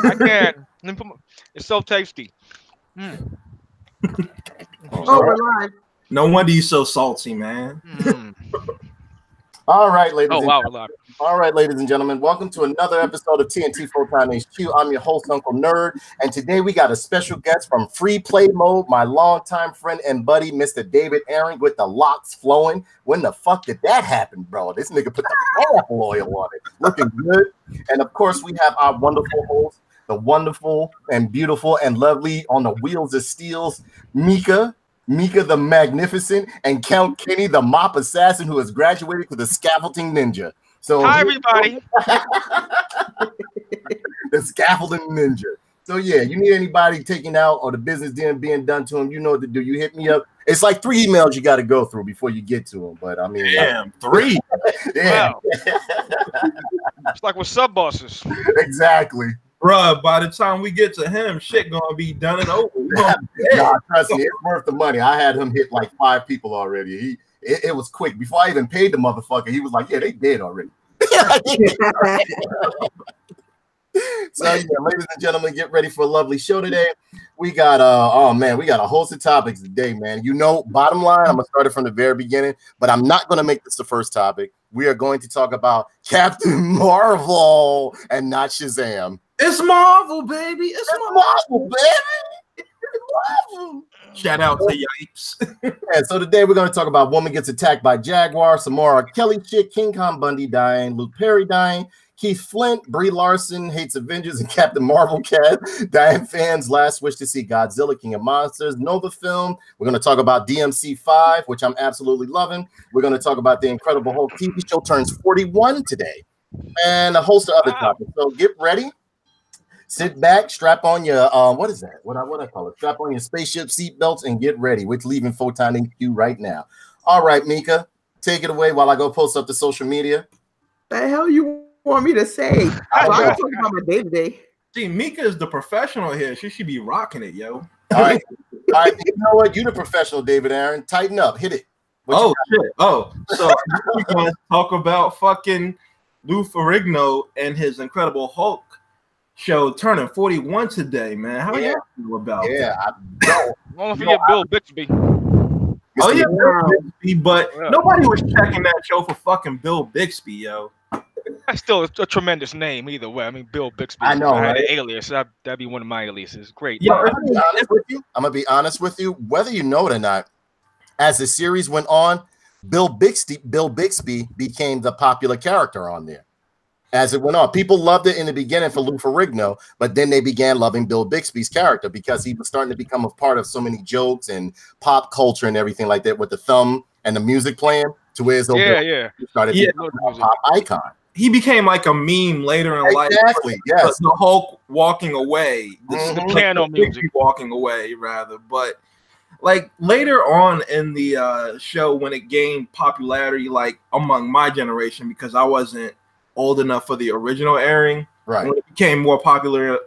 I can't. It's so tasty. Mm. Oh, we're live. No wonder you're so salty, man. All right, ladies. Oh, wow, we're live. All right, ladies and gentlemen, welcome to another episode of TNT Photon HQ. I'm your host, Uncle Nerd, and today we got a special guest from Free Play Mode, my longtime friend and buddy, Mr. David Aaron, with the locks flowing. When the fuck did that happen, bro? This nigga put the pineapple oil on it. Looking good. And of course, we have our wonderful host, the wonderful and beautiful and lovely on the wheels of steels, Mika the Magnificent, and Count Kenny, the mop assassin who has graduated to the scaffolding ninja. So hi, everybody. The scaffolding ninja. So yeah, you need anybody taking out or the business being done to him, you know what to do. You hit me up. It's like 3 emails you got to go through before you get to them. But I mean, damn, 3. Yeah. Wow. It's like with sub bosses. Exactly. Bruh, by the time we get to him, shit gonna be done and over. Nah, trust me, it's worth the money. I had him hit like 5 people already. It was quick. Before I even paid the motherfucker, he was like, yeah, they did already. So yeah, ladies and gentlemen, get ready for a lovely show today. We got we got a host of topics today, man. You know, bottom line, I'm gonna start it from the very beginning, but I'm not gonna make this the first topic. We are going to talk about Captain Marvel and not Shazam. It's Marvel, baby. It's Marvel, baby. It's Marvel. Shout out to Yipes. Yeah, so today we're going to talk about woman gets attacked by Jaguar, Samara Kelly chick, King Kong Bundy dying, Luke Perry dying, Keith Flint, Brie Larson hates Avengers, and Captain Marvel cat dying fans' last wish to see Godzilla King of Monsters, Nova film. We're going to talk about DMC 5, which I'm absolutely loving. We're going to talk about the Incredible Hulk TV show turns 41 today, and a host of other topics. So get ready. Sit back, strap on your what is that? What I call it? Strap on your spaceship seatbelts and get ready. We're leaving Photon HQ right now. All right, Mika, take it away while I go post up the social media. The hell you want me to say? I'm talking about my day to day. See, Mika is the professional here. She should be rocking it, yo. All right. You know what? You the professional, David Aaron. Tighten up, hit it. So we're going to talk about fucking Lou Ferrigno and his Incredible Hulk show turning 41 today, man. How you feel about that? Don't forget Bill Bixby. Oh yeah, Bill Bixby, but nobody was checking that show for fucking Bill Bixby, yo. That's still a tremendous name either way. I mean, Bill Bixby. I know, had right? an alias. That'd be one of my aliases. Great. Yeah, I'm gonna be honest with you. Whether you know it or not, as the series went on, Bill Bixby became the popular character on there. As it went on, people loved it in the beginning for Lou Ferrigno, but then they began loving Bill Bixby's character because he was starting to become a part of so many jokes and pop culture and everything like that with the thumb and the music playing to where it's started to become a pop icon. He became like a meme later in life. Exactly, yes. The Hulk walking away. The piano music walking away, rather. But like later on in the show, when it gained popularity, like among my generation, because I wasn't old enough for the original airing, right? When it became more popular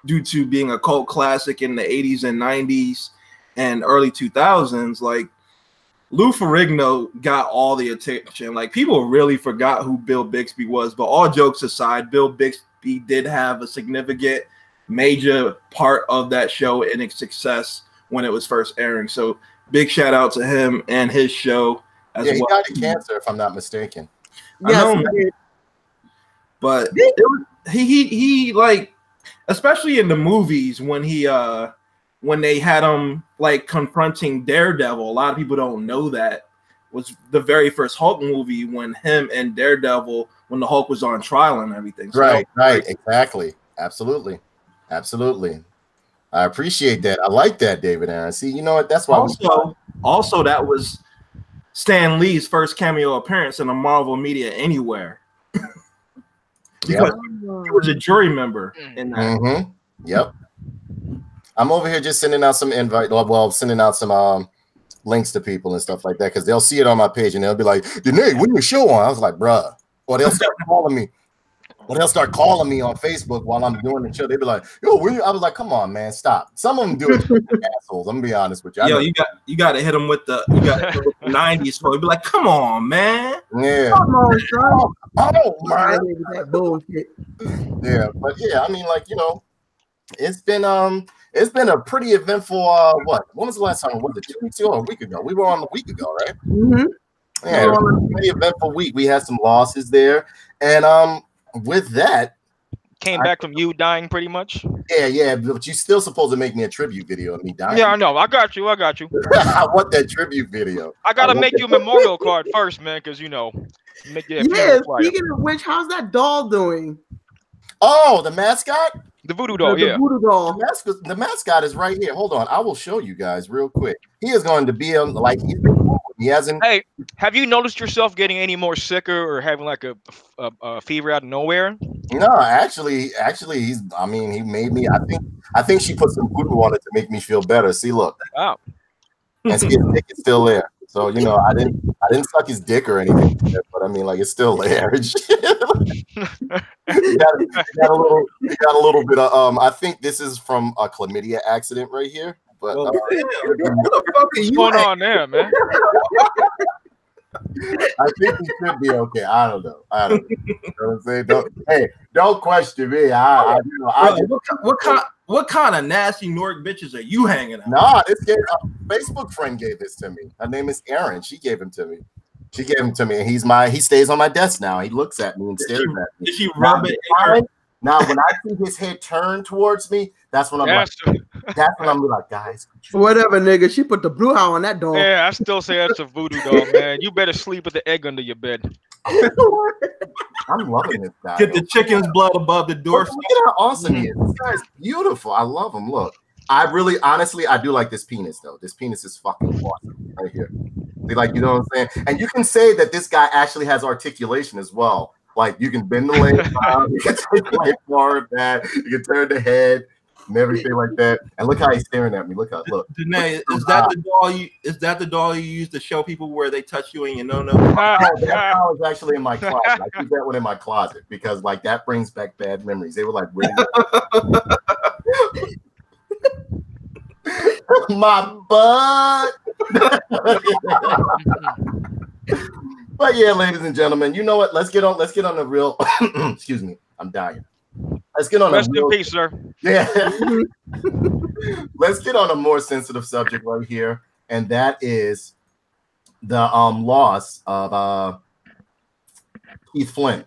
due to being a cult classic in the 80s and 90s and early 2000s, like Lou Ferrigno got all the attention. Like people really forgot who Bill Bixby was, but all jokes aside, Bill Bixby did have a significant major part of that show and its success when it was first airing. So big shout out to him and his show as well. He died of cancer, if I'm not mistaken. Yes, but he like, especially in the movies when they had him like confronting Daredevil. A lot of people don't know that was the very first Hulk movie when him and Daredevil, when the Hulk was on trial and everything. So right, exactly, absolutely. I appreciate that. I like that, David Aaron. See, you know what? That's why. Also, that was Stan Lee's first cameo appearance in a Marvel media anywhere. Because he was a jury member in that. Yep. I'm over here just sending out some sending out some links to people and stuff like that because they'll see it on my page and they'll be like, "Danae, when your show on?" I was like, "Bruh," or they'll start calling me. Or they'll start calling me on Facebook while I'm doing the show. They'll be like, "Yo, when you?" I was like, "Come on, man, stop." Some of them do it, assholes. I'm gonna be honest with you. Yo, you got to hit them with the 90s. So be like, "Come on, man." Yeah. Come on, oh man. That bullshit. Yeah, but yeah, I mean, like, you know, It's been a pretty eventful what? When was the last time? Was it 2 weeks ago or a week ago? We were on a week ago, right? Mm-hmm. Yeah, it was a pretty eventful week. We had some losses there, and with that, Came back from you dying pretty much. yeah, but you still supposed to make me a tribute video of me dying. Yeah, I know. I got you. I want that tribute video. I gotta make you a memorial card first, man, because you know. Yeah. Speaking of which, how's that doll doing? Oh, the mascot. The voodoo doll, The voodoo doll. The mascot is right here. Hold on, I will show you guys real quick. He is going to be he hasn't. Hey, have you noticed yourself getting any more sicker or having like a fever out of nowhere? No, actually, he's. I mean, he made me. I think she put some voodoo on it to make me feel better. See, look. Wow. And see, his dick is still there. So you know, I didn't suck his dick or anything, but I mean, like it's still there. He got a little bit of I think this is from a chlamydia accident right here. But Well, What the fuck are What's you going at? on there, man? I think he should be okay. I don't know. You know what I'm saying? Don't question me. What kind of nasty Newark bitches are you hanging out? Nah, this kid, a Facebook friend gave this to me. Her name is Erin. She gave him to me. And he stays on my desk now. He looks at me and stares at me. Did she rub it in her? Now, when I see his head turn towards me, that's when I'm like, guys. Whatever, nigga. She put the blue house on that doll. Yeah, I still say that's a voodoo doll, man. You better sleep with the egg under your bed. I'm loving this guy. Get the chicken's blood above the door. Look at how awesome he is. This guy's beautiful. I love him. Look, honestly, I do like this penis, though. This penis is fucking awesome right here. Like, you know what I'm saying? And you can say that this guy actually has articulation as well. Like, you can bend the legs out, you can take the leg forward, back, you can turn the head and everything like that. And look how he's staring at me. Look. Janae, is that the doll you use to show people where they touch you and you know? That doll is actually in my closet. I keep that one in my closet because like that brings back bad memories. They were like really my butt. But yeah, ladies and gentlemen, you know what? Let's get on the real. Excuse me, I'm dying. Let's get on. Rest in peace, sir. Yeah. Let's get on a more sensitive subject right here, and that is the loss of Keith Flint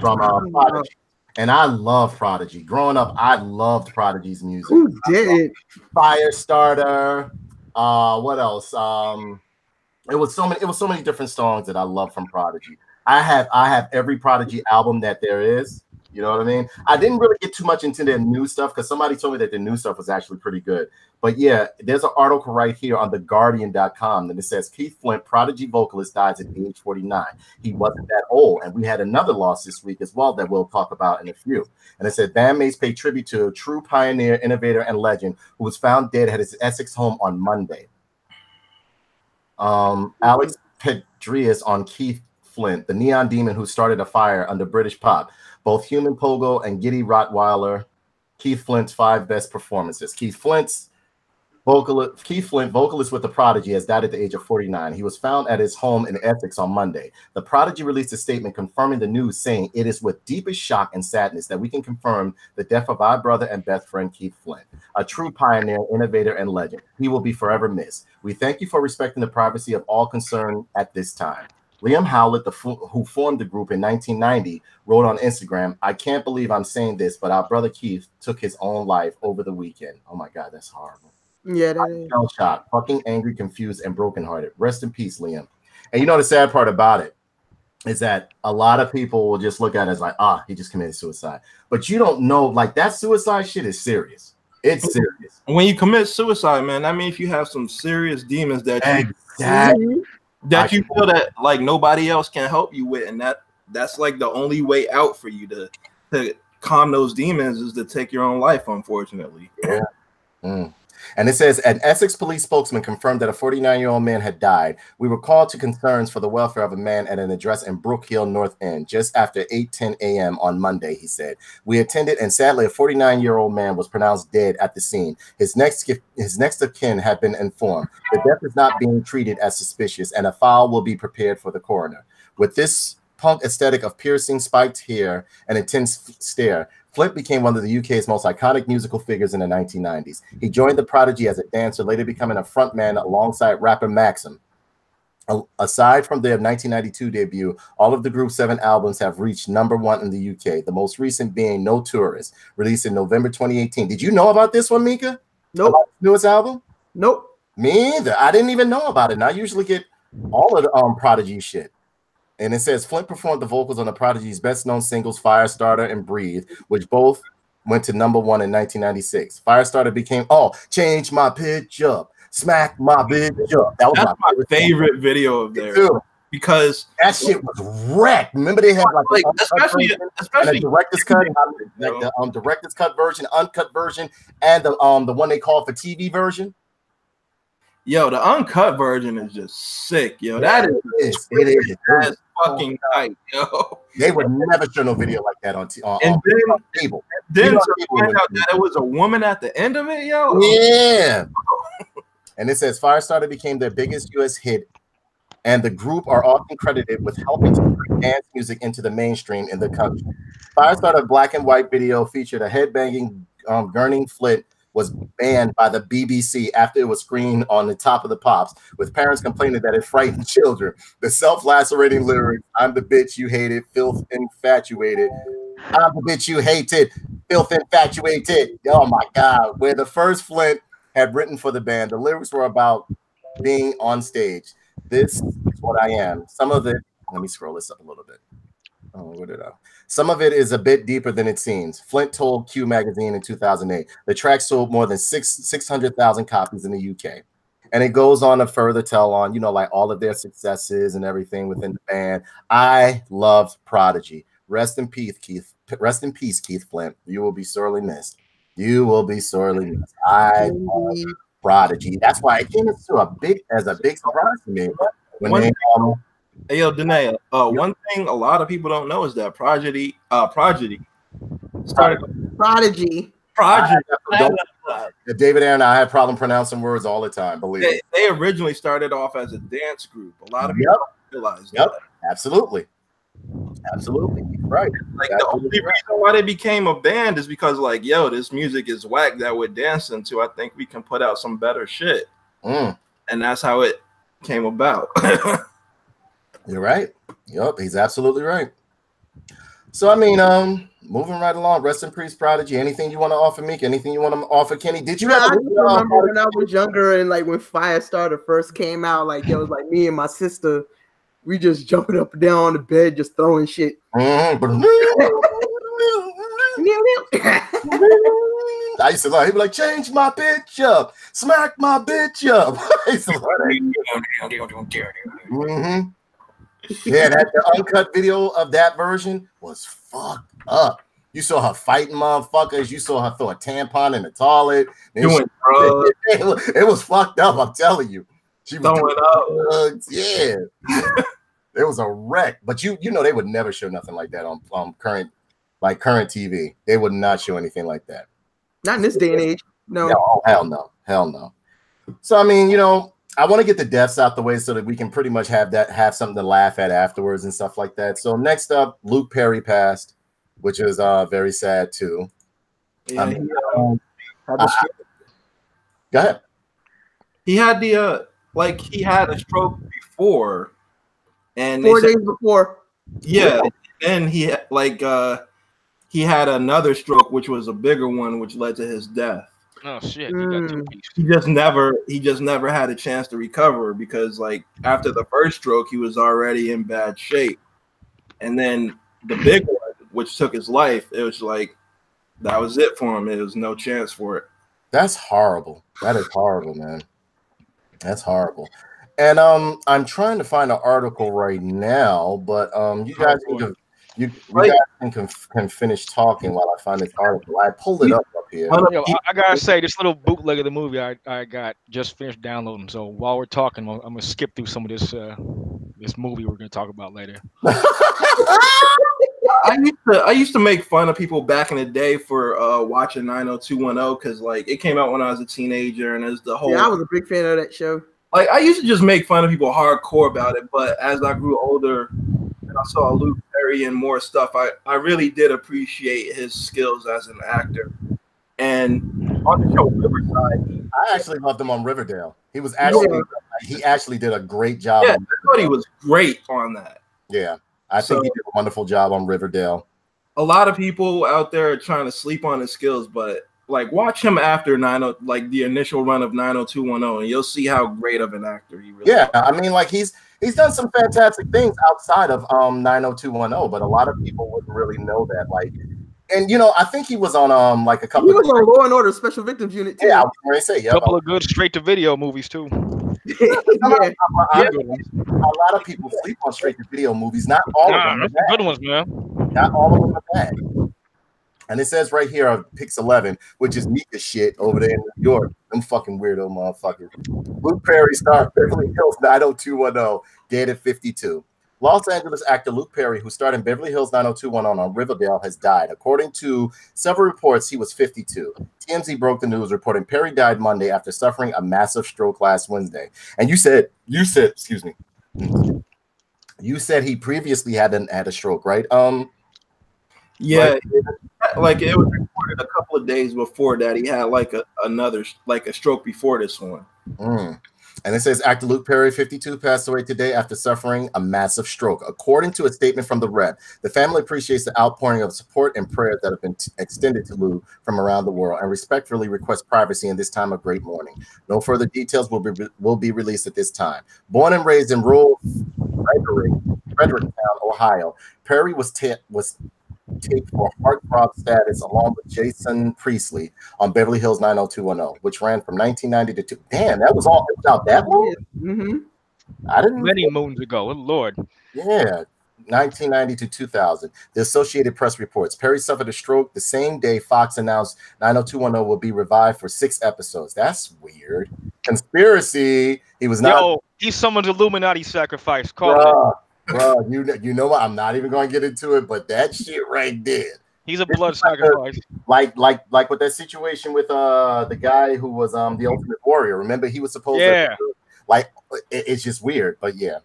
from Prodigy. And I love Prodigy. Growing up, I loved Prodigy's music. Who did? Firestarter. What else? It was so many different songs that I love from Prodigy. I have every Prodigy album that there is. You know what I mean? I didn't really get too much into their new stuff because somebody told me that the new stuff was actually pretty good. But yeah, there's an article right here on theguardian.com that it says Keith Flint, Prodigy vocalist, dies at age 49. He wasn't that old. And we had another loss this week as well that we'll talk about in a few. And it said bandmates pay tribute to a true pioneer, innovator, and legend who was found dead at his Essex home on Monday. Alex Pedrius on Keith Flint, the neon demon who started a fire under British pop. Both human pogo and giddy Rottweiler. Keith Flint's 5 best performances. Keith Flint, vocalist with the Prodigy, has died at the age of 49. He was found at his home in Essex on Monday. The Prodigy released a statement confirming the news, saying, "It is with deepest shock and sadness that we can confirm the death of our brother and best friend Keith Flint, a true pioneer, innovator, and legend. He will be forever missed. We thank you for respecting the privacy of all concerned at this time." Liam Howlett, who formed the group in 1990, wrote on Instagram, "I can't believe I'm saying this, but our brother Keith took his own life over the weekend." Oh my God, that's horrible. Yeah, that is. Shell shocked, fucking angry, confused, and brokenhearted. Rest in peace, Liam. And you know the sad part about it is that a lot of people will just look at it as like, he just committed suicide. But you don't know, like that suicide shit is serious. It's serious. When you commit suicide, man, that means you have some serious demons that you feel that like nobody else can help you with, and that's like the only way out for you to calm those demons is to take your own life, unfortunately. Yeah. And it says, an Essex police spokesman confirmed that a 49-year-old man had died. We were called to concerns for the welfare of a man at an address in Brook Hill, North End, just after 8:10 a.m. on Monday, he said. We attended, and sadly, a 49-year-old man was pronounced dead at the scene. His next of kin had been informed. The death is not being treated as suspicious, and a file will be prepared for the coroner. With this punk aesthetic of piercing spiked hair and intense stare, Flint became one of the UK's most iconic musical figures in the 1990s. He joined the Prodigy as a dancer, later becoming a frontman alongside rapper Maxim. Aside from their 1992 debut, all of the group's 7 albums have reached #1 in the UK, the most recent being No Tourist, released in November 2018. Did you know about this one, Mika? Nope. About the newest album? Nope. Me either. I didn't even know about it. And I usually get all of the Prodigy shit. And it says Flint performed the vocals on the Prodigy's best-known singles Firestarter and Breathe, which both went to #1 in 1996. Firestarter became, Change My Pitch Up, Smack My Bitch Up. That's my favorite video of theirs. Because that shit was wrecked. Remember they had like especially the director's cut, like the director's cut version, uncut version, and the one they call for TV version. Yo, the uncut version is just sick, yo. That is that's fucking tight, yo. They would never show no video like that on cable. Then to find out that it was a woman at the end of it, yo. Yeah. And it says Firestarter became their biggest US hit, and the group are often credited with helping to bring dance music into the mainstream in the country. Firestarter black and white video featured a headbanging gurning Flint was banned by the BBC after it was screened on the Top of the Pops, with parents complaining that it frightened children. The self-lacerating lyrics, I'm the bitch you hated, filth infatuated. I'm the bitch you hated, filth infatuated. Oh my God. Where the first Flint had written for the band, the lyrics were about being on stage. This is what I am. Some of it, let me scroll this up a little bit. Oh, where did I? Some of it is a bit deeper than it seems. Flint told Q magazine in 2008. The track sold more than 600,000 copies in the UK. And it goes on to further tell on, like all of their successes and everything within the band. I loved Prodigy. Rest in peace, Keith. Rest in peace, Keith Flint. You will be sorely missed. You will be sorely missed. I love Prodigy. That's why it came as a big surprise to me when they Hey, yo, Danae, one thing a lot of people don't know is that Prodigy started. Prodigy. David Aaron and I have problem pronouncing words all the time, believe me. They originally started off as a dance group. A lot of people don't realize that. Absolutely. Absolutely. Right. Like the only reason why they became a band is because, like, yo, this music is whack that we're dancing to. I think we can put out some better shit. And that's how it came about. You're right. Yep, he's absolutely right. So I mean, moving right along. Rest in peace, Prodigy. Anything you want to offer, Meek? Anything you want to offer, Kenny? Did you I remember when I was younger and like when Firestarter first came out, like it was like me and my sister, we just jumping up and down on the bed, just throwing shit. I used to like, he'd be like, change my bitch up, smack my bitch up. I used to love that. Yeah, the uncut video of that version was fucked up. You saw her fighting motherfuckers. You saw her throw a tampon in the toilet. It was fucked up, I'm telling you. She was doing drugs. Yeah. It was a wreck. But you know they would never show nothing like that on current TV. They would not show anything like that. Not in this day and age. No. Oh, hell no. Hell no. So I mean, I want to get the deaths out the way so that we can pretty much have something to laugh at afterwards and stuff like that. So next up, Luke Perry passed, which is very sad too. Yeah, go ahead. He had he had a stroke before, and 4 days before. Yeah, and he had another stroke, which was a bigger one, which led to his death. Oh shit! He got 2 pieces. He just never had a chance to recover because, like, after the first stroke, he was already in bad shape, and then the big one, which took his life, it was like that was it for him. There was no chance for it. That's horrible. That is horrible, man. That's horrible. And I'm trying to find an article right now, but you guys can finish talking while I find this article. I pulled it up here. I gotta say, this little bootleg of the movie I got just finished downloading. So while we're talking, I'm gonna skip through some of this movie we're gonna talk about later. I used to make fun of people back in the day for watching 90210 because, like, it came out when I was a teenager, and there's the whole. Yeah, I was a big fan of that show. Like, I used to just make fun of people hardcore about it, but as I grew older and I saw Luke Perry in more stuff, I really did appreciate his skills as an actor. And on the show Riverside, I actually loved him on Riverdale. He actually did a great job. Yeah, I thought he was great on that. Yeah, I think he did a wonderful job on Riverdale. A lot of people out there are trying to sleep on his skills, but like watch him after the initial run of 90210, and you'll see how great of an actor he really is. I mean, like he's done some fantastic things outside of 90210, but a lot of people wouldn't really know that. Like, and you know, I think he was on like a couple. He was on Law and Order Special Victims Unit too. Yeah, I was going to say, a couple of good straight to video movies too. A lot of people sleep on straight to video movies. Not all of them. That's good ones, man. Not all of them are bad. And it says right here on Pix 11, which is Mika shit over there in New York. Them fucking weirdo motherfuckers. Luke Perry starred Beverly Hills 90210, dead at 52. Los Angeles actor Luke Perry, who starred in Beverly Hills 90210 on Riverdale, has died. According to several reports, he was 52. TMZ broke the news, reporting Perry died Monday after suffering a massive stroke last Wednesday. And you said, excuse me, you said he previously had a stroke, right? Yeah, like it was reported a couple of days before that he had like a stroke before this one. And it says actor Luke Perry, 52, passed away today after suffering a massive stroke. According to a statement from the Rep, the family appreciates the outpouring of support and prayers that have been extended to Luke from around the world and respectfully request privacy in this time of great mourning. No further details will be released at this time. Born and raised in rural Fredericktown, Ohio, Perry was taped for heartthrob status along with Jason Priestley on Beverly Hills 90210, which ran from 1990 to damn, that was out that long? Mm-hmm. I didn't many moons ago. Oh, Lord. Yeah, 1990 to 2000. The Associated Press reports Perry suffered a stroke the same day Fox announced 90210 will be revived for 6 episodes. That's weird. Conspiracy. He was not. Yo, he's someone's Illuminati sacrifice. Call it. Bro, you know what? I'm not even going to get into it, but that shit right there. He's a blood sacrifice. Like with that situation with the guy who was the Ultimate Warrior. Remember, he was supposed to it's just weird, but yeah.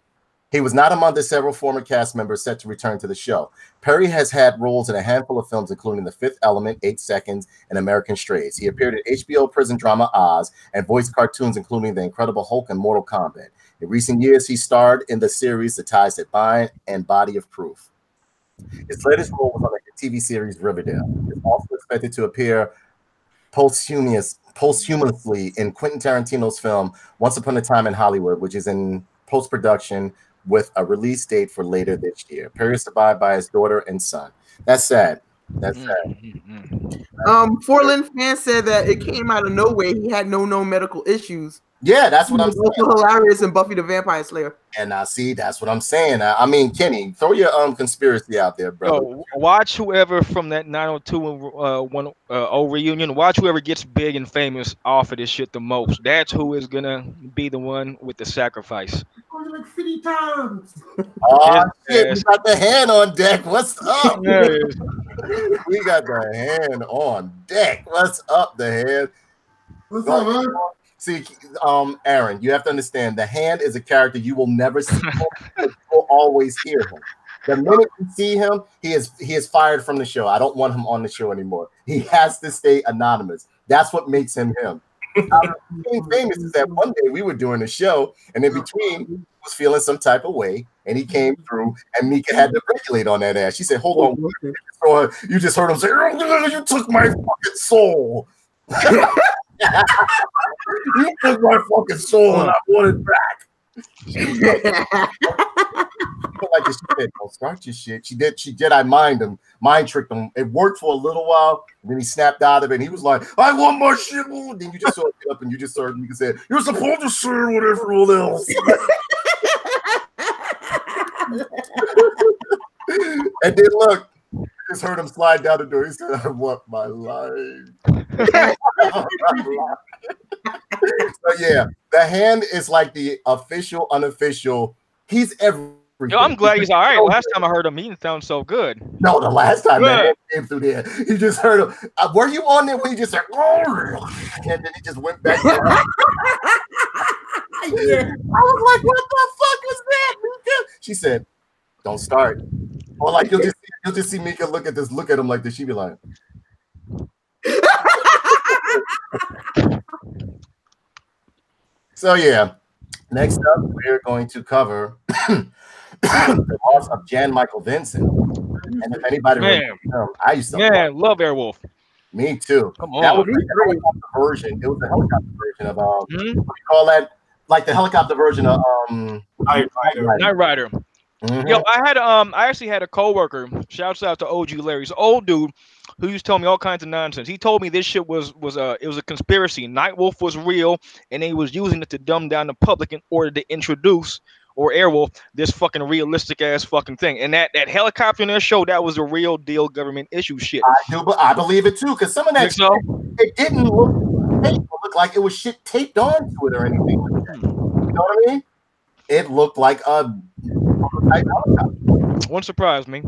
He was not among the several former cast members set to return to the show. Perry has had roles in a handful of films, including The Fifth Element, 8 Seconds, and American Strays. He appeared in HBO prison drama Oz and voiced cartoons, including The Incredible Hulk and Mortal Kombat. In recent years, he starred in the series The Ties That Bind and Body of Proof. His latest role was on the TV series Riverdale. He's also expected to appear posthumously in Quentin Tarantino's film Once Upon a Time in Hollywood, which is in post-production with a release date for later this year. Perry is survived by his daughter and son. That's sad. That's sad. Forlin fan said that it came out of nowhere. He had no known medical issues. Yeah, that's what I'm saying. Also hilarious in Buffy the Vampire Slayer. And I see, that's what I'm saying. I mean, Kenny, throw your conspiracy out there, bro. Watch whoever from that 90210 reunion. Watch whoever gets big and famous off of this shit the most. That's who is gonna be the one with the sacrifice. Like 50 times. Oh shit, we got the hand on deck. What's up? We got the hand on deck. What's up, the hand? What's up, man? See, Aaron, you have to understand the hand is a character you will never see him, but you will always hear him. The minute you see him, he is fired from the show. I don't want him on the show anymore. He has to stay anonymous. That's what makes him him. Being famous is that one day we were doing a show, and in between he was feeling some type of way, and he came through, and Mika had to regulate on that ass. She said, "Hold on," you just heard him say, "You took my fucking soul." You took my fucking soul and I want it back. Like she said, don't start your shit. She did. I mind tricked him. It worked for a little while, and then he snapped out of it. And he was like, "I want my shit." Then you just saw it get up, and you just heard me say, "You're supposed to say what everyone else." And then look. Just heard him slide down the door. He said, "I want my life." So yeah, the hand is like the official, unofficial. He's everything. Yo, I'm glad he's all right. Last time I heard him, he didn't sound so good. No, the last time that came through there, you just heard him. Were you on there when he just said, "Oh," and then he just went back? Yeah, I was like, "What the fuck was that?" She said, Don't start. Or like you'll just see Mika look at him like this. She'd be like, so yeah. Next up, we're going to cover the loss of Jan Michael Vincent. And if anybody remembers him, I used to love Airwolf. Me too. Come That on. was the helicopter version. It was the helicopter version of what do you call that? Like the helicopter version of Knight Rider. Yo, I actually had a coworker. Shouts out to OG Larry. He's an old dude who used to tell me all kinds of nonsense. He told me this shit was a conspiracy. Nightwolf was real, and they was using it to dumb down the public in order to introduce or Airwolf this fucking realistic ass fucking thing. And that helicopter in their show, that was a real deal government issue shit. I do, but I believe it too, because some of that shit, it didn't look like it was shit taped onto it or anything like that. You know what I mean? It looked like a helicopter. Won't surprise me.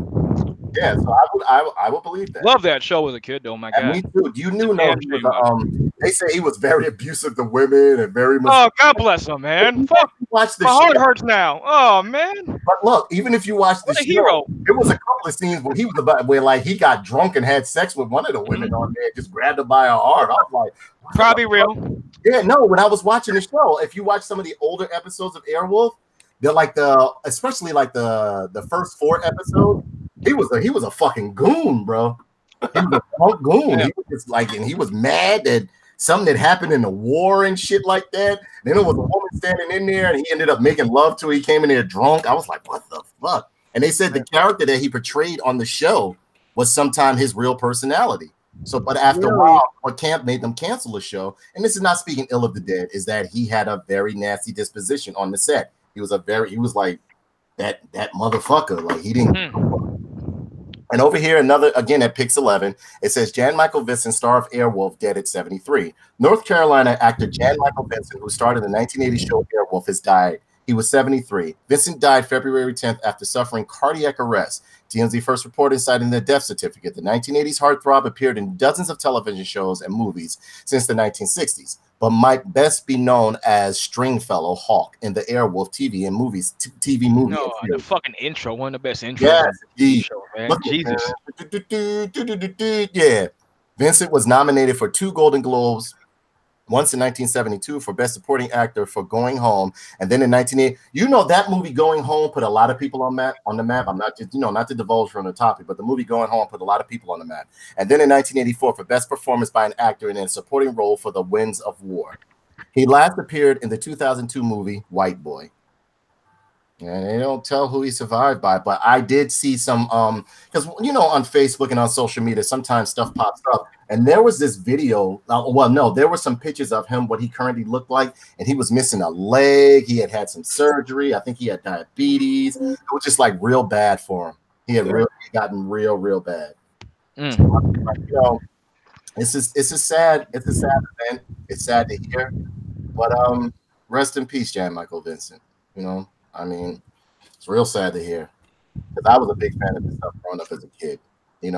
Yeah, so I would believe that. Love that show as a kid, though. My God, me too. You knew he was they say he was very abusive to women and very much. Oh, God bless him, man. Fuck. Watch the My heart hurts now. Oh man. But look, even if you watch the show, hero. There was a couple of scenes where he was about where like he got drunk and had sex with one of the women on there, just grabbed her by her arm. I was like, probably real. Yeah, no. When I was watching the show, if you watch some of the older episodes of Airwolf, they're like especially like the first 4 episodes. He was a fucking goon, bro. He was a punk goon. He was just like, and he was mad that something that happened in the war and shit like that. Then there was a woman standing in there, and he ended up making love to her. He came in there drunk. I was like, what the fuck? And they said the character that he portrayed on the show was sometime his real personality. So, but after a while, what camp made them cancel the show, and this is not speaking ill of the dead, is that he had a very nasty disposition on the set. He was like that motherfucker. Like he didn't. And over here, another, again, at Pix 11, it says Jan Michael Vincent, star of Airwolf, dead at 73. North Carolina actor Jan Michael Vincent, who starred in the 1980 show Airwolf, has died. He was 73. Vincent died February 10th after suffering cardiac arrest. TMZ first reported citing the death certificate. The 1980s heartthrob appeared in dozens of television shows and movies since the 1960s, but might best be known as Stringfellow Hawk in the Airwolf TV and movies. TV movie. No, the fucking intro, one of the best intros. Yes, show, man. Jesus. Yeah. Vincent was nominated for 2 Golden Globes, once in 1972 for Best Supporting Actor for Going Home, and then in 1980, that movie Going Home put a lot of people on the map. I'm not just, not to divulge from the topic, but the movie Going Home put a lot of people on the map. And then in 1984 for Best Performance by an Actor in a Supporting Role for The Winds of War. He last appeared in the 2002 movie White Boy. And they don't tell who he survived by, but I did see some because on Facebook and on social media sometimes stuff pops up, and there was this video. There were some pictures of him, what he currently looked like, and he was missing a leg. He had some surgery. I think he had diabetes. It was just like real bad for him. He had really gotten real bad. It's a sad event. It's sad to hear, but rest in peace, Jan Michael Vincent. I mean, it's real sad to hear because I was a big fan of this stuff growing up as a kid. We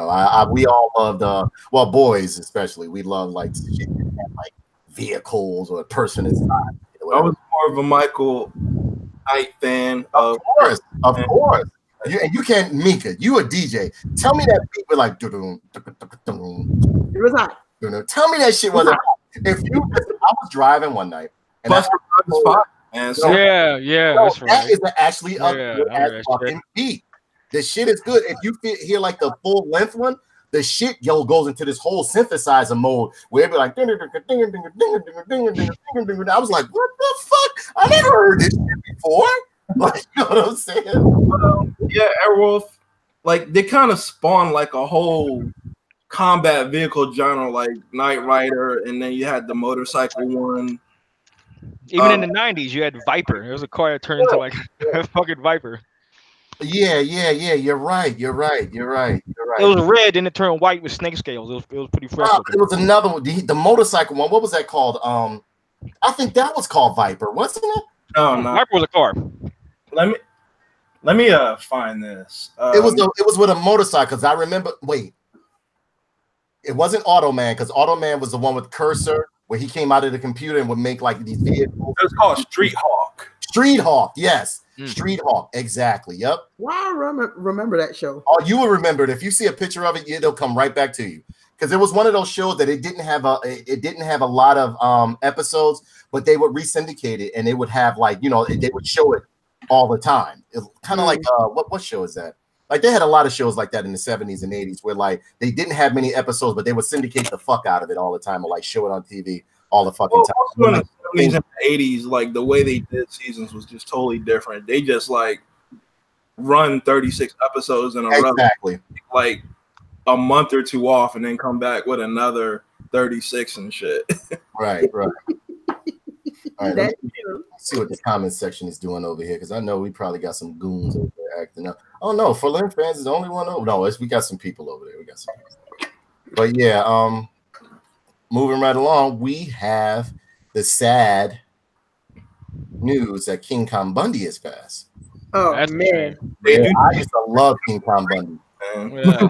all loved, boys especially. We loved like shit that had, like vehicles or a person inside. I was more of a Michael Knight fan. Of course. You can't, Mika. You a DJ. Tell me that beat with like. It was hot. Tell me that shit wasn't hot. I was driving one night. And Buster Rhymes 5. And so, that's right. That is actually a good ass fucking beat. The shit is good. If you hear like the full length one, the shit goes into this whole synthesizer mode where it be like ding ding ding ding ding ding ding ding ding. I was like, what the fuck? I never heard this shit before. Like, you know what I'm saying? Airwolf, like they kind of spawned like a whole combat vehicle genre, like Knight Rider, and then you had the motorcycle one. Even in the 90s, you had Viper. There was a car that turned into like a fucking Viper. Yeah. You're right. It was red, and it turned white with snake scales. It was pretty fresh. It was another one. The motorcycle one. What was that called? I think that was called Viper, wasn't it? No. Viper was a car. Let me find this. It was with a motorcycle. Cause I remember. Wait, it wasn't Automan because Automan was the one with cursor where he came out of the computer and would make like these vehicles. It was called Street Hawk. Street Hawk, yes. Street Hawk, exactly. Yep. Wow, I remember that show. Oh, you will remember it. If you see a picture of it, it'll come right back to you. Because it was one of those shows that it didn't have a lot of episodes, but they would resyndicate it and they would have they would show it all the time. It's kind of like what show is that? Like they had a lot of shows like that in the 70s and 80s where like they didn't have many episodes, but they would syndicate the fuck out of it all the time or like show it on TV all the fucking time. Also in the 70s and the 80s, like the way they did seasons was just totally different. They just like run 36 episodes in a row, like a month or two off, and then come back with another 36 and shit. Right. All right, let's see what the comment section is doing over here because I know we probably got some goons over there acting up. Oh no, for Lynn fans is the only one over. No, we got some people over there. But yeah, moving right along, we have the sad news that King Kong Bundy has passed. Oh man, I used to love King Kong Bundy. Yeah.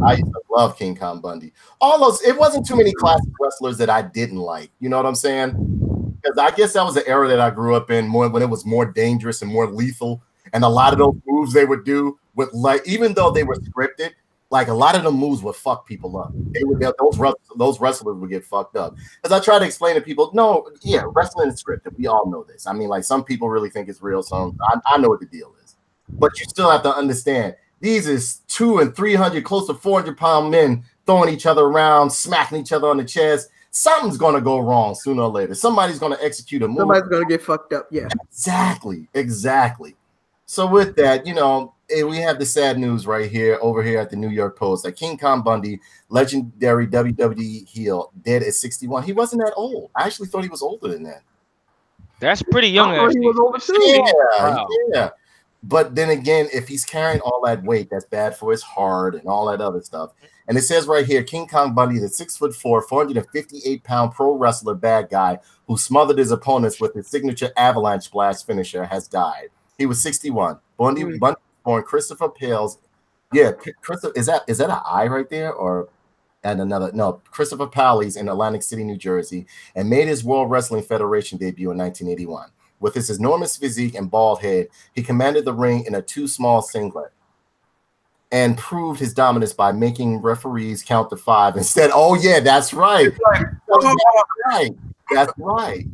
I used to love King Kong Bundy. All those, it wasn't too many classic wrestlers that I didn't like. You know what I'm saying? Because I guess that was the era that I grew up in, more when it was more dangerous and more lethal. And a lot of those moves they would do with like, even though they were scripted, like a lot of the moves would fuck people up. They would those wrestlers would get fucked up. As I try to explain to people, no, yeah, wrestling is scripted. We all know this. I mean, like some people really think it's real. Some I know what the deal is, but you still have to understand. These is 200 and 300, close to 400-pound men throwing each other around, smacking each other on the chest. Something's going to go wrong sooner or later. Somebody's going to execute a move. Somebody's going to get fucked up. Yeah. Exactly. So with that, we have the sad news right here, over here at the New York Post, that King Kong Bundy, legendary WWE heel, dead at 61. He wasn't that old. I actually thought he was older than that. That's pretty young. He was older too. Yeah. But then again, if he's carrying all that weight, that's bad for his heart and all that other stuff. And it says right here, King Kong Bundy, the 6'4", 458-pound pro wrestler bad guy who smothered his opponents with his signature avalanche splash finisher, has died. He was 61. Bundy was born Christopher Pales. Yeah, Christopher, is that an I right there or and another? No, Christopher Pales in Atlantic City, New Jersey, and made his World Wrestling Federation debut in 1981. With his enormous physique and bald head, he commanded the ring in a too small singlet and proved his dominance by making referees count to 5 instead. Oh yeah, that's right. That's right.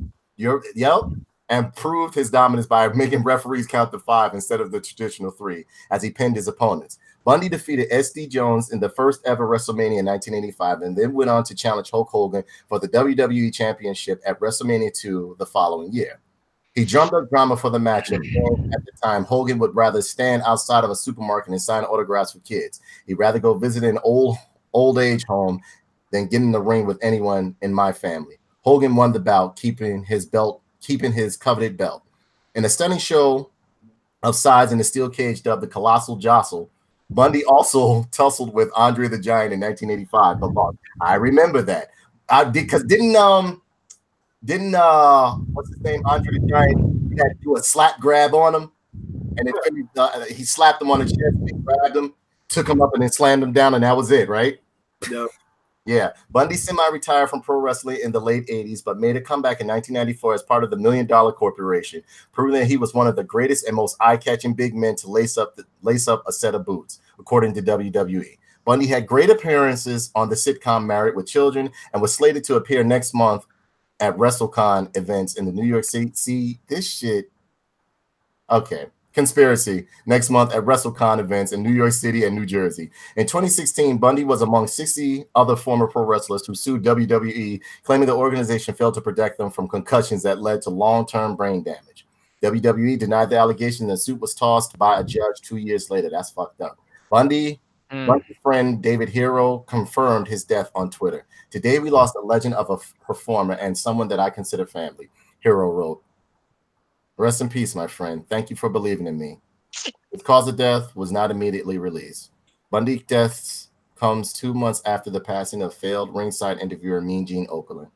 And proved his dominance by making referees count to 5 instead of the traditional 3 as he pinned his opponents. Bundy defeated S.D. Jones in the first ever WrestleMania in 1985 and then went on to challenge Hulk Hogan for the WWE Championship at WrestleMania 2 the following year. He drummed up drama for the match. At the time, Hogan would rather stand outside of a supermarket and sign autographs for kids. He'd rather go visit an old age home than get in the ring with anyone in my family. Hogan won the bout, keeping his coveted belt. In a stunning show of size in the steel cage dubbed the Colossal Jostle, Bundy also tussled with Andre the Giant in 1985. But I remember that. Because didn't what's his name, Andre the Giant, he had to do a slap grab on him, and then he slapped him on the chest, and grabbed him, took him up, and then slammed him down, and that was it, right? Yep. Yeah. Bundy semi-retired from pro wrestling in the late 80s, but made a comeback in 1994 as part of the $1 Million Corporation, proving that he was one of the greatest and most eye-catching big men to lace up a set of boots, according to WWE. Bundy had great appearances on the sitcom Married with Children and was slated to appear next month at WrestleCon events in the New York City. See, this shit. Okay. Conspiracy next month at WrestleCon events in New York City and New Jersey. In 2016, Bundy was among 60 other former pro wrestlers who sued WWE, claiming the organization failed to protect them from concussions that led to long-term brain damage. WWE denied the allegation, and the suit was tossed by a judge 2 years later. That's fucked up. Bundy's friend David Hero confirmed his death on Twitter. Today, we lost a legend of a performer and someone that I consider family, Hero wrote. Rest in peace, my friend. Thank you for believing in me. His cause of death was not immediately released. Bundy's death comes 2 months after the passing of failed ringside interviewer Mean Gene Okerlund.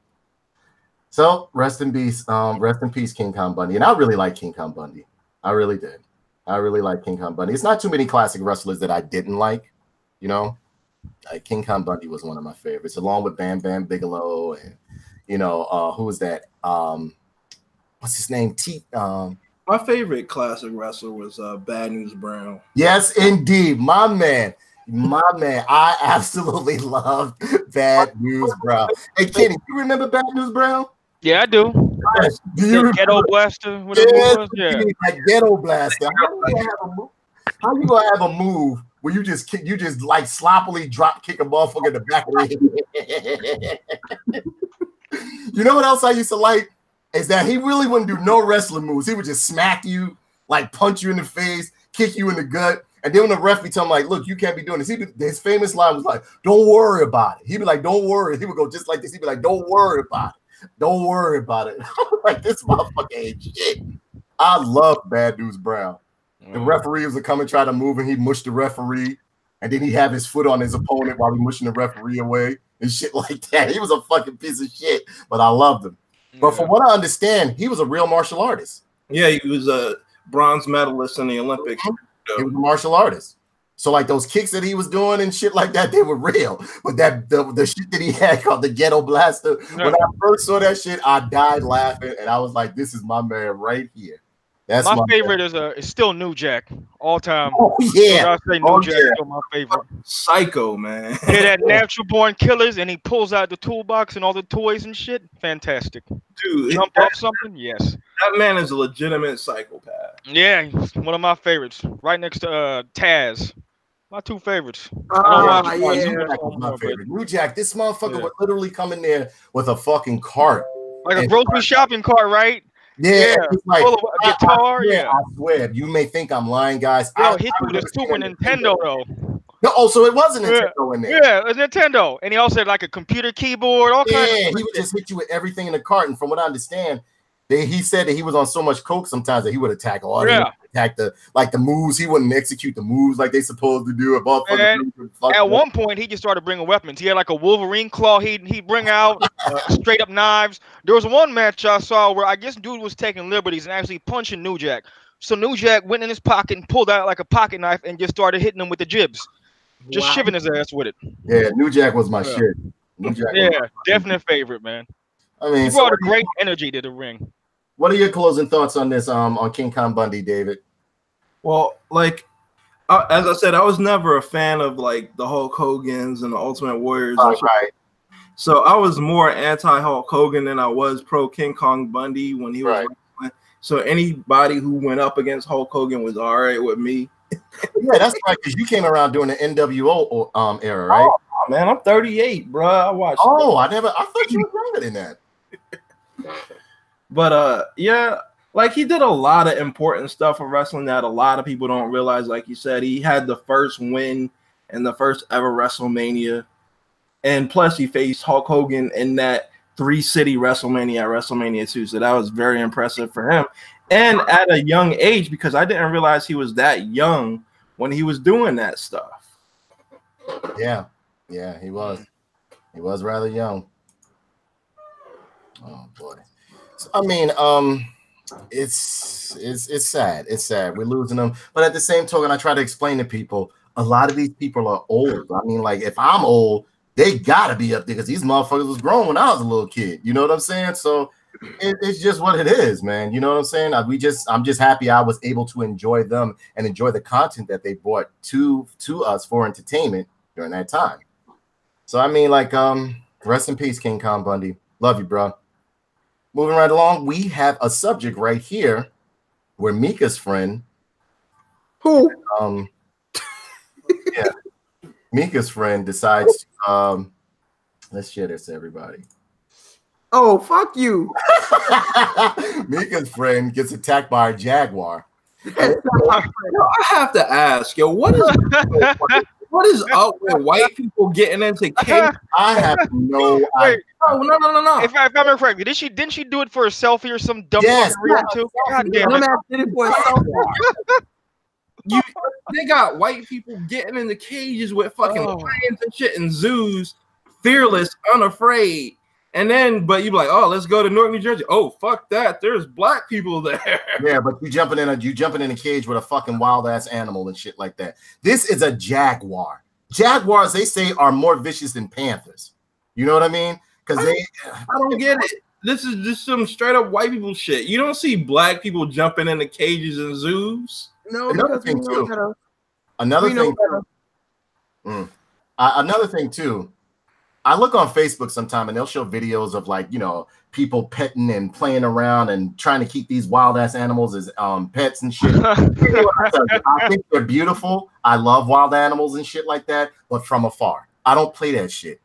So, rest in peace, King Kong Bundy. And I really like King Kong Bundy. I really did. I really like King Kong Bundy. It's not too many classic wrestlers that I didn't like, you know. Like King Kong Bundy was one of my favorites, along with Bam Bam Bigelow and, who was that? What's his name? My favorite classic wrestler was Bad News Brown. Yes, indeed, my man. My man, I absolutely loved Bad News Brown. Hey, Kenny, you remember Bad News Brown? Yeah, I do. Yes. Do you The remember? Ghetto Blaster, whatever Yes, it was. Yeah. that Ghetto Blaster. How you gonna have a move where you just like sloppily drop kick a motherfucker in the back of the head? You know what else I used to like? Is that he really wouldn't do no wrestling moves. He would just smack you, like punch you in the face, kick you in the gut. And then when the ref would tell him, like, look, you can't be doing this. His famous line was like, don't worry about it. He'd be like, don't worry. He would go just like this. He'd be like, don't worry about it. Don't worry about it. Like, this motherfucker ain't shit. I love Bad News Brown. The referees would come and try to move, and he'd mush the referee. And then he'd have his foot on his opponent while he mushing the referee away and shit like that. He was a fucking piece of shit, but I loved him. But from what I understand, he was a real martial artist. Yeah, he was a bronze medalist in the Olympics. He was a martial artist. So like those kicks that he was doing and shit like that, they were real. But that the shit that he had called the Ghetto Blaster, when I first saw that shit, I died laughing, and I was like, "This is my man right here." That's my favorite is still New Jack all time. Oh yeah, I say New Jack is still my favorite. Psycho, man. Yeah, that Natural Born Killers, and he pulls out the toolbox and all the toys and shit. Fantastic. Dude, Jump off something? Yes. That man is a legitimate psychopath. Yeah, he's one of my favorites. Right next to Taz. My two favorites. Yeah. My favorite. New Jack, this motherfucker would literally come in there with a fucking cart. Like a grocery shopping cart, right? Yeah, like, full of a guitar. I swear, you may think I'm lying, guys. Yo, hit you with a Super Nintendo, though. No, oh, so it was a Nintendo in there. Yeah, it was Nintendo. And he also had like a computer keyboard, all kinds of shit. He would just hit you with everything in the cart. And from what I understand, he said that he was on so much coke sometimes that he would attack all attack the moves. He wouldn't execute the moves like they supposed to do. At one point, he just started bringing weapons. He had like a Wolverine claw. He'd bring out straight up knives. There was one match I saw where I guess dude was taking liberties and actually punching New Jack. So New Jack went in his pocket and pulled out like a pocket knife and just started hitting him with the jibs. Just shivving his ass with it. Yeah, New Jack was my shit. New Jack definite favorite, man. I mean, he brought a great energy to the ring. What are your closing thoughts on this? On King Kong Bundy, David? Well, like as I said, I was never a fan of like the Hulk Hogan's and the Ultimate Warriors. Right. So I was more anti-Hulk Hogan than I was pro King Kong Bundy when he was. Right. So anybody who went up against Hulk Hogan was all right with me. Yeah, that's right. Because you came around during the NWO era, right? Oh, man, I'm 38, bro. I watched. Oh, I thought you were younger than that. But yeah, like he did a lot of important stuff for wrestling that a lot of people don't realize. Like you said, he had the first win in the first ever WrestleMania, and plus he faced Hulk Hogan in that 3-city WrestleMania at WrestleMania 2. So that was very impressive for him, and at a young age, because I didn't realize he was that young when he was doing that stuff. Yeah, he was. He was rather young. Oh boy. I mean, it's sad. It's sad. We're losing them. But at the same token, I try to explain to people, a lot of these people are old. I mean, like, if I'm old, they gotta be up there because these motherfuckers was grown when I was a little kid. You know what I'm saying? So it's just what it is, man. You know what I'm saying? I'm just happy I was able to enjoy them and enjoy the content that they brought to us for entertainment during that time. So I mean, like, rest in peace, King Kong Bundy. Love you, bro. Moving right along, we have a subject right here where Mika's friend, Mika's friend decides to, let's share this to everybody. Oh, fuck you. Mika's friend gets attacked by a jaguar. I have to ask, yo, what is up with white people getting into cake? I have no idea. No. If I remember correctly, didn't she do it for a selfie or some dumb reason too? God damn it. Did it for a selfie. They got white people getting in the cages with fucking lions and shit and zoos, fearless, unafraid. And then, but you be like, oh, let's go to Newark, New Jersey. Oh, fuck that. There's black people there. Yeah, but you jumping in a cage with a fucking wild ass animal and shit like that. This is a jaguar. Jaguars, they say, are more vicious than panthers. You know what I mean? Because I don't get it. this is just some straight up white people shit. You don't see black people jumping into cages and zoos. No, Another because we thing, know too. better. Another We know thing, better. another thing too. I look on Facebook sometime and they'll show videos of like, you know, people petting and playing around and trying to keep these wild ass animals as pets and shit. I think they're beautiful. I love wild animals and shit like that, but from afar. I don't play that shit.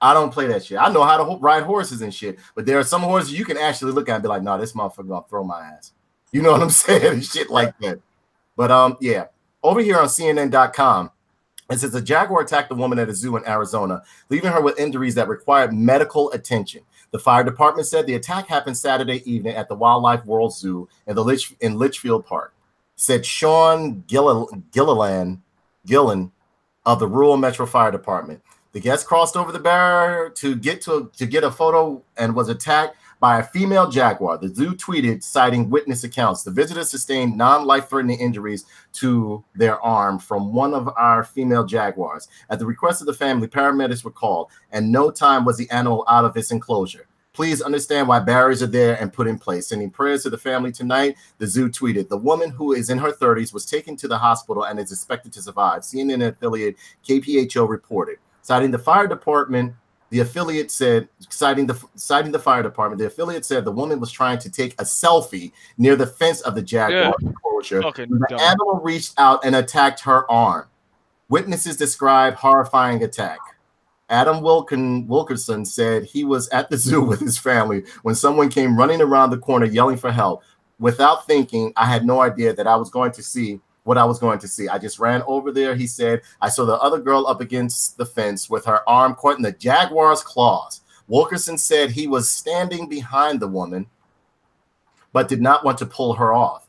I don't play that shit. I know how to ride horses and shit, but there are some horses you can actually look at and be like, no, this motherfucker gonna throw my ass. You know what I'm saying? Shit like that. But yeah, over here on CNN.com, it says a jaguar attacked a woman at a zoo in Arizona, leaving her with injuries that required medical attention. The fire department said the attack happened Saturday evening at the Wildlife World Zoo in Litchfield Park. Said Sean Gillen of the Rural Metro Fire Department. The guest crossed over the barrier to get a photo and was attacked by a female jaguar. The zoo tweeted, citing witness accounts. The visitor sustained non-life-threatening injuries to their arm from one of our female jaguars. At the request of the family, paramedics were called, and no time was the animal out of its enclosure. Please understand why barriers are there and put in place. Sending prayers to the family tonight, the zoo tweeted. The woman, who is in her 30s, was taken to the hospital and is expected to survive. CNN affiliate KPHO reported. Citing the fire department, the affiliate said, citing the fire department, the affiliate said the woman was trying to take a selfie near the fence of the jaguar enclosure. The animal reached out and attacked her arm. Witnesses described horrifying attack. Adam Wilkerson said he was at the zoo with his family when someone came running around the corner yelling for help. Without thinking, I had no idea that I was going to see what I was going to see. I just ran over there, he said. I saw the other girl up against the fence with her arm caught in the jaguar's claws. Wilkerson said he was standing behind the woman, but did not want to pull her off.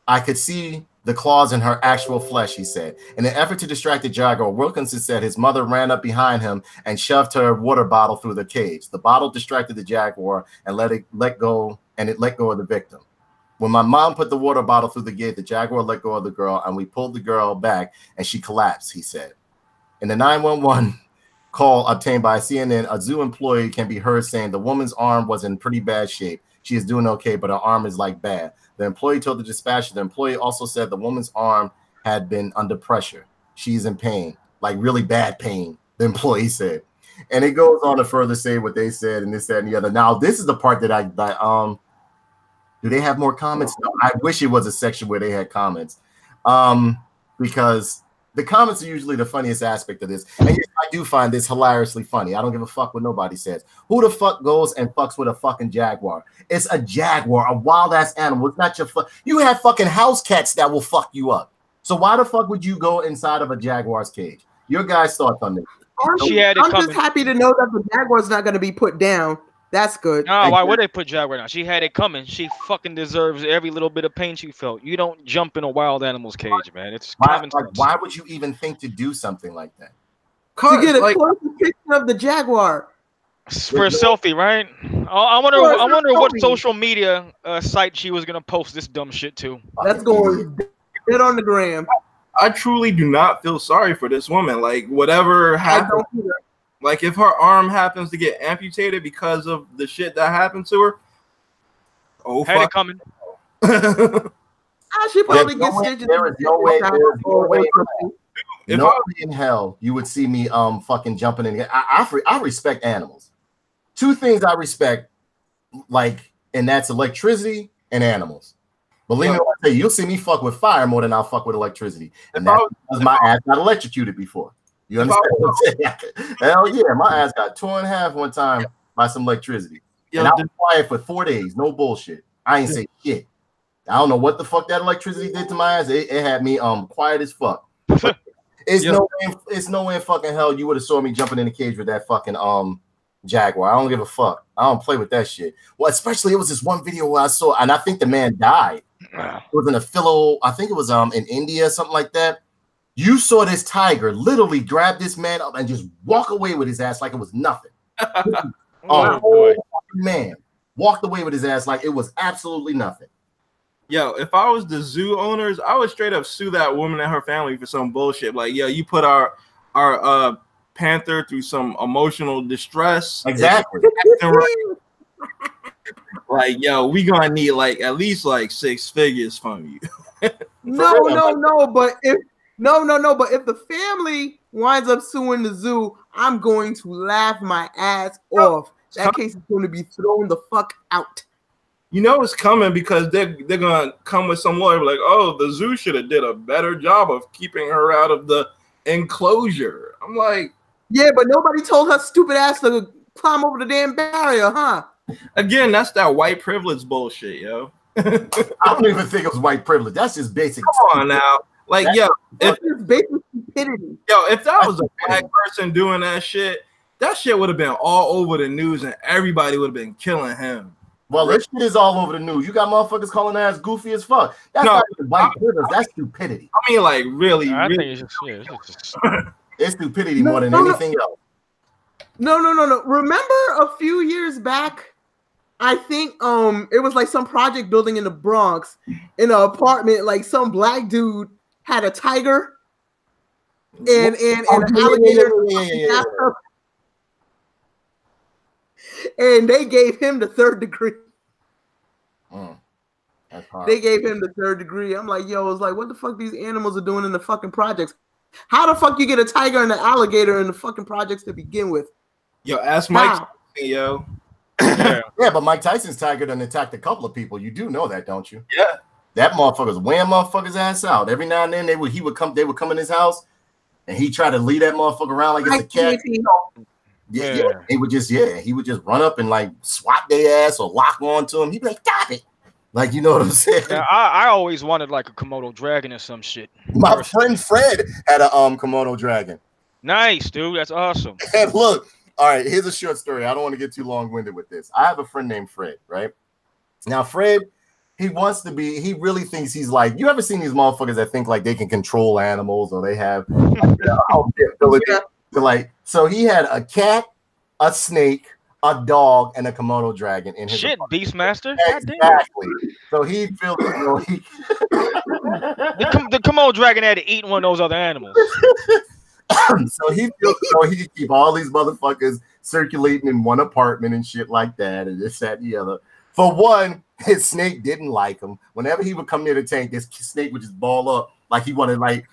I could see the claws in her actual flesh, he said. In an effort to distract the jaguar, Wilkinson said his mother ran up behind him and shoved her water bottle through the cage. The bottle distracted the jaguar and it let go of the victim. When my mom put the water bottle through the gate, the jaguar let go of the girl, and we pulled the girl back, and she collapsed, he said. In the 911 call obtained by CNN, a zoo employee can be heard saying the woman's arm was in pretty bad shape. She is doing okay, but her arm is like bad. The employee told the dispatcher. The employee also said the woman's arm had been under pressure. She's in pain, like really bad pain, the employee said. And it goes on to further say what they said and this, that, and the other. Now, this is the part that do they have more comments? No, I wish it was a section where they had comments, because the comments are usually the funniest aspect of this. And yes, I do find this hilariously funny. I don't give a fuck what nobody says. Who the fuck goes and fucks with a fucking jaguar? It's a jaguar, a wild ass animal. It's not your You have fucking house cats that will fuck you up. So why the fuck would you go inside of a jaguar's cage? Your guys' thoughts on this? I'm just happy to know that the jaguar's not going to be put down. That's good. No, why would they put jaguar down? She had it coming. She fucking deserves every little bit of pain she felt. You don't jump in a wild animal's cage, man. It's common sense. Why would you even think to do something like that? To get a close picture of the jaguar. For a selfie, right? I wonder what social media site she was gonna post this dumb shit to. That's going dead on the gram. I truly do not feel sorry for this woman. Like, whatever happened, like if her arm happens to get amputated because of the shit that happened to her, had it coming. She probably gets stitches. There is no way. No way in hell you would see me fucking jumping in. I respect animals. Two things I respect, and that's electricity and animals. Believe me when I say you'll see me fuck with fire more than I'll fuck with electricity. And that's because my ass got electrocuted before. You understand what I'm saying? Hell yeah, my ass got torn in half one time by some electricity. And I was quiet for 4 days. No bullshit. I ain't say shit. I don't know what the fuck that electricity did to my ass. It had me quiet as fuck. It's no way in fucking hell you would have saw me jumping in the cage with that fucking jaguar. I don't give a fuck. I don't play with that shit. Well, especially it was this one video where I saw, and I think the man died. It was in I think it was in India, something like that. You saw this tiger literally grab this man up and just walk away with his ass like it was nothing. Man walked away with his ass like it was absolutely nothing. Yo, if I was the zoo owners, I would straight up sue that woman and her family for some bullshit. Like, yo, you put our panther through some emotional distress. Exactly. Like, yo, we gonna need like at least like 6 figures from you. No, but if the family winds up suing the zoo, I'm going to laugh my ass off. That case is going to be thrown the fuck out. You know it's coming because they're gonna come with some lawyer like, oh, the zoo should have did a better job of keeping her out of the enclosure. I'm like, yeah, but nobody told her stupid ass to climb over the damn barrier, huh? Again, that's that white privilege bullshit, yo. I don't even think it was white privilege. That's just basic. Come on now. Like, that's just basic stupidity. If that was a black person doing that shit would have been all over the news and everybody would have been killing him. Well, this shit is all over the news. You got motherfuckers calling that ass goofy as fuck. That's not even white privilege. That's stupidity. I mean, like, really. I really. think it's just It's stupidity more than anything else. No. Remember a few years back, I think it was like some project building in the Bronx, in an apartment, like some black dude had a tiger and an alligator. Yeah. And they gave him the 3rd degree. That's hard. They gave him the 3rd degree. I'm like, yo, it's like, what the fuck these animals are doing in the fucking projects? How the fuck you get a tiger and an alligator in the fucking projects to begin with? Yo, ask Mike, yo. Yeah, but Mike Tyson's tiger done attacked a couple of people. You do know that, don't you? Yeah. That motherfucker's wearing motherfuckers' ass out. Every now and then they would come in his house and he tried to lead that motherfucker around like it's a cat. Yeah. He would just run up and like swat their ass or lock onto him. He'd be like, stop it. Like, you know what I'm saying? Yeah, I always wanted like a Komodo dragon or some shit. My friend Fred had a Komodo dragon. Nice, dude. That's awesome. And look, all right, here's a short story. I don't want to get too long-winded with this. I have a friend named Fred, right? Now, Fred, he really thinks he's like, you ever seen these motherfuckers that think like they can control animals or they have ability to like, so he had a cat, a snake, a dog, and a Komodo dragon in his apartment. Beastmaster? Exactly. So he feels the Komodo dragon had to eat one of those other animals. So he feels he could keep all these motherfuckers circulating in one apartment and shit like that, and this, that, and the other. For one, his snake didn't like him. Whenever he would come near the tank, this snake would just ball up like he wanted, like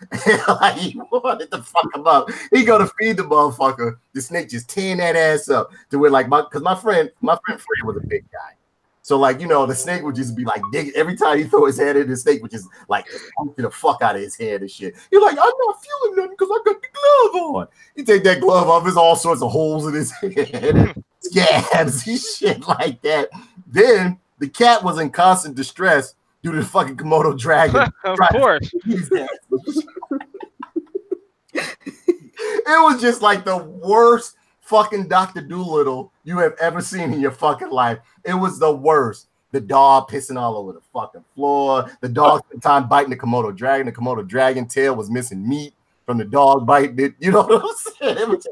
he wanted to fuck him up. He go to feed the motherfucker. The snake just tearing that ass up to where, like, because my friend Fred was a big guy. So, like, you know, the snake would just be like digging every time he throw his head in. The snake would just like punching the fuck out of his head and shit. You're like, I'm not feeling nothing because I got the glove on. You take that glove off, there's all sorts of holes in his head, scabs and shit like that. Then the cat was in constant distress due to the fucking Komodo dragon. Of course. It was just like the worst fucking Dr. Doolittle you have ever seen in your fucking life. It was the worst. The dog pissing all over the fucking floor. The dog spent time biting the Komodo dragon. The Komodo dragon tail was missing meat from the dog biting it. You know what I'm saying? It was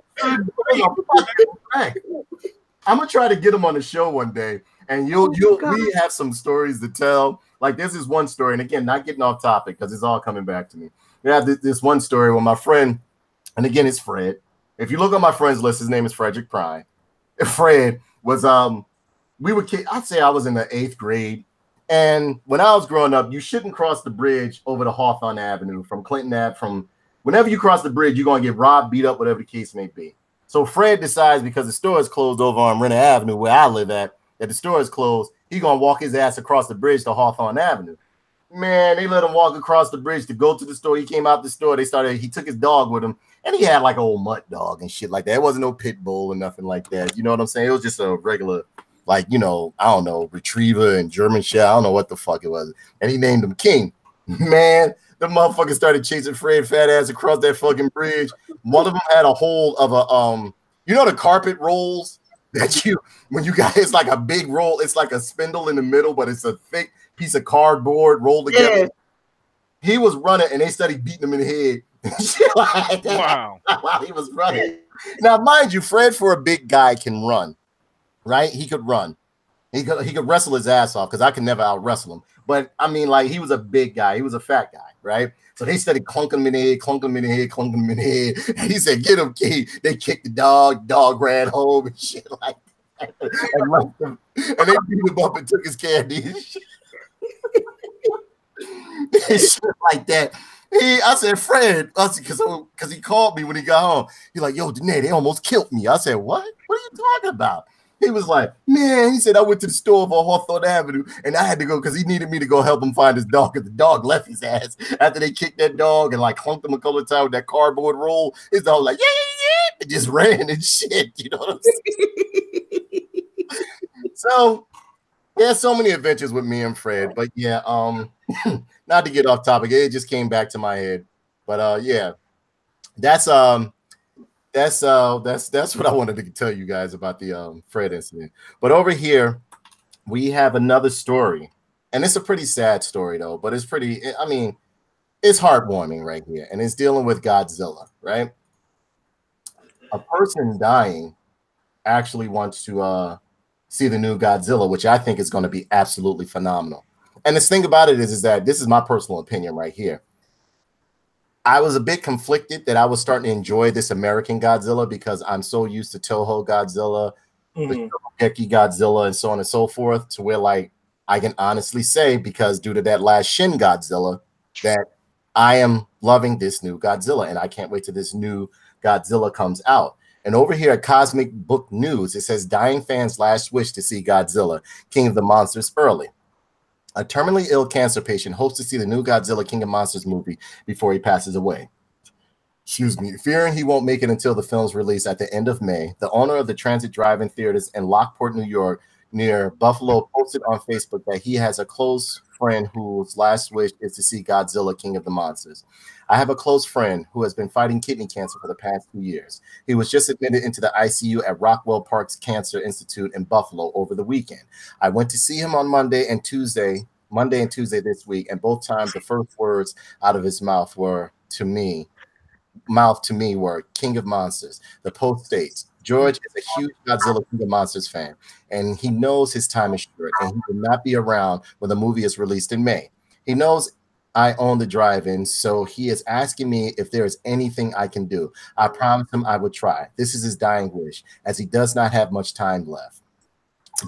I'm gonna try to get him on the show one day, and we have some stories to tell. Like, this is one story, and again, not getting off topic because it's all coming back to me. We have this one story where my friend, and again, it's Fred. If you look on my friends list, his name is Frederick Prime. Fred was we were kids. I'd say I was in the 8th grade, and when I was growing up, you shouldn't cross the bridge over the Hawthorne Avenue from Clinton Ave. From whenever you cross the bridge, you're gonna get robbed, beat up, whatever the case may be. So Fred decides, because the store is closed over on Renner Avenue where I live at, that the store is closed, he's gonna walk his ass across the bridge to Hawthorne Avenue. Man, they let him walk across the bridge to go to the store. He came out the store. He took his dog with him, and he had like an old mutt dog and shit like that. It wasn't no pit bull or nothing like that. You know what I'm saying? It was just a regular, like, you know, I don't know, retriever and German Shepherd. I don't know what the fuck it was. And he named him King. Man, the motherfucker started chasing Fred fat ass across that fucking bridge. One of them had a hold of a you know, the carpet rolls that when you got, it's like a big roll. It's like a spindle in the middle, but it's a thick piece of cardboard rolled together. Yeah. He was running, and they started beating him in the head. Like that. Wow! While he was running. Now, mind you, Fred, for a big guy, can run, right? He could run. He could wrestle his ass off, because I could never out wrestle him. But I mean, like, he was a big guy. He was a fat guy, right? So they started clunking him in the head, clunking him in the head, clunking him in the head. And he said, "Get him, King." They kicked the dog. Dog ran home and shit like that. and left him, and they beat him up and took his candy and shit. And shit like that. I said, Fred, because he called me when he got home. He's like, yo, Danae, they almost killed me. I said, what? What are you talking about? He was like, man, he said, I went to the store on Hawthorne Avenue and I had to go because he needed me to go help him find his dog because the dog left his ass after they kicked that dog and like clunked him a couple of times with that cardboard roll. His dog like, yeah, and just ran and shit. You know what I'm saying? So, yeah, so many adventures with me and Fred. But yeah, not to get off topic, it just came back to my head. But yeah, that's what I wanted to tell you guys about the Fred incident. But over here, we have another story, and it's a pretty sad story though. But it's pretty. I mean, it's heartwarming right here, and it's dealing with Godzilla. Right, a person dying actually wants to see the new Godzilla, which I think is going to be absolutely phenomenal. And the thing about it is that this is my personal opinion right here. I was a bit conflicted that I was starting to enjoy this American Godzilla because I'm so used to Toho Godzilla, the Shogeki Godzilla, and so on and so forth, to where like I can honestly say, because due to that last Shin Godzilla, that I am loving this new Godzilla, and I can't wait till this new Godzilla comes out. And over here at Cosmic Book News, it says dying fans' last wish to see Godzilla, King of the Monsters early. A terminally ill cancer patient hopes to see the new Godzilla King of Monsters movie before he passes away. Excuse me. Fearing he won't make it until the film's release at the end of May, the owner of the Transit Drive-In Theaters in Lockport, New York, near Buffalo, posted on Facebook that he has a close friend whose last wish is to see Godzilla King of the Monsters. I have a close friend who has been fighting kidney cancer for the past 2 years. He was just admitted into the ICU at Rockwell Park's Cancer Institute in Buffalo over the weekend. I went to see him on Monday and Tuesday this week, and both times the first words out of his mouth to me were King of Monsters. The post states, George is a huge Godzilla King of Monsters fan, and he knows his time is short, and he will not be around when the movie is released in May. He knows I own the drive-in, so he is asking me if there is anything I can do. I promised him I would try. This is his dying wish, as he does not have much time left.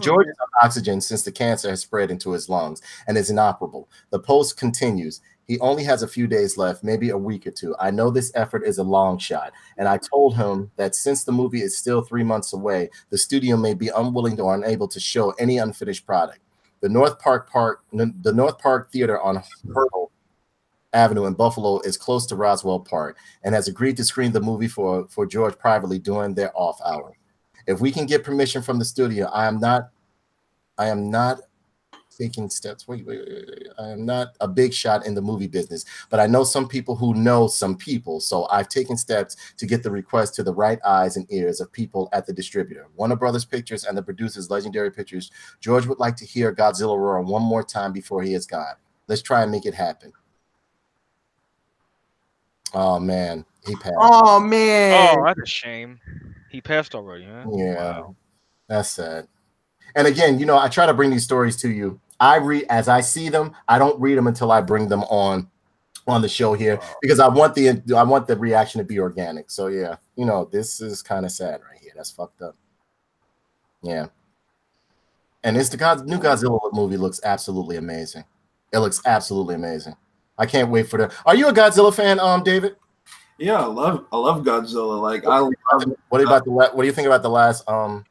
George is on oxygen since the cancer has spread into his lungs and is inoperable. The post continues. He only has a few days left, maybe a week or two. I know this effort is a long shot, and I told him that since the movie is still 3 months away, the studio may be unwilling or unable to show any unfinished product. The North Park Theater on Hurdle Avenue in Buffalo is close to Roswell Park and has agreed to screen the movie for George privately during their off hour. If we can get permission from the studio, I am not taking steps. Wait. I am not a big shot in the movie business, but I know some people who know some people. So I've taken steps to get the request to the right eyes and ears of people at the distributor. Warner Brothers Pictures and the producers, Legendary Pictures. George would like to hear Godzilla roar one more time before he is gone. Let's try and make it happen. Oh man, he passed. Oh man. Oh, that's a shame. He passed already, huh? Yeah, wow. That's sad. And again, you know, I try to bring these stories to you. I read as I see them. I don't read them until I bring them on the show here because I want the reaction to be organic. So yeah, you know, this is kind of sad right here. That's fucked up. Yeah. And it's the new Godzilla movie looks absolutely amazing. It looks absolutely amazing. I can't wait for the. Are you a Godzilla fan, David? Yeah, I love Godzilla. Like what do you think about the last Godzilla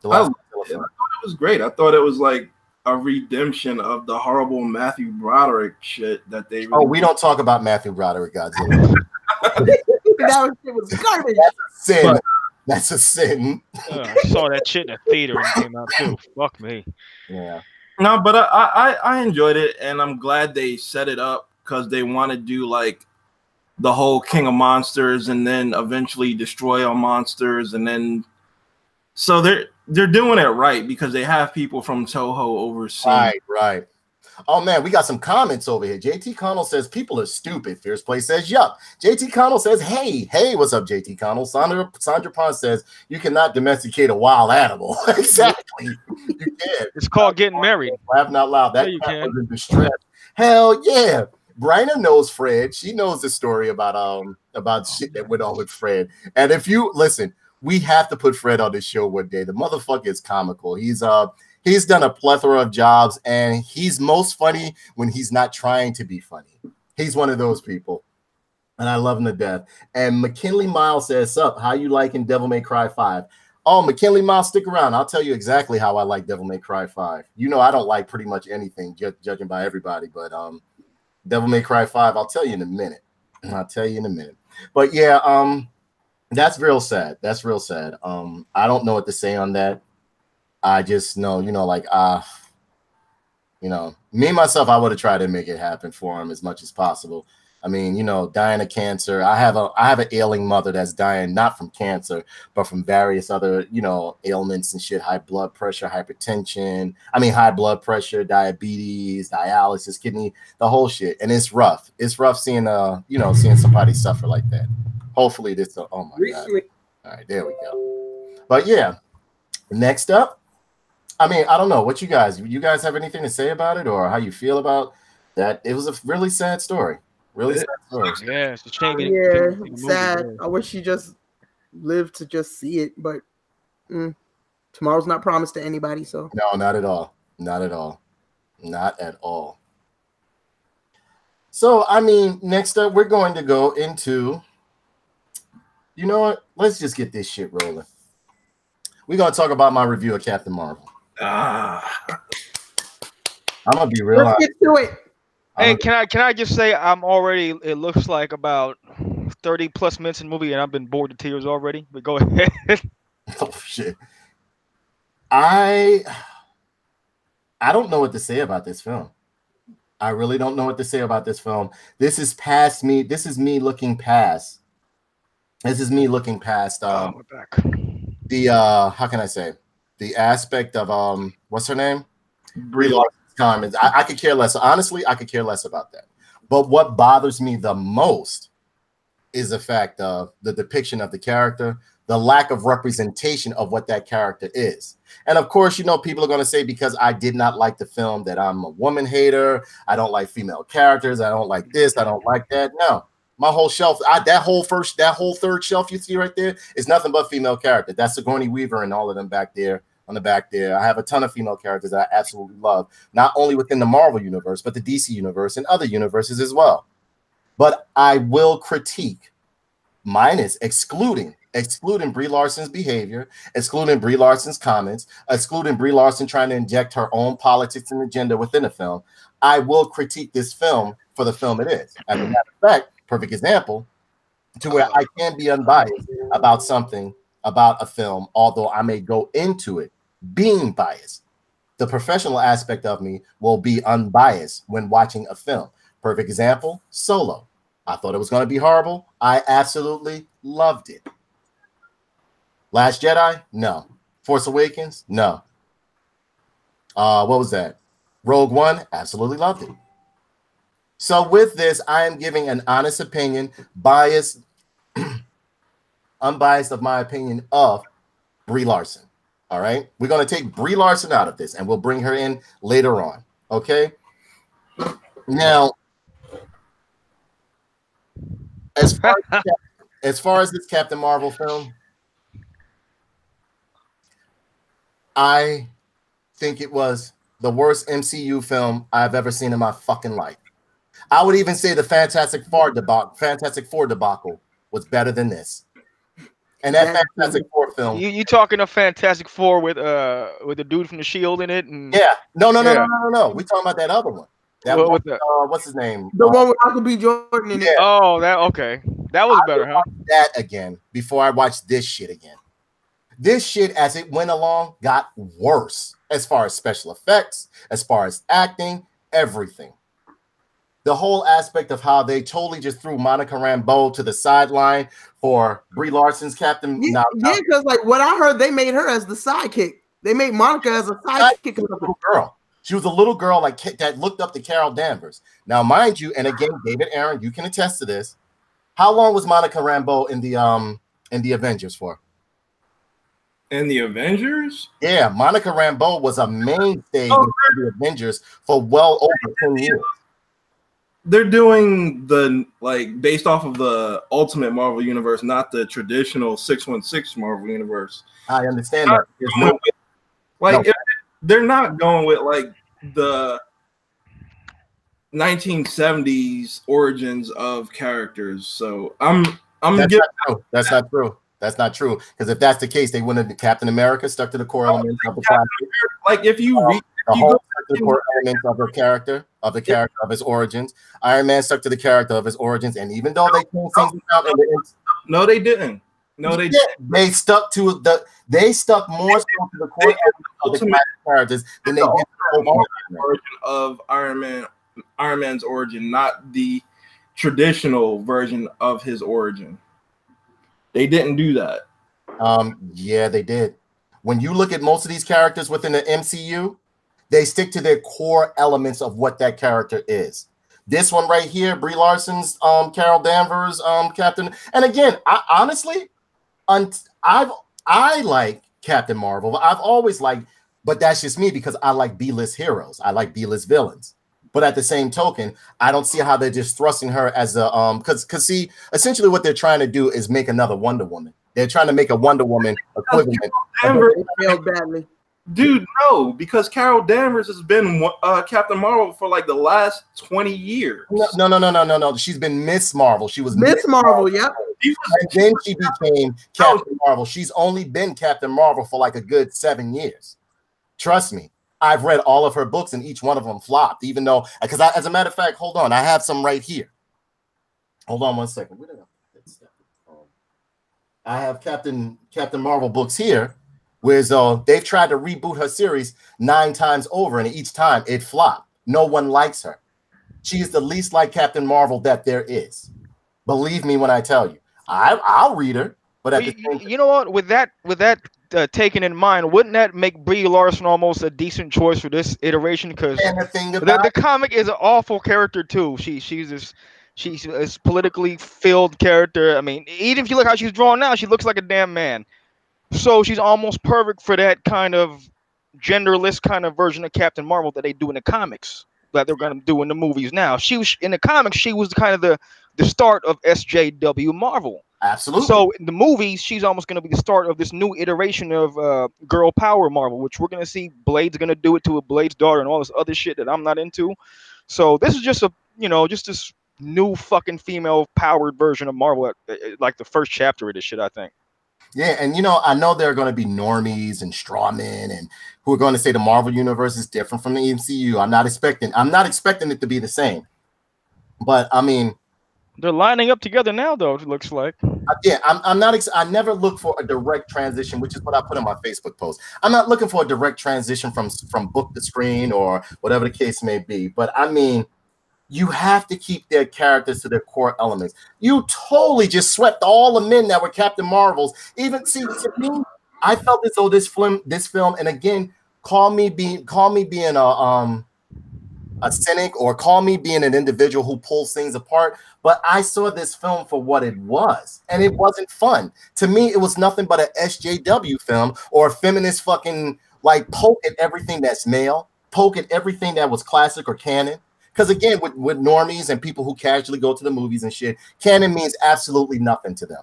film? I thought it was great. I thought it was like a redemption of the horrible Matthew Broderick shit that they. Oh, we don't talk about Matthew Broderick Godzilla. That was garbage. That's a sin. That's a sin. I saw that shit in the theater and came out too. Fuck me. Yeah. No, but I enjoyed it, and I'm glad they set it up because they want to do like the whole King of Monsters and then eventually destroy all monsters, and then so they're doing it right because they have people from Toho overseeing. Right. Oh man, we got some comments over here. JT Connell says people are stupid. Fierce Play says yup. JT Connell says hey, what's up, JT Connell? Sandra Pond says you cannot domesticate a wild animal. Exactly, you can. It's called getting married. Laughing out loud. That cat was in distress. Hell yeah. Bryna knows Fred. She knows the story about shit that went on with Fred. And if you listen, We have to put Fred on this show one day. The motherfucker is comical. He's done a plethora of jobs, and he's most funny when he's not trying to be funny. He's one of those people, and I love him to death. And McKinley Miles says, "Sup, how you liking Devil May Cry 5?" Oh, McKinley Miles, stick around. I'll tell you exactly how I like Devil May Cry 5. You know I don't like pretty much anything, judging by everybody, but Devil May Cry 5, I'll tell you in a minute. But yeah, that's real sad. That's real sad. I don't know what to say on that. I just know, me myself, I would have tried to make it happen for him as much as possible. I mean, dying of cancer. I have an ailing mother that's dying not from cancer, but from various other, ailments and shit, high blood pressure, hypertension. I mean, high blood pressure, diabetes, dialysis, kidney, the whole shit. And it's rough. It's rough seeing somebody suffer like that. Hopefully this, oh my God. All right, there we go. But yeah, next up, I mean, I don't know what you guys have anything to say about it or how you feel about that? It was a really sad story. Really sad story. Yeah, it's a shame. Yeah, sad. I wish she just lived to just see it, but tomorrow's not promised to anybody. So no, not at all. Not at all. Not at all. So I mean, next up, we're going to go into. You know what? Let's just get this shit rolling. We're gonna talk about my review of Captain Marvel. I'm gonna be real. Let's get to it. Hey, can I just say I'm already? It looks like about 30 plus minutes in the movie, and I've been bored to tears already. But go ahead. Oh shit! I don't know what to say about this film. I really don't know what to say about this film. This is past me. This is me looking past. This is me looking past. We're back. The how can I say? The aspect of what's her name? Brie Larson's comments. I could care less. Honestly, I could care less about that. But what bothers me the most is the fact of the depiction of the character, the lack of representation of what that character is. And of course, people are going to say because I did not like the film that I'm a woman hater. I don't like female characters. I don't like this. I don't like that. No, my whole shelf, that whole third shelf you see right there is nothing but female character. That's Sigourney Weaver and all of them back there. On the back there, I have a ton of female characters that I absolutely love, not only within the Marvel universe, but the DC universe and other universes as well. But I will critique, excluding Brie Larson's behavior, excluding Brie Larson's comments, excluding Brie Larson trying to inject her own politics and agenda within the film. I will critique this film for the film it is. As a matter of fact, perfect example to where I can be unbiased about something, about a film, although I may go into it being biased. The professional aspect of me will be unbiased when watching a film. Perfect example, Solo. I thought it was going to be horrible. I absolutely loved it. Last Jedi? No. Force Awakens? No. What was that? Rogue One? Absolutely loved it. So with this, I am giving an honest opinion, biased, unbiased of my opinion of Brie Larson. All right, we're going to take Brie Larson out of this and we'll bring her in later on. Okay, now as far as this Captain Marvel film, I think it was the worst MCU film I've ever seen in my fucking life. I would even say the Fantastic Four debacle was better than this. And that Fantastic Four film. You talking a Fantastic Four with the dude from the Shield in it? And yeah, no. We talking about that other one. That one, what's his name? The one with Michael B. Jordan in it. Oh, that okay. That was better, huh? That again before I watched this shit again. This shit, as it went along, got worse as far as special effects, as far as acting, everything. The whole aspect of how they totally just threw Monica Rambeau to the sideline for Brie Larson's Captain. Yeah, because like what I heard, they made her as the sidekick. They made Monica as a sidekick. Little girl. She was a little girl like that looked up to Carol Danvers. Now, mind you, and again, David Aaron, you can attest to this. How long was Monica Rambeau in the Avengers for? In the Avengers? Yeah, Monica Rambeau was a mainstay in the Avengers for well over 10 years. they're doing the like based off of the Ultimate Marvel universe, not the traditional 616 Marvel universe. I understand that. Like they're not going with like the 1970s origins of characters. So I'm that's not true. That's not true. That's not true. Because if that's the case, they wouldn't have Captain America stuck to the core elements of the classic. Like if you read the whole the core elements of the character, of his origins. Iron Man stuck to the character of his origins, and even though they changed things out in the no, they didn't. No, they didn't. They stuck to the. They stuck more so to the core of the classic characters than they did the origin of Iron Man. Iron Man's origin, not the traditional version of his origin. They didn't do that. Yeah, they did. When you look at most of these characters within the MCU, they stick to their core elements of what that character is. This one right here, Brie Larson's Carol Danvers Captain. And again, I honestly, I like Captain Marvel. I've always liked, but that's just me because I like B-list heroes. I like B-list villains. But at the same token, I don't see how they're just thrusting her as a because see, essentially what they're trying to do is make another Wonder Woman. They're trying to make a Wonder Woman equivalent. Failed badly. Dude, no, because Carol Danvers has been Captain Marvel for like the last 20 years. No. She's been Miss Marvel. She was Miss Marvel, yep. And then she became Captain Marvel. She's only been Captain Marvel for like a good 7 years. Trust me. I've read all of her books and each one of them flopped, even though, because as a matter of fact, hold on, I have some right here. Hold on 1 second. I have Captain Marvel books here, whereas they've tried to reboot her series 9 times over, and each time it flopped. No one likes her. She is the least like Captain Marvel that there is. Believe me when I tell you. I'll read her, but at the same time, you know what? With that taken in mind, wouldn't that make Brie Larson almost a decent choice for this iteration? Because the comic is an awful character too. She's a politically filled character. I mean, even if you look how she's drawn now, she looks like a damn man. So she's almost perfect for that kind of genderless kind of version of Captain Marvel that they do in the comics, that they're going to do in the movies now. She was in the comics. She was kind of the start of SJW Marvel. Absolutely. So in the movies, she's almost going to be the start of this new iteration of girl power Marvel, which we're going to see Blade's going to do it to a Blade's daughter and all this other shit that I'm not into. So this is just just this new fucking female powered version of Marvel, like the first chapter of this shit, I think. Yeah, and I know there are going to be normies and strawmen and who are going to say the Marvel universe is different from the MCU. I'm not expecting it to be the same. But I mean, they're lining up together now, though. It looks like. Yeah, I'm not. I never look for a direct transition, which is what I put in my Facebook post. I'm not looking for a direct transition from book to screen or whatever the case may be. But I mean, you have to keep their characters to their core elements. You totally just swept all the men that were Captain Marvels. Even to me, I felt as though this film, and again, call me being a cynic or call me being an individual who pulls things apart, but I saw this film for what it was, and it wasn't fun. To me, it was nothing but a SJW film or a feminist fucking like poke at everything that's male, poke at everything that was classic or canon. Because again, with normies and people who casually go to the movies and shit, canon means absolutely nothing to them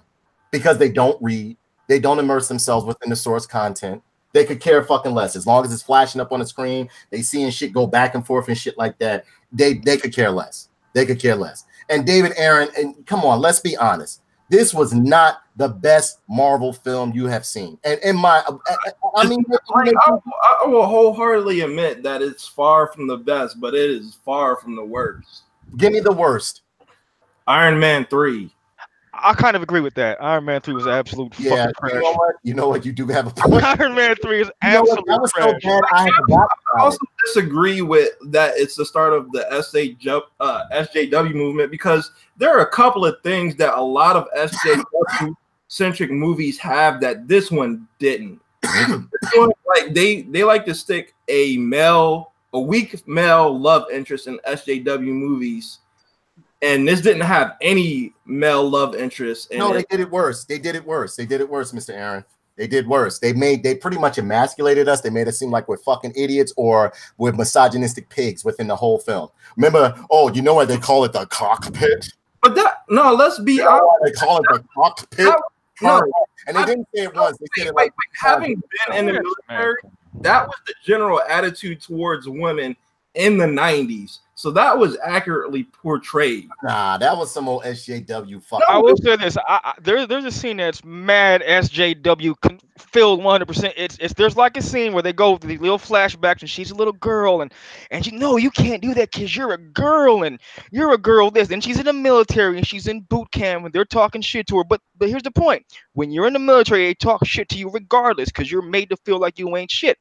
because they don't read, they don't immerse themselves within the source content. They could care fucking less. As long as it's flashing up on the screen, they seeing shit go back and forth and shit like that. They could care less. They could care less. And David Aaron, and come on, let's be honest. This was not the best Marvel film you have seen. And in my, I mean, I will wholeheartedly admit that it's far from the best, but it is far from the worst. Give me the worst. Iron Man 3. I kind of agree with that. Iron Man 3 was absolute fucking trash. You know what? You do have a point. Iron Man 3 is absolute that was trash. So bad, I also disagree with that. It's the start of the SJW movement because there are a couple of things that a lot of SJW-centric movies have that this one didn't. This one, like they like to stick a weak male love interest in SJW movies. And this didn't have any male love interest in it. They did it worse. They did it worse, Mr. Aaron. They did worse. They pretty much emasculated us. They made us seem like we're fucking idiots or we're misogynistic pigs within the whole film. Remember, oh, you know why they call it the cockpit? But let's be honest. They call it the cockpit. And they didn't say it once. They said it like having been in the military, that was the general attitude towards women in the 90s. So that was accurately portrayed. Nah, that was some old SJW fuck. I will say this: there's a scene that's mad SJW filled 100%. It's there's like a scene where they go to these little flashbacks, and she's a little girl, and you can't do that because you're a girl, and you're a girl this, and she's in the military, and she's in boot camp, and they're talking shit to her. But here's the point: when you're in the military, they talk shit to you regardless because you're made to feel like you ain't shit.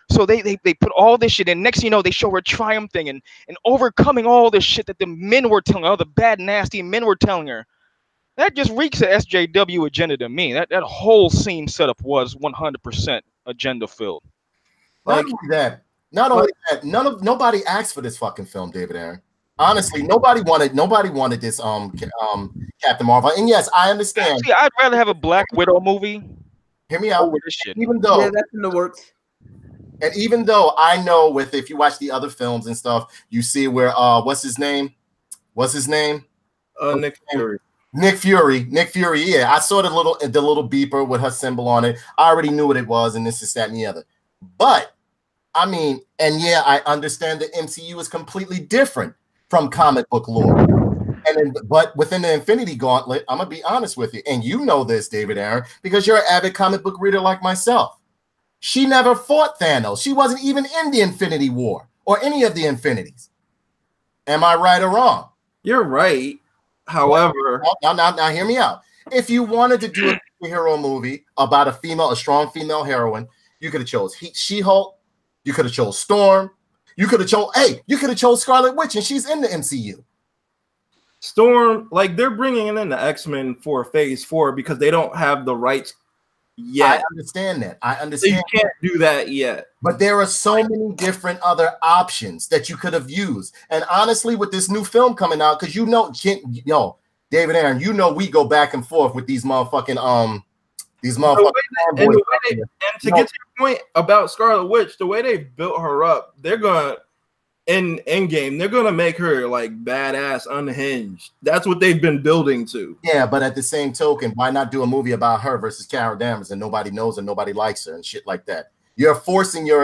So they put all this shit in. Next thing you know, they show her triumphing and overcoming all this shit that the men were telling her, all the bad, nasty men were telling her. That just reeks of SJW agenda to me. That whole scene setup was 100% agenda filled. Not only that, nobody asked for this fucking film, David Aaron. Honestly, nobody wanted this Captain Marvel. And yes, I understand. See, I'd rather have a Black Widow movie. Hear me out. Over this shit. Yeah, that's in the works. And even though I know if you watch the other films and stuff, you see where what's his name? Nick Fury. Nick Fury. Yeah, I saw the little beeper with her symbol on it. I already knew what it was, and this is that and the other. But I mean, and yeah, I understand the MCU is completely different from comic book lore. But within the Infinity Gauntlet, I'm gonna be honest with you, and you know this, David Aaron, because you're an avid comic book reader like myself. She never fought Thanos. She wasn't even in the Infinity War or any of the Infinities. Am I right or wrong? You're right. However, now hear me out. If you wanted to do a hero movie about a strong female heroine, you could have chose She-Hulk. You could have chose Storm. You could have chose Scarlet Witch, and she's in the MCU. Storm, like they're bringing in the X-Men for Phase 4 because they don't have the rights yet. I understand that. So you can't do that yet. But there are so many different other options that you could have used. And honestly, with this new film coming out, because David Aaron, we go back and forth with these motherfucking And to get to your point about Scarlet Witch, the way they built her up, they're gonna in Endgame, they're gonna make her like badass, unhinged. That's what they've been building to. Yeah, but at the same token, why not do a movie about her versus Carol Danvers and nobody knows her, nobody likes her and shit like that? You're forcing this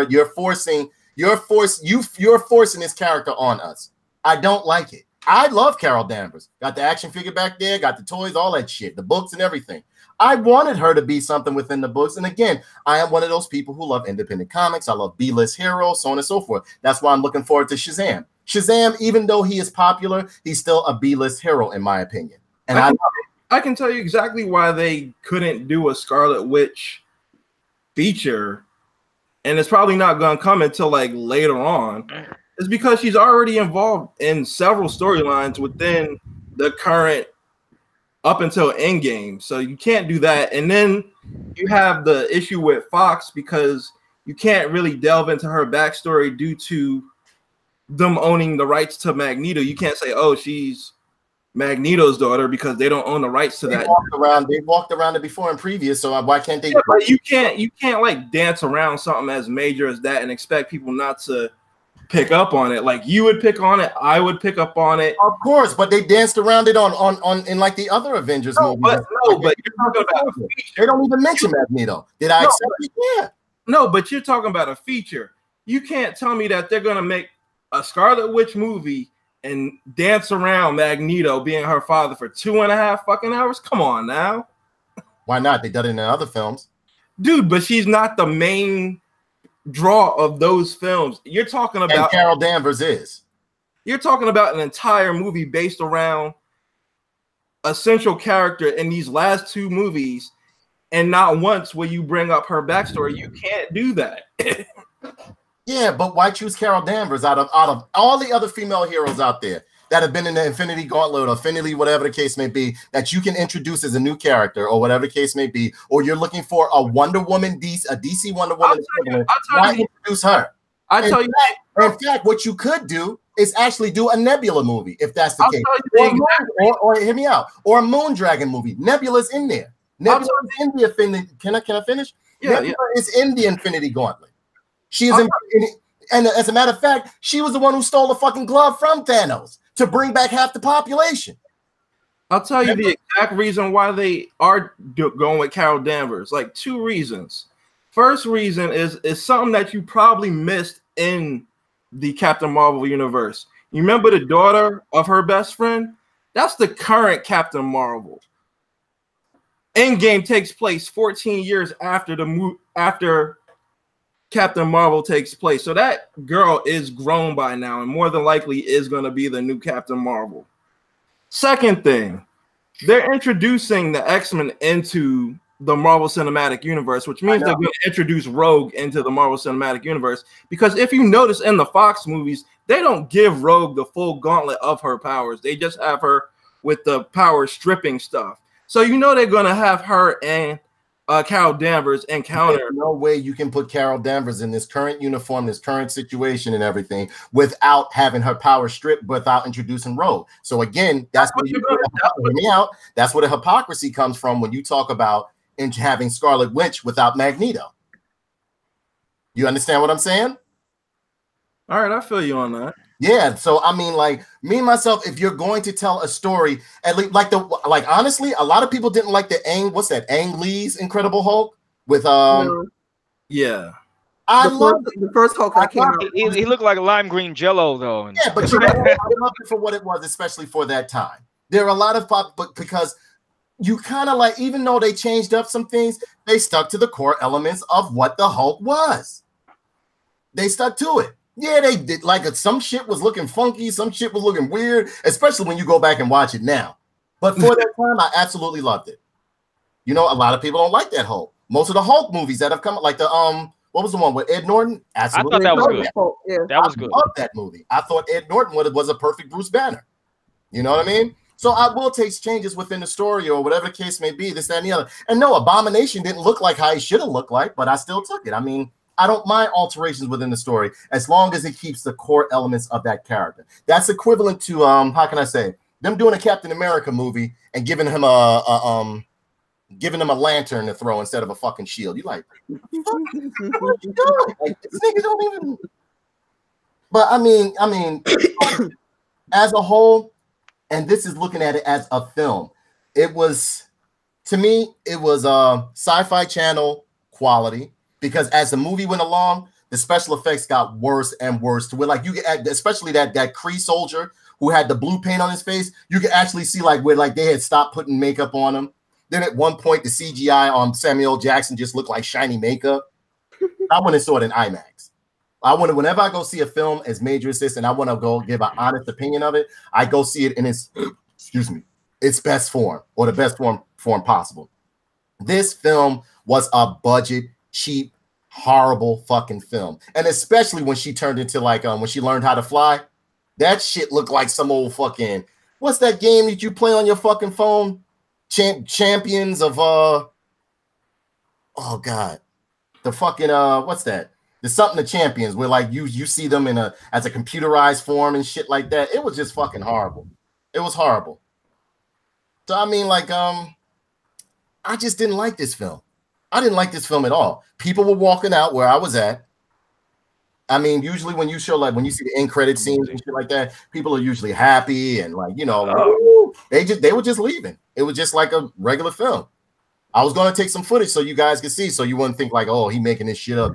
character on us. I don't like it. I love Carol Danvers. Got the action figure back there, got the toys, all that shit, the books and everything. I wanted her to be something within the books. And again, I am one of those people who love independent comics. I love B-list heroes, so on and so forth. That's why I'm looking forward to Shazam. Shazam, even though he is popular, he's still a B-list hero, in my opinion. And I can tell you exactly why they couldn't do a Scarlet Witch feature, and it's probably not going to come until like later on. It's because she's already involved in several storylines within the current up until Endgame, so you can't do that. And then you have the issue with Fox because you can't really delve into her backstory due to them owning the rights to Magneto. You can't say, "Oh, she's Magneto's daughter," because they don't own the rights to that. They've walked around it before in previous, so why can't they? Yeah, but you can't like dance around something as major as that and expect people not to pick up on it. Like you would pick on it, I would pick up on it. Of course, but they danced around it on in like the other Avengers movies. But you're talking about a feature. They don't even mention Magneto. Did I accept it? Yeah. No, but you're talking about a feature. You can't tell me that they're gonna make a Scarlet Witch movie and dance around Magneto being her father for 2.5 fucking hours. Come on now. Why not? They done it in other films. Dude, but she's not the main draw of those films. You're talking about, and Carol Danvers is. You're talking about an entire movie based around a central character in these last 2 movies, and not once will you bring up her backstory. You can't do that. Yeah, but why choose Carol Danvers out of all the other female heroes out there that have been in the Infinity Gauntlet or Infinity, whatever the case may be, that you can introduce as a new character or whatever the case may be, or you're looking for a Wonder Woman, a DC Wonder Woman, why introduce her? In fact, what you could do is actually do a Nebula movie, if that's the case. Or hear me out, or a Moondragon movie. Nebula's in there. Nebula is in the Infinity. Can I finish? Yeah, Nebula is in the Infinity Gauntlet. She is and as a matter of fact, she was the one who stole the fucking glove from Thanos to bring back half the population. I'll tell you the exact reason why they are going with Carol Danvers. Like 2 reasons. First reason is something that you probably missed in the Captain Marvel universe. You remember the daughter of her best friend? That's the current Captain Marvel. Endgame takes place 14 years after Captain Marvel takes place. So that girl is grown by now and more than likely is going to be the new Captain Marvel. Second thing, they're introducing the X-Men into the Marvel Cinematic Universe, which means they're going to introduce Rogue into the Marvel Cinematic Universe. Because if you notice in the Fox movies, they don't give Rogue the full gauntlet of her powers. They just have her with the power stripping stuff. So you know they're going to have her and Carol Danvers encounter. There's no way you can put Carol Danvers in this current uniform, this current situation and everything without having her power stripped, without introducing Rogue. So again, that's where hear me out. That's where the hypocrisy comes from when you talk about having Scarlet Witch without Magneto. You understand what I'm saying? All right, I feel you on that. Yeah, so I mean, like me myself, if you're going to tell a story, at least like honestly, a lot of people didn't like the Ang Lee's Incredible Hulk with yeah. I love the first Hulk that came out. He looked like a lime green Jello though. Yeah, but you know, I loved it for what it was, especially for that time. There are a lot of but because you kind of like, even though they changed up some things, they stuck to the core elements of what the Hulk was. They stuck to it. Yeah, they did. Like some shit was looking funky, some shit was looking weird, especially when you go back and watch it now. But for that time, I absolutely loved it. You know, a lot of people don't like that Hulk. Most of the Hulk movies that have come, like the what was the one with Ed Norton? Absolutely, I thought that was good. Yeah. That was good. I loved that movie. I thought Ed Norton was a perfect Bruce Banner. You know what I mean? So I will take changes within the story or whatever the case may be, this, that, and the other. And no, Abomination didn't look like how he should have looked like, but I still took it. I mean, I don't mind alterations within the story as long as it keeps the core elements of that character. That's equivalent to how can I say, them doing a Captain America movie and giving him a lantern to throw instead of a fucking shield. You like, what you doing? Like, this nigga don't even. But I mean, as a whole, and this is looking at it as a film, it was, to me, it was Sci-Fi Channel quality. Because as the movie went along, the special effects got worse and worse to where, like, you get, especially that Kree soldier who had the blue paint on his face, you could actually see like where like they had stopped putting makeup on him. Then at one point, the CGI on Samuel Jackson just looked like shiny makeup. I went and saw it in IMAX. Whenever I go see a film as major as this, and I want to go give an honest opinion of it, I go see it in its, its best form, or the best form possible. This film was a budget, cheap, horrible fucking film. And especially when she turned into like when she learned how to fly, that shit looked like some old fucking, what's that game that you play on your fucking phone? Champions of oh god, the fucking what's that? There's something to Champions where like you see them in as a computerized form and shit like that. It was just fucking horrible. It was horrible. So I mean, like I just didn't like this film. I didn't like this film at all. People were walking out where I was at. I mean, usually when you show, like, when you see the end credit scenes and shit like that, people are usually happy and like, you know, like, they were just leaving. It was just like a regular film. I was going to take some footage so you guys could see, so you wouldn't think like, oh, he making this shit up.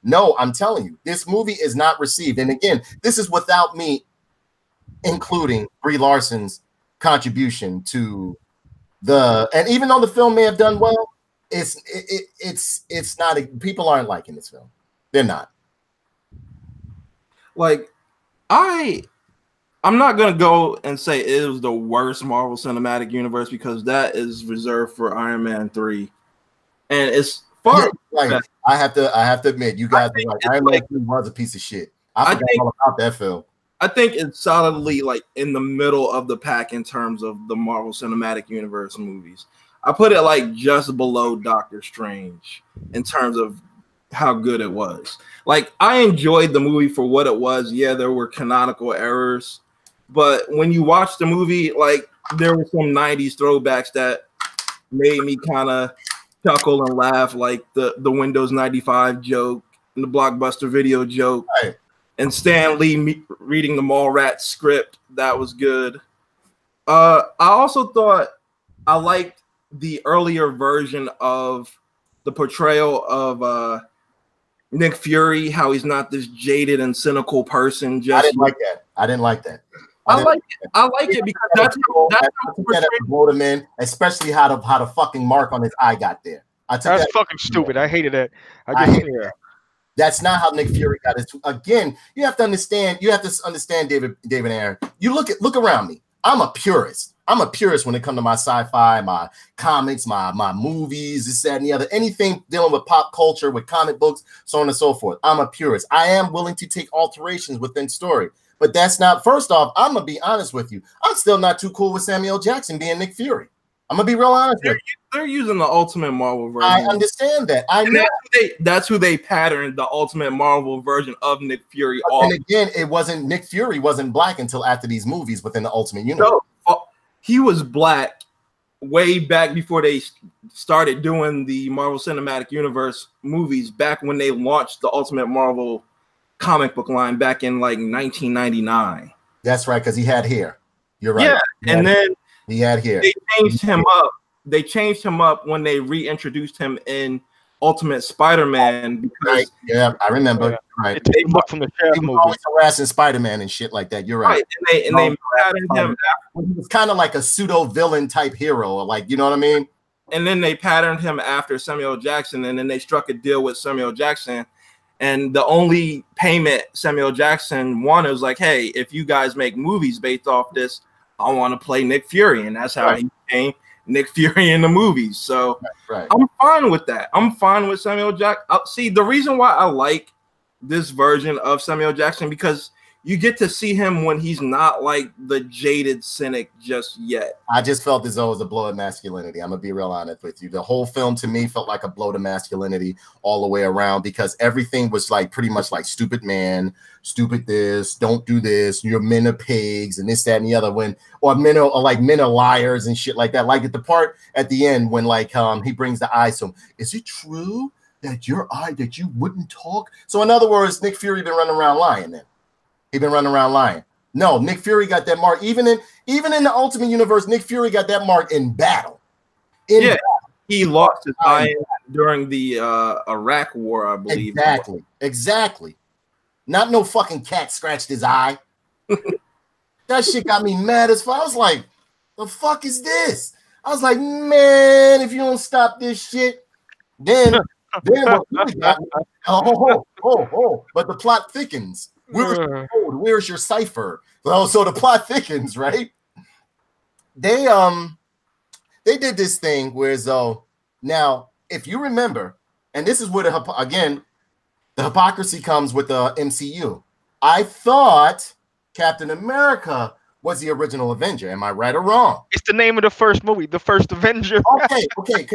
No, I'm telling you, this movie is not received. And again, this is without me including Brie Larson's contribution to and even though the film may have done well, it's not, people aren't liking this film. They're not. Like, I'm not gonna go and say it was the worst Marvel Cinematic Universe because that is reserved for Iron Man 3, and it's far. Like, I have to admit, you guys are like, Iron Man 3 was a piece of shit. I forgot all about that film. I think it's solidly like in the middle of the pack in terms of the Marvel Cinematic Universe movies. I put it like just below Doctor Strange in terms of how good it was. Like, I enjoyed the movie for what it was. Yeah, there were canonical errors, but when you watch the movie, like, there were some 90s throwbacks that made me kind of chuckle and laugh, like the Windows 95 joke and the Blockbuster Video joke, Right. and Stan Lee reading the Mallrats script. That was good. I also thought I liked the earlier version of the portrayal of Nick Fury, how he's not this jaded and cynical person. I didn't like that. I didn't like that. I like it because that's wrote him in, especially how the fucking mark on his eye got there. That's fucking stupid. I hated that. That's not how Nick Fury got it. Again, you have to understand. You have to understand, David Aaron. You look around me. I'm a purist. I'm a purist when it comes to my sci-fi, my comics, my movies, this, that, and the other. Anything dealing with pop culture, with comic books, so on and so forth. I'm a purist. I am willing to take alterations within story. But that's not, first off, I'm going to be honest with you. I'm still not too cool with Samuel Jackson being Nick Fury. I'm going to be real honest with you. They're using the Ultimate Marvel version. I understand that. That's who they patterned the Ultimate Marvel version of Nick Fury off. And again, it wasn't, Nick Fury wasn't black until after these movies within the Ultimate Universe. No, he was black way back before they started doing the Marvel Cinematic Universe movies, back when they launched the Ultimate Marvel comic book line back in like 1999. That's right, because he had hair. You're right. Yeah, and then he had hair. They changed him up. They changed him up when they reintroduced him in Ultimate Spider-Man. Because right. Yeah, I remember. Yeah. Right. It took him up from the Shaft movie. Always harassing Spider-Man and shit like that. You're right. And they patterned him. He was kind of like a pseudo villain type hero, like, you know what I mean? And then they patterned him after Samuel Jackson, and then they struck a deal with Samuel Jackson. And the only payment Samuel Jackson wanted was like, hey, if you guys make movies based off this, I want to play Nick Fury. And that's how he became Nick Fury in the movies. So I'm fine with that. I'm fine with Samuel Jackson. See, the reason why I like this version of Samuel Jackson, because you get to see him when he's not like the jaded cynic just yet. I just felt as though it was a blow at masculinity. I'm gonna be real honest with you. The whole film to me felt like a blow to masculinity all the way around, because everything was like pretty much like stupid man, stupid this, don't do this, your men are pigs, and this, that, and the other. Men are liars and shit like that. Like at the part at the end when like he brings the eyes to him. Is it true that that you wouldn't talk? So in other words, Nick Fury been running around lying then. He's been running around lying. No, Nick Fury got that mark. Even in the Ultimate Universe, Nick Fury got that mark in battle. Battle. He lost his eye during the Iraq War, I believe. Exactly. Not no fucking cat scratched his eye. That shit got me mad as fuck. I was like, the fuck is this? I was like, man, if you don't stop this shit, then what really got me, but the plot thickens. Where's your cipher? So the plot thickens, right? They did this thing where now, if you remember, and this is where the hypocrisy comes with the MCU. I thought Captain America was the original Avenger. Am I right or wrong? It's the name of the first movie, The First Avenger. Okay.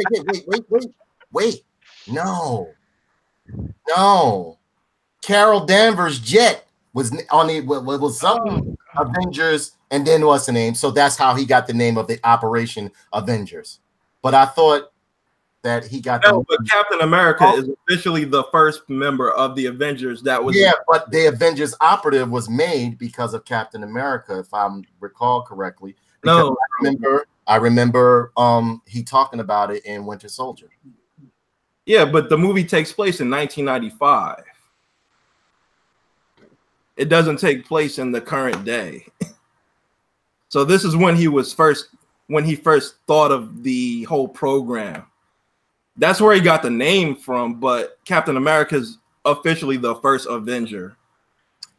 Wait. No. Carol Danvers' jet was on the was something Avengers, and then what's the name? So that's how he got the name of the Operation Avengers. But I thought that he got but Captain America is officially the first member of the Avengers that was but the Avengers operative was made because of Captain America, if I recall correctly. I remember he talking about it in Winter Soldier. Yeah, but the movie takes place in 1995. It doesn't take place in the current day. So this is when he first thought of the whole program. That's where he got the name from, but Captain America's officially the first Avenger.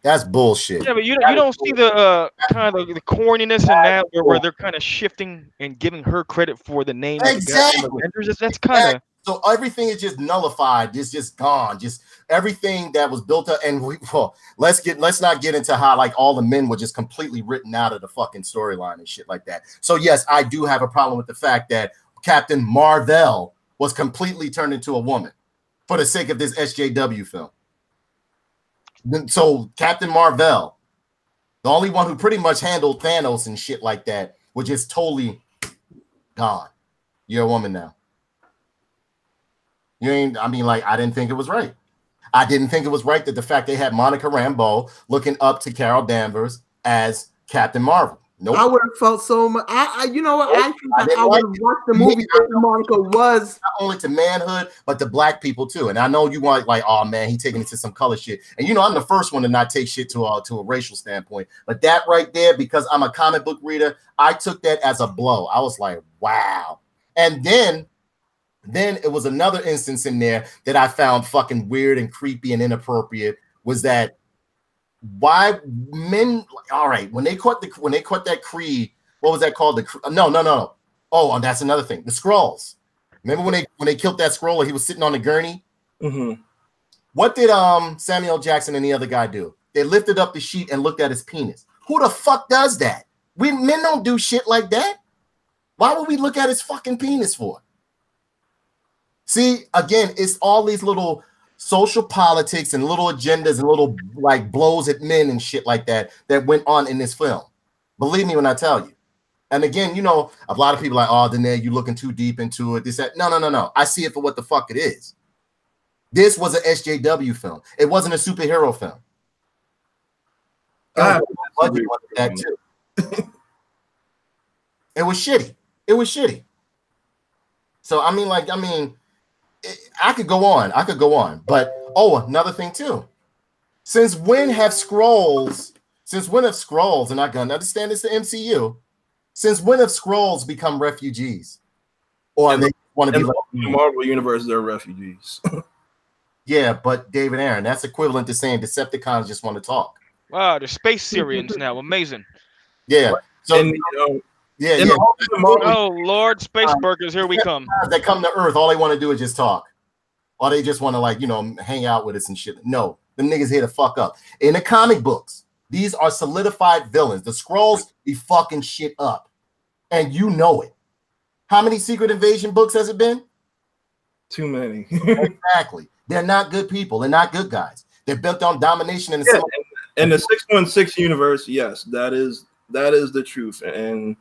That's bullshit. Yeah, but you don't see the kind of the corniness in that where they're kind of shifting and giving her credit for the name exactly. of the Avengers. That's kind of so everything is just nullified. It's just gone. Just everything that was built up. And let's not get into how like all the men were just completely written out of the fucking storyline and shit like that. So yes, I do have a problem with the fact that Captain Marvel was completely turned into a woman for the sake of this SJW film. So Captain Marvel, the only one who pretty much handled Thanos and shit like that, was just totally gone. You're a woman now. You ain't, I mean, like, I didn't think it was right. I didn't think it was right that the fact they had Monica Rambeau looking up to Carol Danvers as Captain Marvel. Nope. I would have felt so much. You know what? I think I would have watched the movie after Monica was not only to manhood, but to black people too. And I know you want like, oh man, he taking it to some color shit. And you know, I'm the first one to not take shit to a racial standpoint. But that right there, because I'm a comic book reader, I took that as a blow. I was like, wow. And then it was another instance in there that I found fucking weird and creepy and inappropriate. Was that why men? All right, when they caught that Creed, what was that called? No. Oh, and that's another thing. The Skrulls. Remember when they killed that Skrull? He was sitting on the gurney. Mm-hmm. What did Samuel Jackson and the other guy do? They lifted up the sheet and looked at his penis. Who the fuck does that? We men don't do shit like that. Why would we look at his fucking penis for? See, again, it's all these little social politics and little agendas and little like blows at men and shit like that went on in this film. Believe me when I tell you. And again, you know, a lot of people are like, oh, Danae, you looking too deep into it. This, that. No. I see it for what the fuck it is. This was an SJW film. It wasn't a superhero film. That too. It was shitty. So I mean, I could go on, but another thing too. Since when have Skrulls, and I can understand it's the MCU, since when have Skrulls become refugees? Or they want to be like the Marvel universe, they're refugees. Yeah, but David Aaron, that's equivalent to saying Decepticons just want to talk. Wow, the space Syrians now, amazing. Yeah. So and, yeah. Oh Lord, space burgers, here we come. They come to Earth, all they want to do is just talk. Or they just want to like, hang out with us and shit. No, them niggas here to fuck up. In the comic books, these are solidified villains. The Skrulls be fucking shit up. And you know it. How many Secret Invasion books has it been? Too many. Exactly. They're not good people. They're not good guys. They're built on domination and in the 616 universe, yes, that is the truth. And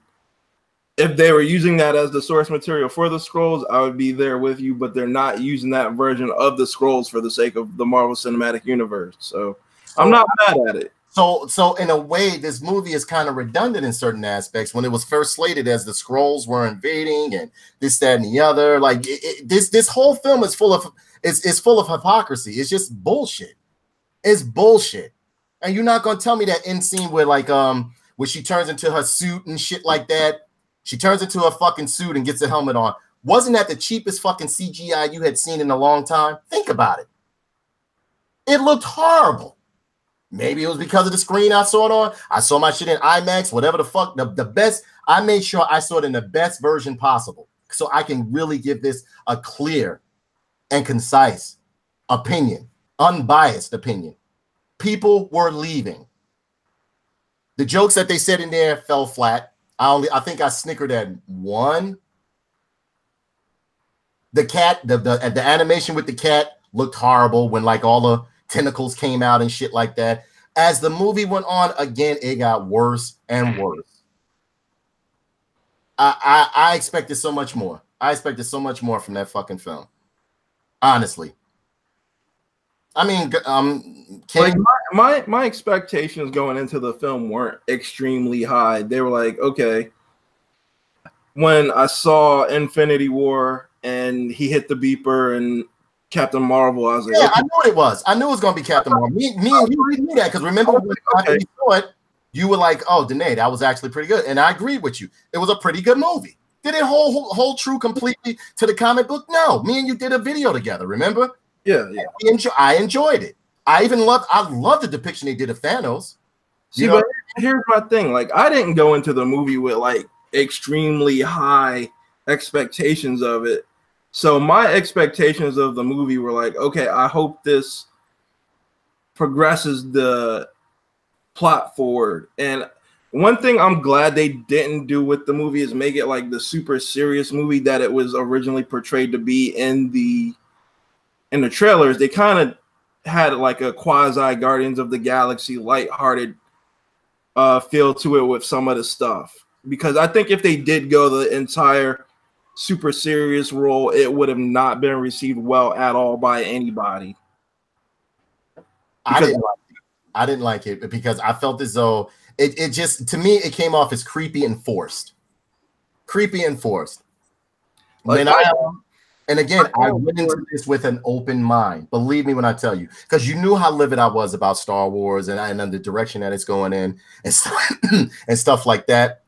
if they were using that as the source material for the Skrulls, I would be there with you, but they're not using that version of the Skrulls for the sake of the Marvel Cinematic Universe. So I'm not mad at it. So in a way, this movie is kind of redundant in certain aspects. When it was first slated as the Skrulls were invading and this, that, and the other, like this whole film is full of hypocrisy. It's just bullshit. It's bullshit. And you're not gonna tell me that end scene where like where she turns into her suit and shit like that. She turns into a fucking suit and gets a helmet on. Wasn't that the cheapest fucking CGI you had seen in a long time? Think about it. It looked horrible. Maybe it was because of the screen I saw it on. I saw my shit in IMAX, whatever the fuck. The best, I made sure I saw it in the best version possible so I can really give this a clear and concise opinion, unbiased opinion. People were leaving. The jokes that they said in there fell flat. I think I snickered at one. The cat, the animation with the cat looked horrible when like all the tentacles came out and shit like that. As the movie went on, again, it got worse and worse. I expected so much more. I expected so much more from that fucking film. Honestly. I mean, like my expectations going into the film weren't extremely high. They were like, okay, when I saw Infinity War and he hit the beeper and Captain Marvel, I was like, yeah, okay. I knew what it was. I knew it was gonna be Captain Marvel. Me and you knew that because remember when you saw it, you were like, "Oh, Danae, that was actually pretty good," and I agreed with you. It was a pretty good movie. Did it hold true completely to the comic book? No. Me and you did a video together. Remember? Yeah. I enjoyed it. I love the depiction they did of Thanos. See, but here's my thing. Like, I didn't go into the movie with like extremely high expectations of it. So my expectations of the movie were like, okay, I hope this progresses the plot forward. And one thing I'm glad they didn't do with the movie is make it like the super serious movie that it was originally portrayed to be in the trailers. They kind of had like a quasi Guardians of the Galaxy lighthearted feel to it with some of the stuff. Because I think if they did go the entire super serious role, it would have not been received well at all by anybody. I didn't like it because I felt as though it just, to me, it came off as creepy and forced. Creepy and forced. Like, and again, I went into this with an open mind. Believe me when I tell you, because you knew how livid I was about Star Wars and the direction that it's going in and stuff, and stuff like that.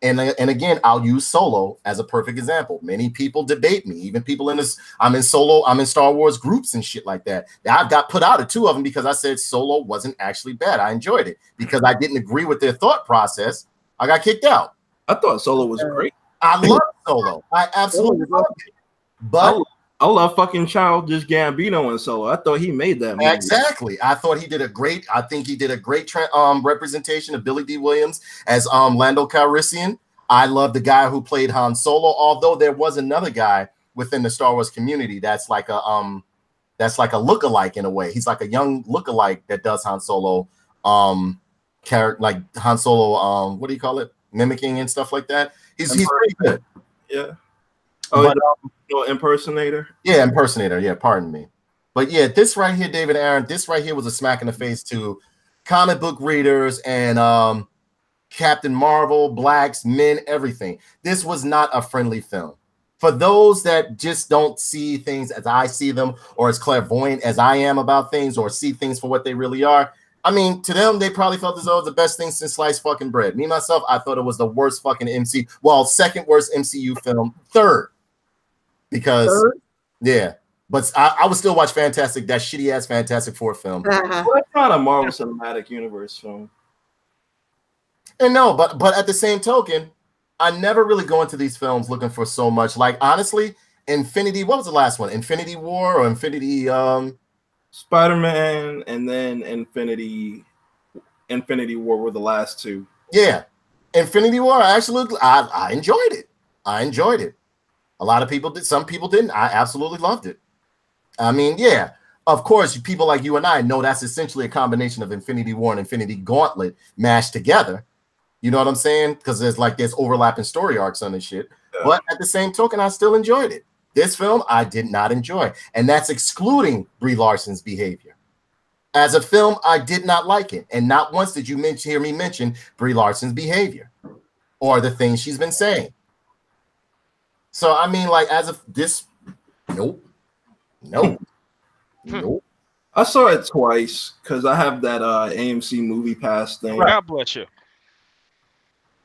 And again, I'll use Solo as a perfect example. Many people debate me, even people in this. I'm in Star Wars groups and shit like that. I've got put out of 2 of them because I said Solo wasn't actually bad. I enjoyed it because I didn't agree with their thought process. I got kicked out. I thought Solo was great. I love Solo. I absolutely love it. But I love fucking Childish Gambino in Solo. I thought he made that movie. Exactly. I thought he did a great. I think he did a great representation of Billy D. Williams as Lando Calrissian. I love the guy who played Han Solo. Although there was another guy within the Star Wars community that's like a lookalike in a way. He's like a young lookalike that does Han Solo character, like Han Solo. What do you call it? Mimicking and stuff like that. He's pretty good. Yeah. Oh, but, impersonator. Yeah, impersonator. Yeah, pardon me. But yeah, this right here, David Aaron, this right here was a smack in the face to comic book readers and Captain Marvel, blacks, men, everything. This was not a friendly film. For those that just don't see things as I see them or as clairvoyant as I am about things or see things for what they really are, I mean, to them, they probably felt as though it was the best thing since sliced fucking bread. Me, myself, I thought it was the worst fucking second worst MCU film, third. Because, yeah. But I would still watch that shitty-ass Fantastic Four film. Well, it's not a Marvel Cinematic Universe film. And no, but at the same token, I never really go into these films looking for so much. Like, honestly, what was the last one? Infinity War or Infinity... Spider-Man and then Infinity War were the last 2. Yeah. Infinity War, I enjoyed it. I enjoyed it. A lot of people did. Some people didn't. I absolutely loved it. I mean, yeah. Of course, people like you and I know that's essentially a combination of Infinity War and Infinity Gauntlet mashed together. You know what I'm saying? Because there's overlapping story arcs on this shit. Yeah. But at the same token, I still enjoyed it. This film, I did not enjoy. And that's excluding Brie Larson's behavior. As a film, I did not like it. And not once did you hear me mention Brie Larson's behavior or the things she's been saying. So, I mean, like, as of this, nope. I saw it twice because I have that AMC Movie Pass thing. God bless you.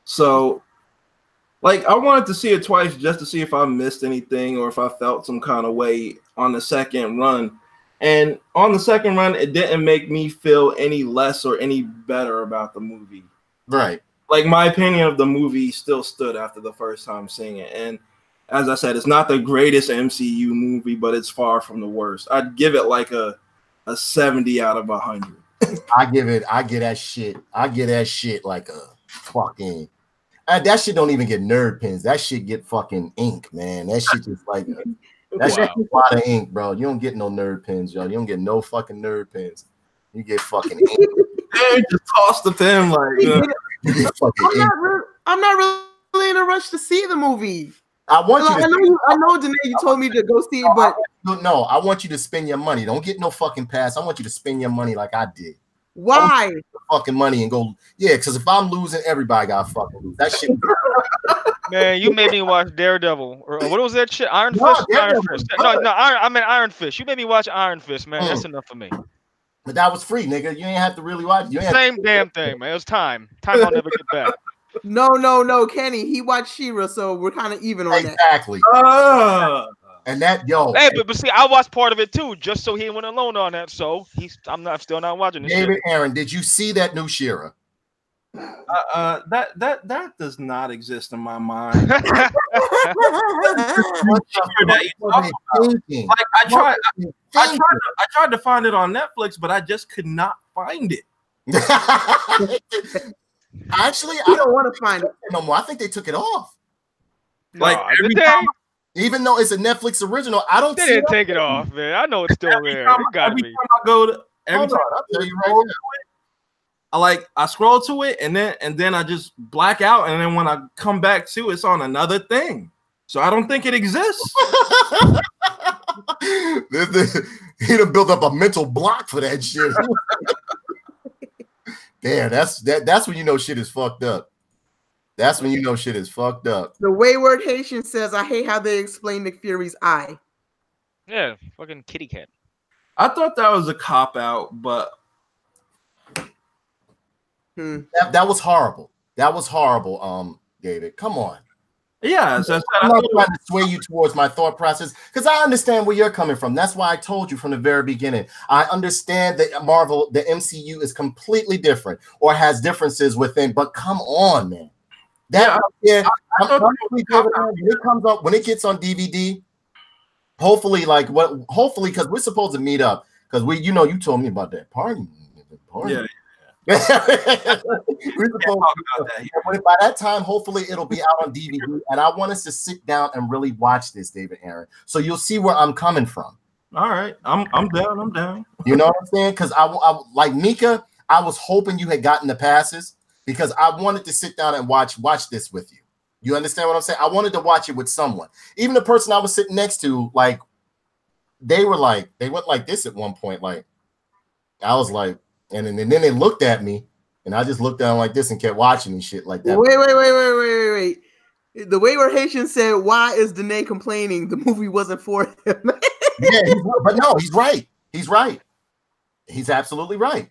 So, like, I wanted to see it twice just to see if I missed anything or if I felt some kind of way on the second run. And on the second run, it didn't make me feel any less or any better about the movie. Right. Like, my opinion of the movie still stood after the first time seeing it. And as I said, it's not the greatest MCU movie, but it's far from the worst. I'd give it like a 70 out of 100. I get that shit like a fucking... that shit don't even get nerd pins. That shit get fucking ink, man. That shit just like that shit a lot of ink, bro. You don't get no nerd pins, yo. You don't get no fucking nerd pins. You get fucking ink. Hey, just toss the pen like. You get fucking ink. I'm not really in a rush to see the movie. I want you. I know, Danae, you told me to go see it, but no, I want you to spend your money. Don't get no fucking pass. I want you to spend your money like I did. Why? Fucking money and go, yeah, because if I'm losing, everybody got fucking lose. That shit. Man, you made me watch Daredevil or what was that shit? Iron Fist. Iron Fist. I meant Iron Fist. You made me watch Iron Fist, man. That's enough for me. But that was free, nigga. You ain't have to really watch. Same damn thing, man. It was time. Time I'll never get back. No, Kenny. He watched She-Ra, so we're kind of even on that. Exactly. And that, yo. Hey, but see, I watched part of it too, just so he went alone on that. So I'm still not watching this. David Aaron, did you see that new She-Ra? That does not exist in my mind. Like, I tried to find it on Netflix, but I just could not find it. Actually, I don't want to find it no more. I think they took it off. Like every time, even though it's a Netflix original, I don't. They didn't take it off, man. I know it's still there. Every time I go to, every time I'll tell you right now. I scroll to it and then I just black out, and then when I come back to it's on another thing. So I don't think it exists. He'd have built up a mental block for that shit. Damn, that's when you know shit is fucked up. That's when you know shit is fucked up. The Wayward Haitian says, I hate how they explain Nick Fury's eye. Yeah, fucking kitty cat. I thought that was a cop out, but that was horrible. That was horrible, David. Come on. Yeah, so I'm not trying to sway you towards my thought process because I understand where you're coming from. That's why I told you from the very beginning. I understand that Marvel, the MCU is completely different or has differences within, but come on, man. When it gets on DVD, hopefully, because we're supposed to meet up because you told me about that party. Yeah. We're supposed by that time, hopefully it'll be out on DVD, and I want us to sit down and really watch this, David Aaron. So you'll see where I'm coming from. All right, I'm down. I'm down. You know what I'm saying? Because I like Mika, I was hoping you had gotten the passes because I wanted to sit down and watch this with you. You understand what I'm saying? I wanted to watch it with someone. Even the person I was sitting next to, like, they went like this at one point. Like, I was like. And then they looked at me, and I just looked down like this and kept watching and shit like that. Wait. The Wayward Haitian said, "Why is Danae complaining? The movie wasn't for him." Yeah, but no, he's right. He's right. He's absolutely right.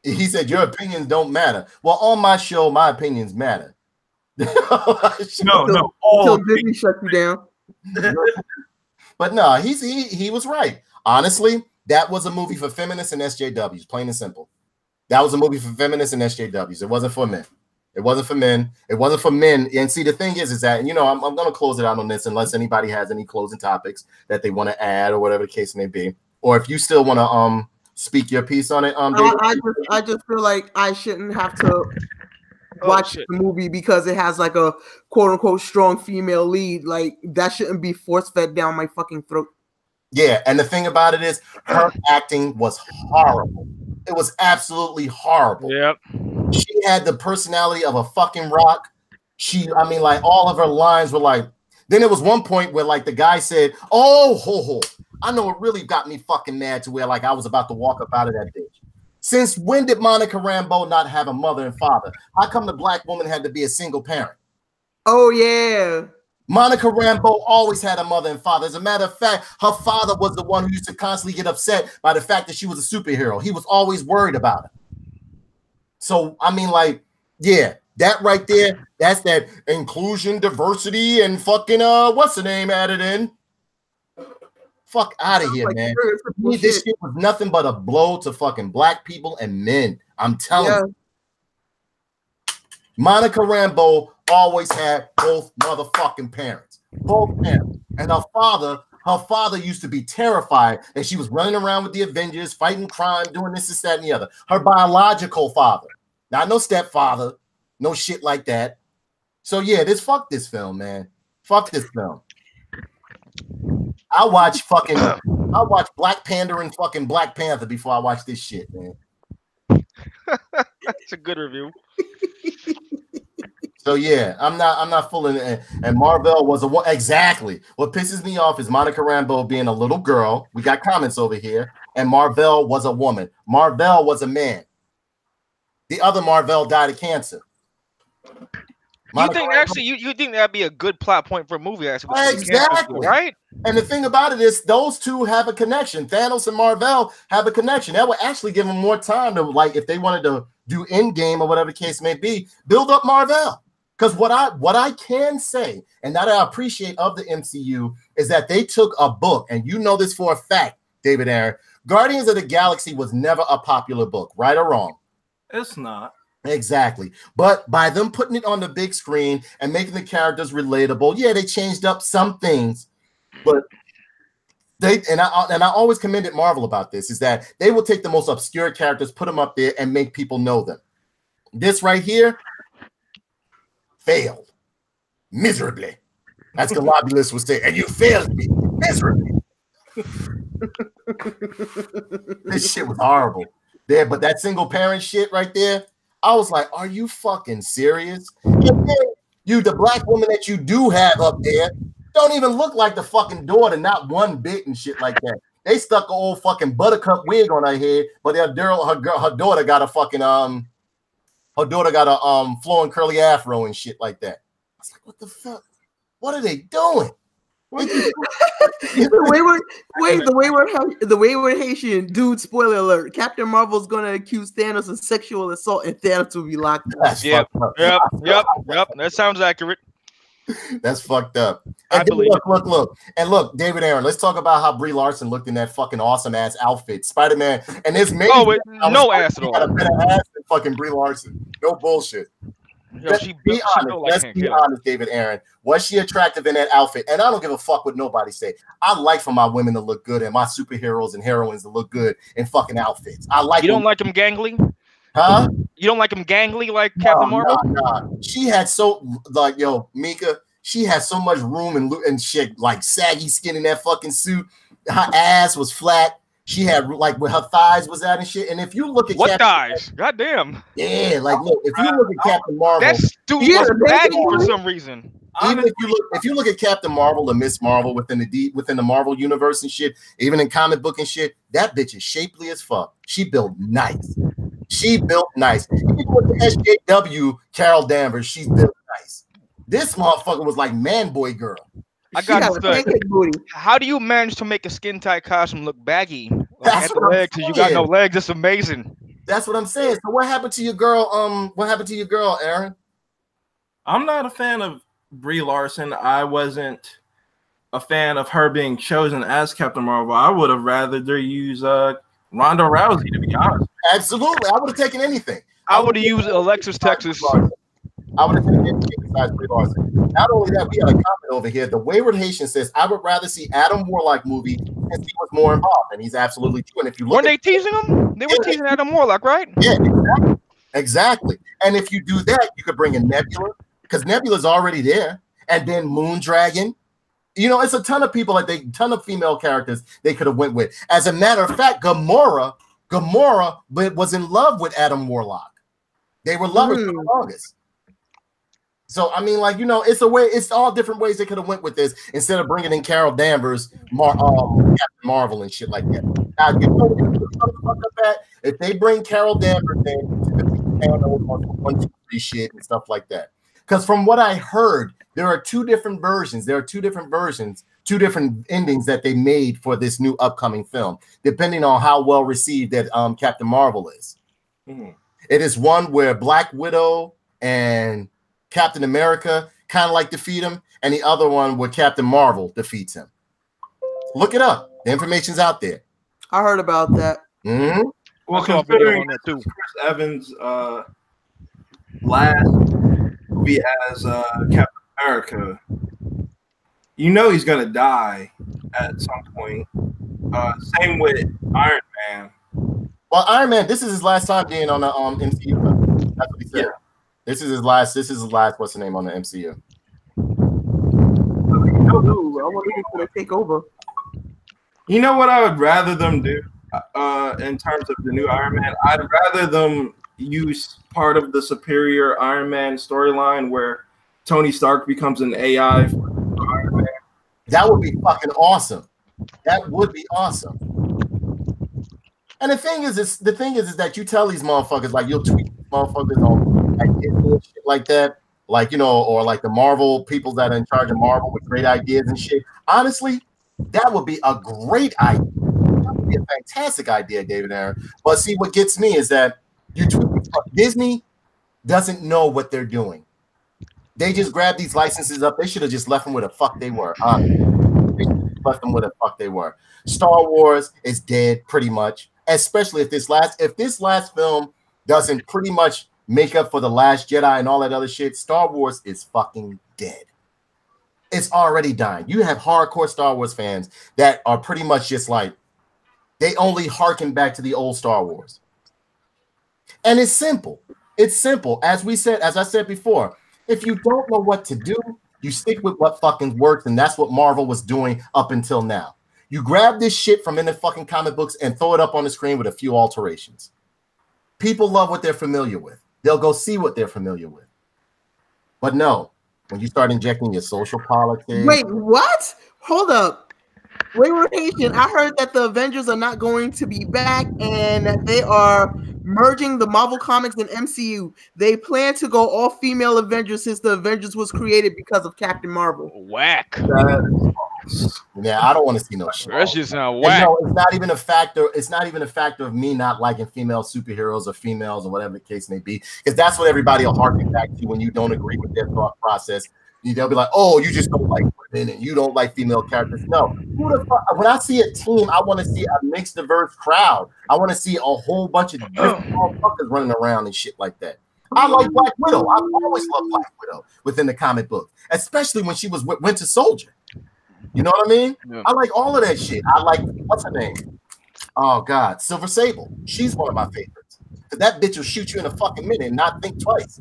He said your opinions don't matter. Well, on my show, my opinions matter. No. Until Disney shut you down. But no, he was right. Honestly. That was a movie for feminists and SJWs, plain and simple. That was a movie for feminists and SJWs. It wasn't for men. It wasn't for men. It wasn't for men. And see, the thing is that, I'm going to close it out on this unless anybody has any closing topics that they want to add or whatever the case may be. Or if you still want to speak your piece on it. I just feel like I shouldn't have to watch the movie because it has like a quote unquote strong female lead. Like that shouldn't be force fed down my fucking throat. Yeah, and the thing about it is her acting was horrible. It was absolutely horrible. Yep. She had the personality of a fucking rock. All of her lines were like, then there was one point where like the guy said, "Oh, I know it really got me fucking mad to where like I was about to walk up out of that bitch. Since when did Monica Rambeau not have a mother and father? How come the black woman had to be a single parent?" Oh, yeah. Monica Rambeau always had a mother and father. As a matter of fact, her father was the one who used to constantly get upset by the fact that she was a superhero. He was always worried about her. So, yeah, that right there, that's that inclusion, diversity, and fucking, what's the name added in? Fuck out of here, man. This shit was nothing but a blow to fucking black people and men. I'm telling you. Monica Rambeau always had both motherfucking parents. Both parents. And her father used to be terrified that she was running around with the Avengers, fighting crime, doing this, that, and the other. Her biological father. Not no stepfather. No shit like that. So yeah, fuck this film, man. Fuck this film. I watch Black Panther and fucking Black Panther before I watch this shit, man. That's a good review. So yeah, I'm not fooling it. And Marvel was exactly. What pisses me off is Monica Rambeau being a little girl. We got comments over here, and Marvel was a woman. Marvel was a man. The other Marvel died of cancer. You think that'd be a good plot point for a movie? Actually, exactly, right? And the thing about it is, those two have a connection. Thanos and Marvel have a connection. That would actually give them more time to, like, if they wanted to do Endgame or whatever the case may be, build up Marvel. Because what I can say, and that I appreciate of the MCU, is that they took a book, and you know this for a fact, David Aaron. Guardians of the Galaxy was never a popular book, right or wrong? It's not. Exactly. But by them putting it on the big screen and making the characters relatable, yeah, they changed up some things, but I always commended Marvel about this, is that they will take the most obscure characters, put them up there, and make people know them. This right here failed miserably. That's the lobbyist would say, and you failed me miserably. This shit was horrible. There, but that single parent shit right there, I was like, are you fucking serious? The black woman that you do have up there don't even look like the fucking daughter, not one bit and shit like that. They stuck an old fucking buttercup wig on her head, but her daughter got a fucking flowing curly afro and shit like that. I was like, what the fuck? What are they doing? The wayward Haitian dude. Spoiler alert: Captain Marvel's gonna accuse Thanos of sexual assault, and Thanos will be locked up. Yep. That sounds accurate. That's fucked up. I And believe look, David Aaron. Let's talk about how Brie Larson looked in that fucking awesome ass outfit, Spider-Man, and it's made no ass at all. Got a better ass than fucking Brie Larson. No bullshit. Let's be honest, David Aaron. Was she attractive in that outfit? And I don't give a fuck what nobody say. I like for my women to look good and my superheroes and heroines to look good in fucking outfits. I like. You don't like them gangly? Huh? You don't like them gangly like Captain Marvel? Nah. She had Mika. She had so much room and shit, like saggy skin in that fucking suit. Her ass was flat. She had like where her thighs was at and shit. And if you look at thighs, goddamn, yeah, like look, if you look at Captain Marvel, that's was baggy for some reason. Even if you look at Captain Marvel or Ms. Marvel within the Marvel universe and shit, even in comic book and shit, that bitch is shapely as fuck. She built nice. Even with the SJW Carol Danvers, she's built nice. This motherfucker was like man boy girl. I got booty. How do you manage to make a skin tight costume look baggy at the legs? Because you got no legs. It's amazing. That's what I'm saying. So what happened to your girl? What happened to your girl, Aaron? I'm not a fan of Brie Larson. I wasn't a fan of her being chosen as Captain Marvel. I would have rather they use Ronda Rousey, to be honest. Absolutely, I would have taken anything. I would have used Alexis Texas. I would have taken anything besides Brie Larson. Not only that, we had a comment over here. The Wayward Haitian says, "I would rather see Adam Warlock movie since he was more involved," and he's absolutely true. And if you look, weren't they teasing him? They were teasing Adam Warlock, right? Yeah, exactly. And if you do that, you could bring in Nebula because Nebula's already there, and then Moondragon. You know, it's a ton of people, ton of female characters they could have went with. As a matter of fact, Gamora was in love with Adam Warlock. They were lovers for the longest. So I mean, like, you know, it's all different ways they could have went with this instead of bringing in Carol Danvers, Captain Marvel and shit like that. Now, you know what the fuck up at? If they bring Carol Danvers in to the 1, 2, 3 shit and stuff like that. Because from what I heard, there are two different versions, two different endings that they made for this new upcoming film, depending on how well received that Captain Marvel is. Mm-hmm. It is one where Black Widow and Captain America kind of like defeat him, and the other one where Captain Marvel defeats him. Look it up. The information's out there. I heard about that. Mm-hmm. Well, considering Chris Evans' last movie as Captain America, you know he's gonna die at some point. Same with Iron Man. Well, Iron Man, this is his last time being on the MCU. That's what he said. Yeah. This is his last. What's the name on the MCU? I want to take over. You know what I would rather them do in terms of the new Iron Man? I'd rather them use part of the Superior Iron Man storyline where Tony Stark becomes an AI for Iron Man. That would be fucking awesome. That would be awesome. And the thing is that you tell these motherfuckers, like, you'll tweet these motherfuckers on like shit like that, like, you know, or like the Marvel people that are in charge of Marvel with great ideas and shit. Honestly, that would be a great idea. That would be a fantastic idea, David Aaron. But see, what gets me is that Disney doesn't know what they're doing. They just grabbed these licenses up. They should have just left them where the fuck they were. Left them where the fuck they were. Star Wars is dead, pretty much. Especially if this last film doesn't pretty much make up for The Last Jedi and all that other shit. Star Wars is fucking dead. It's already dying. You have hardcore Star Wars fans that are pretty much just like, they only harken back to the old Star Wars. And it's simple. It's simple. As I said before, if you don't know what to do, you stick with what fucking works, and that's what Marvel was doing up until now. You grab this shit from in the fucking comic books and throw it up on the screen with a few alterations. People love what they're familiar with. They'll go see what they're familiar with. But no, When you start injecting your social politics. Wait, what? Hold up. Wait, Haitian. I heard that the Avengers are not going to be back and that they are merging the Marvel Comics and MCU. They plan to go all female Avengers since the Avengers was created because of Captain Marvel. Whack. Yeah, I don't want to see no shit. That's just not And whack. no, it's not even a factor. It's not even a factor of me not liking female superheroes or females or whatever the case may be, because that's what everybody will harken back to when you don't agree with their thought process. They'll be like, "Oh, you just don't like women and you don't like female characters." No, who the fuck? When I see a team, I want to see a mixed, diverse crowd. I want to see a whole bunch of different motherfuckers running around and shit like that. I like Black Widow. I've always loved Black Widow within the comic book, especially when she was with Winter Soldier. You know what I mean? Yeah. I like all of that shit. I like, what's her name? Oh God, Silver Sable. She's one of my favorites. Cause that bitch will shoot you in a fucking minute and not think twice.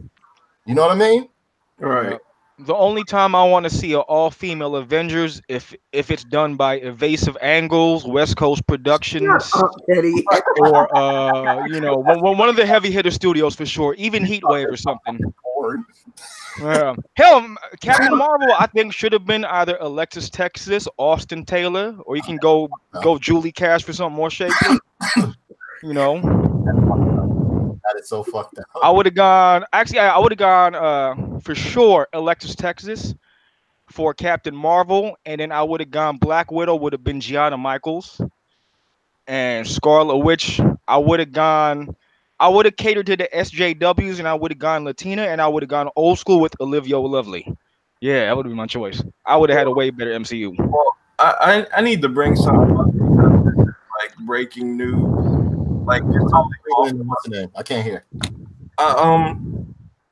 You know what I mean? Right. The only time I want to see an all-female Avengers if it's done by Evasive Angles, West Coast Productions, or you know, one of the heavy hitter studios for sure, even Heatwave or something. Hell, Captain Marvel, I think should have been either Alexis Texas, Austin Taylor, or you can go Julie Cash for something more shaky. You know, that is so fucked up. I would have gone. Actually, I would have gone for sure Alexis Texas for Captain Marvel, and then I would have gone Black Widow would have been Gianna Michaels, and Scarlet Witch. I would have catered to the SJWs, and I would have gone Latina, and I would have gone old school with Olivia Lovely. Yeah, that would have been my choice. I would have had a way better MCU. Well, I need to bring some like breaking news. Like it's totally I can't hear.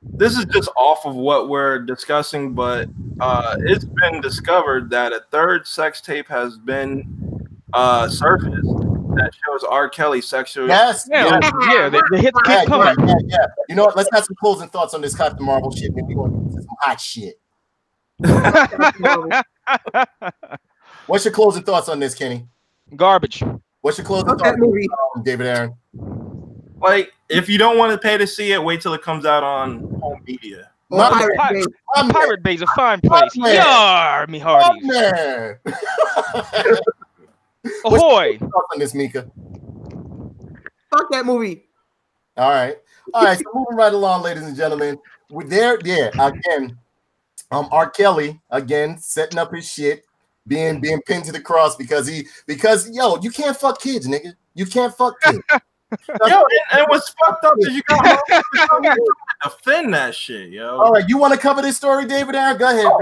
This is just off of what we're discussing, but it's been discovered that a third sex tape has been surfaced that shows R. Kelly sexual. Yes, yeah, the hits keep coming. Yeah. You know what? Let's have some closing thoughts on this Captain Marvel shit. Then we want to get some hot shit. What's your closing thoughts on this, Kenny? Garbage. What's your closing thoughts, David Aaron? Like, if you don't want to pay to see it, wait till it comes out on home media. Pirate Bay's a fine place. Yar, me hearties. Ahoy! On this, Mika. Fuck that movie. All right. So moving right along, ladies and gentlemen. We're there. Yeah. Again, R. Kelly again setting up his shit, being pinned to the cross because yo, you can't fuck kids, nigga. You can't fuck kids. Yo, and what's fucked up is you got to defend that shit, yo. All right, you want to cover this story, David Aaron? Go ahead.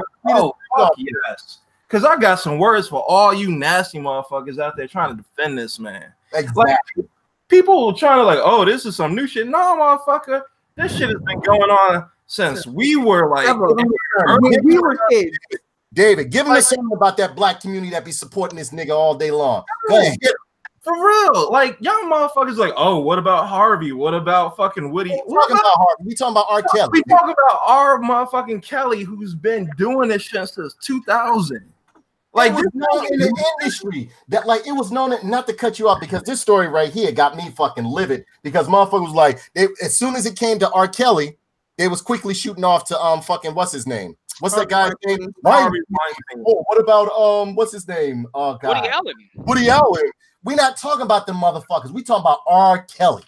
Fuck yes. Because I got some words for all you nasty motherfuckers out there trying to defend this man. Exactly. Like, people trying to like, oh, this is some new shit. No, motherfucker. This shit has been going on since we were like we were kids. David, give him a something about that black community that be supporting this nigga all day long. Go ahead. For real. Like, y'all motherfuckers like, oh, what about Harvey? What about fucking Woody? We talking about Harvey. We talking about R. Kelly. We talking about our motherfucking Kelly, who's been doing this shit since 2000. Like, this known in the industry that, like, it was known, not to cut you off, because this story right here got me fucking livid, because motherfuckers was like, as soon as it came to R. Kelly, they was quickly shooting off to fucking what's his name? What's that guy's name? Oh, what about what's his name? Oh God, Woody Allen. Woody Allen. We not talking about them motherfuckers. We talking about R. Kelly.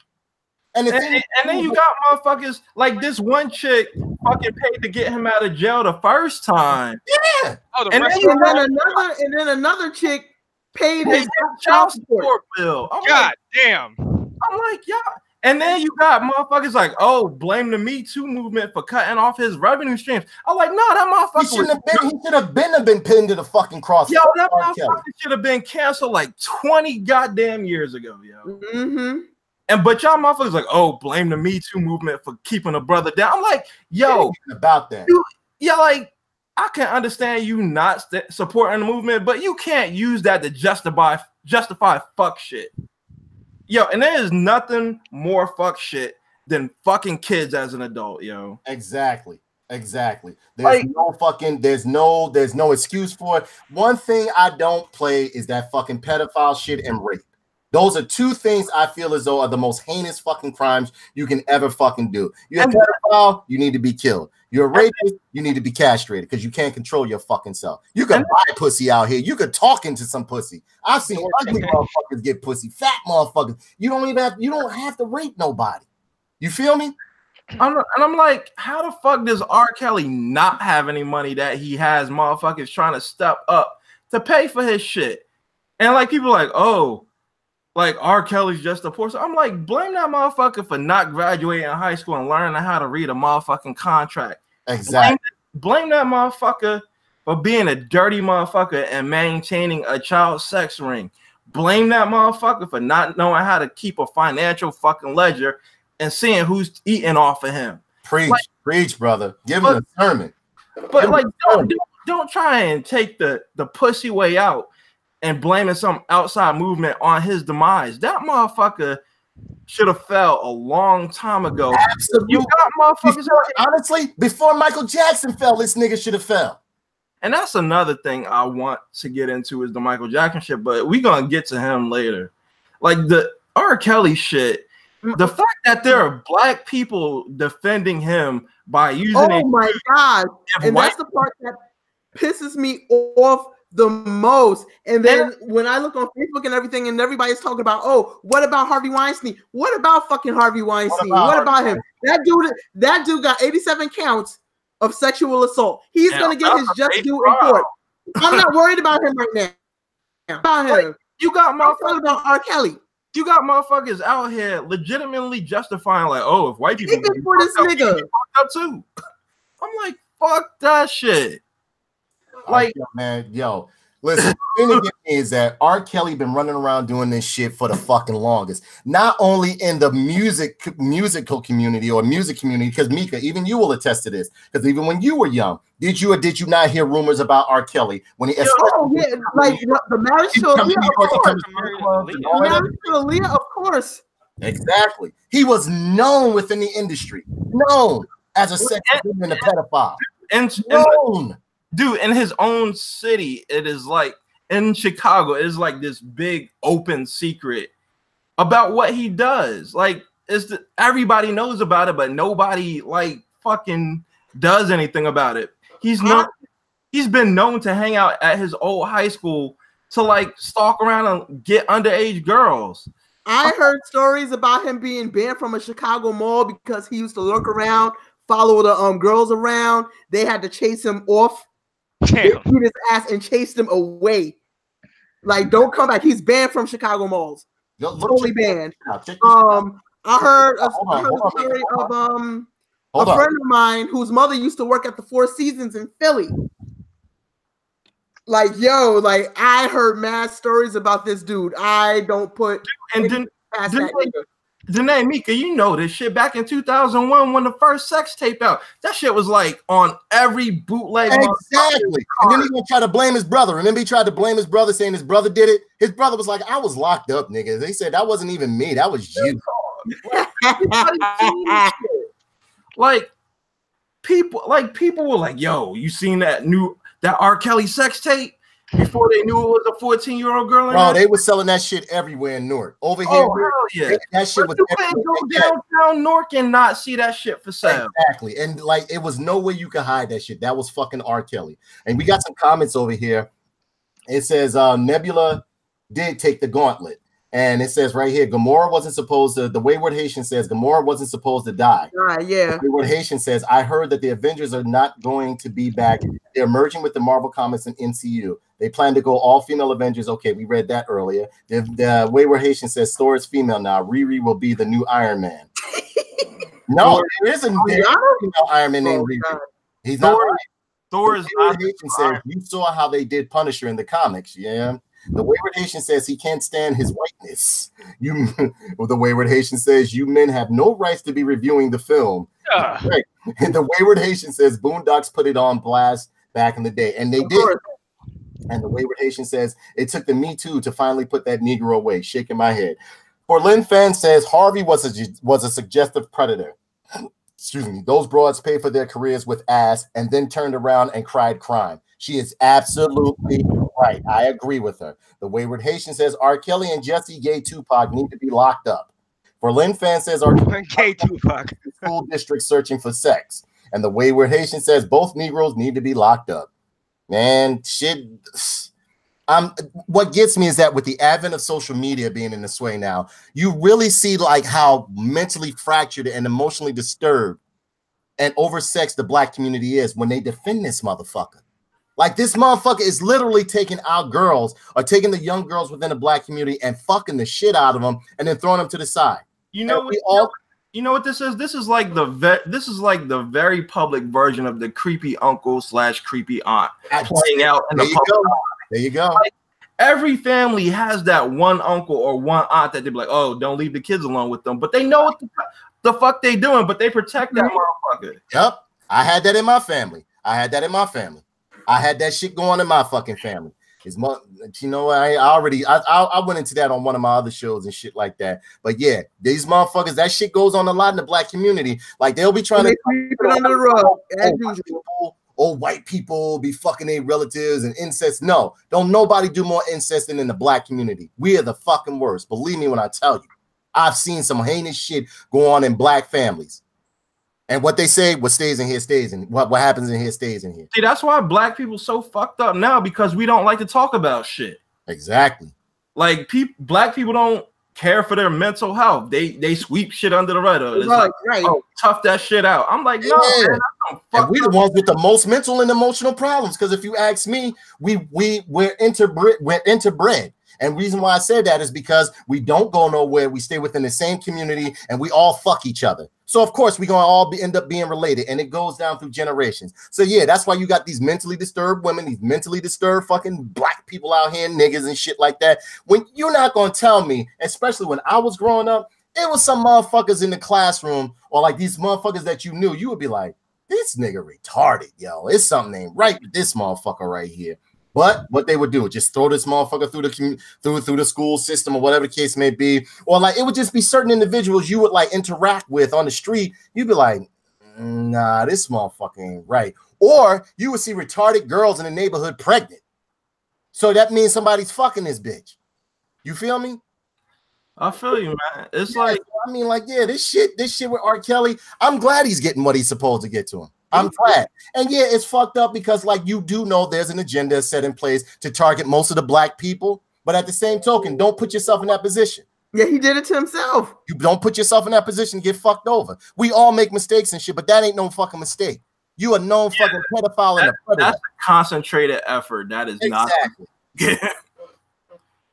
And then you got motherfuckers like this one chick fucking paid to get him out of jail the first time. Yeah. Oh, and then another chick paid his child support bill. God damn. I'm like, yeah. And then you got motherfuckers like, oh, blame the Me Too movement for cutting off his revenue streams. I'm like, no, that motherfucker he should have been pinned to the fucking cross. Yo, that motherfucker should have been canceled like 20 goddamn years ago, yo. Mm-hmm. But y'all motherfuckers like, oh, blame the Me Too movement for keeping a brother down. I'm like, yo, about that. Like, I can understand you not supporting the movement, but you can't use that to justify fuck shit. Yo, and there is nothing more fuck shit than fucking kids as an adult, yo. Exactly. There's no excuse for it. One thing I don't play is that fucking pedophile shit and rape. Those are two things I feel as though are the most heinous fucking crimes you can ever fucking do. You're a pedophile, you need to be killed. You're a rapist, you need to be castrated because you can't control your fucking self. You can buy pussy out here. You could talk into some pussy. I've seen ugly motherfuckers get pussy, fat motherfuckers. You don't have to rape nobody. You feel me? I'm like, how the fuck does R. Kelly not have any money that he has motherfuckers trying to step up to pay for his shit? And like people are like, oh, like R. Kelly's just a poor. So I'm like, blame that motherfucker for not graduating in high school and learning how to read a motherfucking contract. Exactly. Blame that motherfucker for being a dirty motherfucker and maintaining a child sex ring. Blame that motherfucker for not knowing how to keep a financial fucking ledger and seeing who's eating off of him. Preach, brother. Give him a sermon. But like, don't try and take the pussy way out and blaming some outside movement on his demise. That motherfucker should have fell a long time ago. Absolutely. You got motherfuckers. Honestly, before Michael Jackson fell, this nigga should have fell. And that's another thing I want to get into is the Michael Jackson shit, but we're gonna get to him later. Like the R. Kelly shit. The fact that there are black people defending him by using my god, and that's the part that pisses me off the most. And then when I look on Facebook and everything, and everybody's talking about, oh, what about Harvey Weinstein? What about fucking Harvey Weinstein? What about him? That dude got 87 counts of sexual assault. He's gonna get his just due in court. I'm not worried about him right now. About him. You got motherfuckers about R. Kelly. You got motherfuckers out here legitimately justifying, like, oh, if white people for this nigga up too. I'm like, fuck that shit. Like, man, listen, the thing to get me is that R. Kelly been running around doing this shit for the fucking longest. Not only in the musical community or music community, because Mika, even you will attest to this. Because even when you were young, did you or did you not hear rumors about R. Kelly when he? Like the marriage to Aaliyah, of course. Exactly. He was known within the industry, known as a sex offender and a pedophile, known. Dude, in his own city, it is like in Chicago, it is like this big open secret about what he does. Like, everybody knows about it, but nobody like fucking does anything about it. He's been known to hang out at his old high school to like stalk around and get underage girls. I heard stories about him being banned from a Chicago mall because he used to lurk around, follow the girls around. They had to chase him off. Beat his ass and chased him away. Like, don't come back. He's banned from Chicago malls. Totally banned. I heard a story of a friend of mine whose mother used to work at the Four Seasons in Philly. Like, I heard mad stories about this dude. I don't put Ms.Mika, you know this shit. Back in 2001, when the first sex tape out, that shit was like on every bootleg. Exactly. And then he gonna try to blame his brother. Remember, he tried to blame his brother, saying his brother did it. His brother was like, "I was locked up, nigga." They said that wasn't even me. That was you. Like people were like, "Yo, you seen that R. Kelly sex tape?" Before they knew it was a 14-year-old girl. Bro, they were selling that shit everywhere in Newark. Over here, hell yeah. That shit was go downtown Newark and not see that shit for sale. Exactly. And like, it was no way you could hide that shit. That was fucking R. Kelly. And we got some comments over here. It says Nebula did take the gauntlet. And it says right here, Gamora wasn't supposed to, the Wayward Haitian says Gamora wasn't supposed to die. Yeah. The Wayward Haitian says, I heard that the Avengers are not going to be back. They're merging with the Marvel Comics and MCU. They plan to go all female Avengers. Okay, we read that earlier. The Wayward Haitian says Thor is female now. Riri will be the new Iron Man. No, there isn't female Iron Man named Riri. He's not right. Thor is not. Haitian says, you saw how they did Punisher in the comics, yeah. The Wayward Haitian says he can't stand his whiteness. The Wayward Haitian says you men have no rights to be reviewing the film. Right. And the Wayward Haitian says Boondocks put it on blast back in the day, and they did. And the Wayward Haitian says it took the Me Too to finally put that Negro away. Shaking my head. Berlin fan says Harvey was a suggestive predator. Excuse me. Those broads paid for their careers with ass and then turned around and cried crime. She is absolutely right. I agree with her. The Wayward Haitian says R. Kelly and Jesse Gay Tupac need to be locked up. Berlin fan says R. Kelly Gay Tupac. school district searching for sex. And the Wayward Haitian says both Negroes need to be locked up. Man, shit. What gets me is that with the advent of social media being in the sway now, you really see like how mentally fractured and emotionally disturbed and oversexed the black community is when they defend this motherfucker. Like this motherfucker is literally taking our girls or taking the young girls within the black community and fucking the shit out of them and then throwing them to the side. You know what this is? This is like the very public version of the creepy uncle / creepy aunt playing out in the public. There you go. Like, every family has that one uncle or one aunt that they be like, oh, don't leave the kids alone with them. But they know what the fuck they doing, but they protect that motherfucker. Yep. I had that in my family. I had that shit going in my fucking family. You know, I went into that on one of my other shows and shit like that. But yeah, these motherfuckers, that shit goes on a lot in the black community. Like they'll be trying to keep it under the rug as usual. White people be fucking their relatives and incest. No, don't nobody do more incest than in the black community. We are the fucking worst. Believe me when I tell you. I've seen some heinous shit go on in black families. And what they say, what stays in here stays in. What happens in here stays in here. See, that's why black people so fucked up now, because we don't like to talk about shit. Exactly. Like black people don't care for their mental health. They sweep shit under the rug. It's like, oh, tough that shit out. I'm like, no, man, and we the ones with the most mental and emotional problems. Because if you ask me, we're interbred. And reason why I said that is because we don't go nowhere. We stay within the same community and we all fuck each other. So of course we're gonna all end up being related, and it goes down through generations. So yeah, that's why you got these mentally disturbed women, these mentally disturbed fucking black people out here, niggas and shit like that. When you're not gonna tell me, especially when I was growing up, it was some motherfuckers in the classroom or like these motherfuckers that you knew, you would be like, this nigga retarded, yo. It's something ain't right with this motherfucker right here. But what they would do, just throw this motherfucker through the school system or whatever the case may be. Or like it would just be certain individuals you would like interact with on the street. You'd be like, nah, this motherfucker ain't right. Or you would see retarded girls in the neighborhood pregnant. So that means somebody's fucking this bitch. You feel me? I feel you, man. It's like, I mean, like, yeah, this shit with R. Kelly, I'm glad he's getting what he's supposed to get to him. I'm glad. And yeah, it's fucked up because like you do know there's an agenda set in place to target most of the black people. But at the same token, don't put yourself in that position. Yeah, he did it to himself. You don't put yourself in that position to get fucked over. We all make mistakes and shit, but that ain't no fucking mistake. You a known fucking pedophile and a predator. That's a concentrated effort. That is exactly. Not.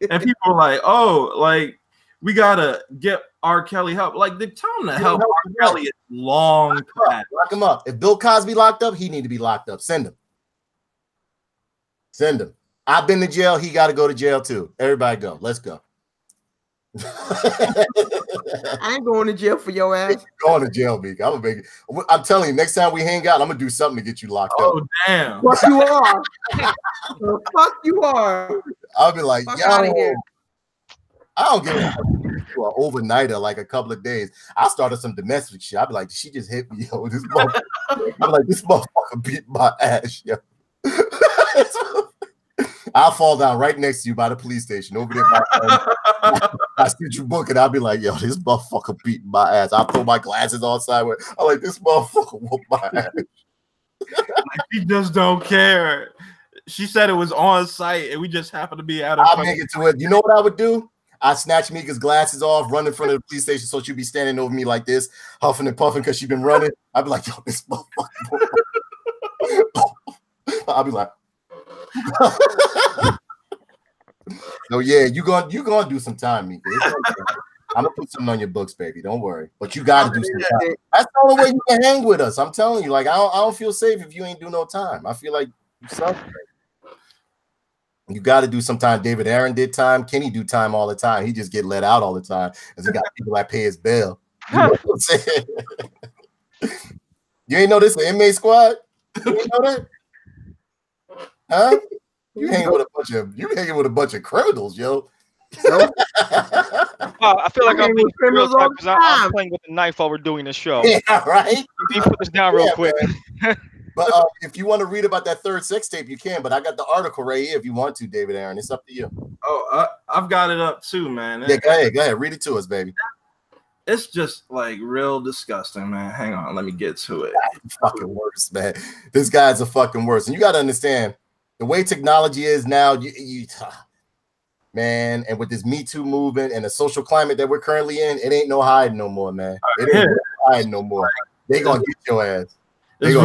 And people are like, oh, like, we gotta get R. Kelly help. Like the time to help R. Kelly is long past. Lock him up. If Bill Cosby locked up, he need to be locked up. Send him. Send him. I've been to jail. He got to go to jail too. Everybody go. Let's go. I ain't going to jail for your ass. Going to jail, Mika. I'm telling you, next time we hang out, I'm gonna do something to get you locked up. Oh damn! Fuck you are. Fuck you are. I'll be like, fuck yo, I don't give a fuck. Overnighter, like a couple of days. I started some domestic shit. I'd be like, did she just hit me, yo? This motherfucker. I'm like, this motherfucker beat my ass, yo. I'll fall down right next to you by the police station over there. I see you book it. I'll be like, yo, this motherfucker beat my ass. I'll throw my glasses on sideways. I'm like, this motherfucker whooped my ass. Like, she just don't care. She said it was on site and we just happened to be out of. I'll make it to it. You know what I would do? I snatch Mika's glasses off, run in front of the police station so she'd be standing over me like this, huffing and puffing because she'd been running. I'd be like, yo, this motherfucker. I'll be like, no, yeah, you gonna do some time, Mika. I'm gonna put something on your books, baby. Don't worry. But you gotta do some time. That's the only way you can hang with us. I'm telling you, like, I don't feel safe if you ain't do no time. I feel like you suffering. You got to do some time. David Aaron did time. Kenny do time all the time. He just get let out all the time because he got people that pay his bail. You know what I'm saying? You ain't know this the inmate squad? You ain't know that? Huh? You hanging with a bunch of criminals, yo. I feel like I'm being real type because I'm playing with the knife while we're doing this show. Yeah, right. Let me put this down real quick. But if you want to read about that third sex tape, you can. But I got the article right here if you want to, David Aaron. It's up to you. Oh, I've got it up too, man. Yeah, go ahead. Read it to us, baby. It's just like real disgusting, man. Hang on, let me get to it. Fucking worse, man. This guy's a fucking worse. And you got to understand the way technology is now, man, and with this Me Too movement and the social climate that we're currently in, it ain't no hiding no more, man. It ain't no hiding no more. They gonna get your ass. This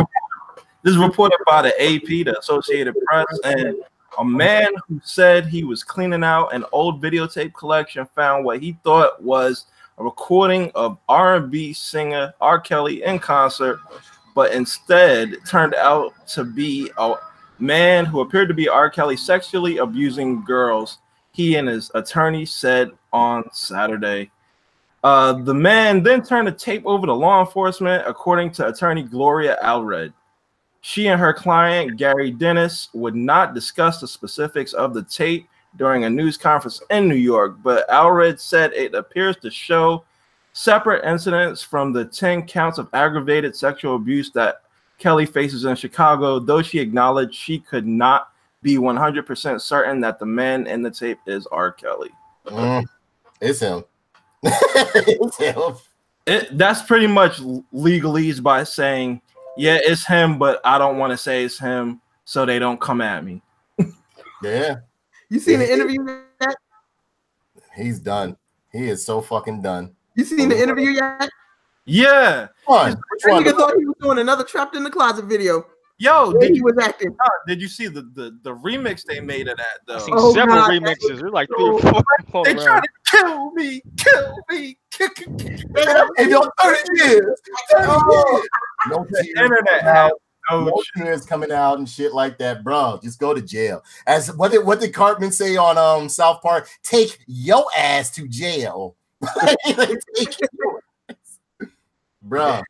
is reported by the AP, the Associated Press, and a man who said he was cleaning out an old videotape collection found what he thought was a recording of R&B singer R. Kelly in concert, but instead it turned out to be a man who appeared to be R. Kelly sexually abusing girls, he and his attorney said on Saturday. The man then turned the tape over to law enforcement, according to attorney Gloria Allred. She and her client, Gary Dennis, would not discuss the specifics of the tape during a news conference in New York, but Allred said it appears to show separate incidents from the 10 counts of aggravated sexual abuse that Kelly faces in Chicago, though she acknowledged she could not be 100% certain that the man in the tape is R. Kelly. It's him. It's him. That's pretty much legalese by saying, yeah, it's him, but I don't want to say it's him so they don't come at me. Yeah. You seen the interview yet? He's done. He is so fucking done. You seen the interview yet? Yeah. I thought he was doing another Trapped in the Closet video. Yo, he was acting. Did you see the remix they made of that though? I've seen several remixes. They're like 3 or 4. They try to kill me. In your 30 years. No internet. No tears coming out and shit like that, bro. Just go to jail. As what did Cartman say on South Park? Take your ass to jail. Bro.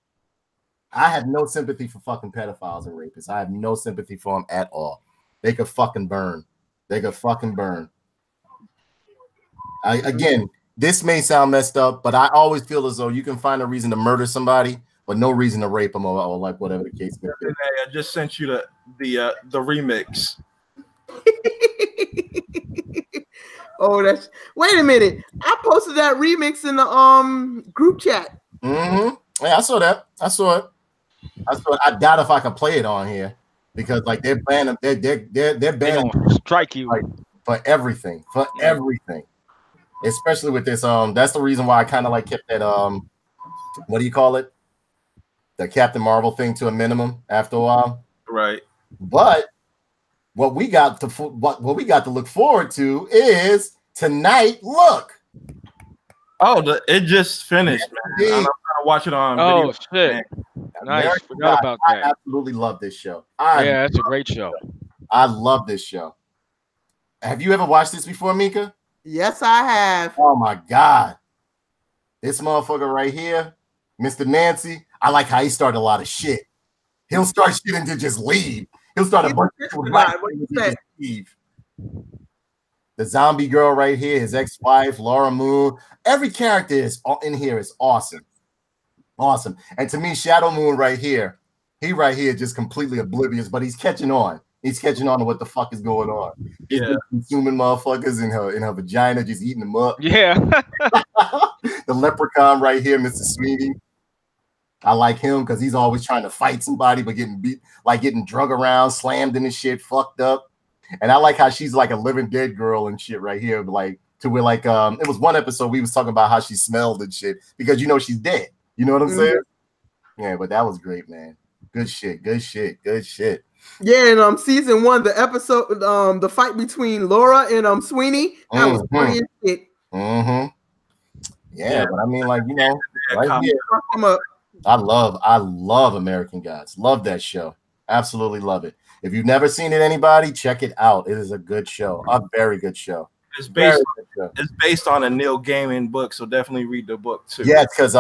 I have no sympathy for fucking pedophiles and rapists. I have no sympathy for them at all. They could fucking burn. Again, this may sound messed up, but I always feel as though you can find a reason to murder somebody, but no reason to rape them or like whatever the case may be. I just sent you the remix. Oh, that's wait a minute. I posted that remix in the group chat. Yeah, I saw that. I saw it. I doubt if I can play it on here because like they're banning they're banning strike you for everything. Especially with this that's the reason why I kind of like kept that what do you call it? The Captain Marvel thing to a minimum after a while. Right. But what we got to look forward to is tonight. Look. Oh, it just finished, man. I'm trying to watch it on video. Shit. Nice. Forgot about that. I absolutely love this show. Yeah, that's a great show. I love this show. Have you ever watched this before, Mika? Yes, I have. Oh my God. This motherfucker right here, Mr. Nancy, I like how he started a lot of shit. He'll start shit and then just leave. He'll start a bunch of shit and just leave. The zombie girl right here, his ex-wife, Laura Moon. Every character is in here is awesome. Awesome. And to me, Shadow Moon right here, he right here just completely oblivious, but he's catching on. He's catching on to what the fuck is going on. He's consuming motherfuckers in her vagina, just eating them up. Yeah. The leprechaun right here, Mr. Sweeney. I like him because he's always trying to fight somebody, but getting beat, like getting drug around, slammed in the shit, fucked up. And I like how she's like a living dead girl and shit right here, like to where like it was one episode we was talking about how she smelled and shit because you know she's dead. You know what I'm saying? Yeah, but that was great, man. Good shit. Yeah, and season 1, the episode, the fight between Laura and Sweeney, that was funny as shit. Yeah, but I mean, like, you know, right here, I love American Gods. Love that show. Absolutely love it. If you've never seen it, anybody, check it out. It is a good show. A very good show. It's based on a Neil Gaiman book, so definitely read the book too. Yeah, because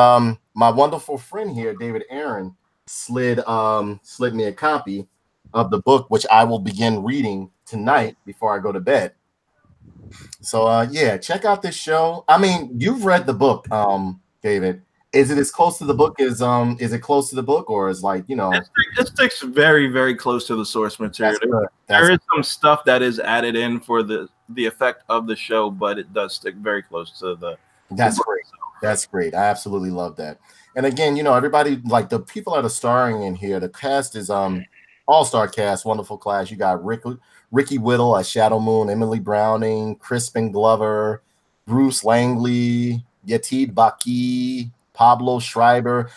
my wonderful friend here, David Aaron, slid me a copy of the book, which I will begin reading tonight before I go to bed. So yeah, check out this show. I mean, you've read the book, David. Is it as close to the book as is it close to the book, or is like, you know, it sticks very, very close to the source material. There is some stuff that is added in for the effect of the show, but it does stick very close to the. That's great. That's great. I absolutely love that. And again, you know, everybody, like the people that are starring in here, the cast is all-star cast, wonderful class. You got Ricky Whittle as Shadow Moon, Emily Browning, Crispin Glover, Bruce Langley, Yetid Baki, Pablo Schreiber,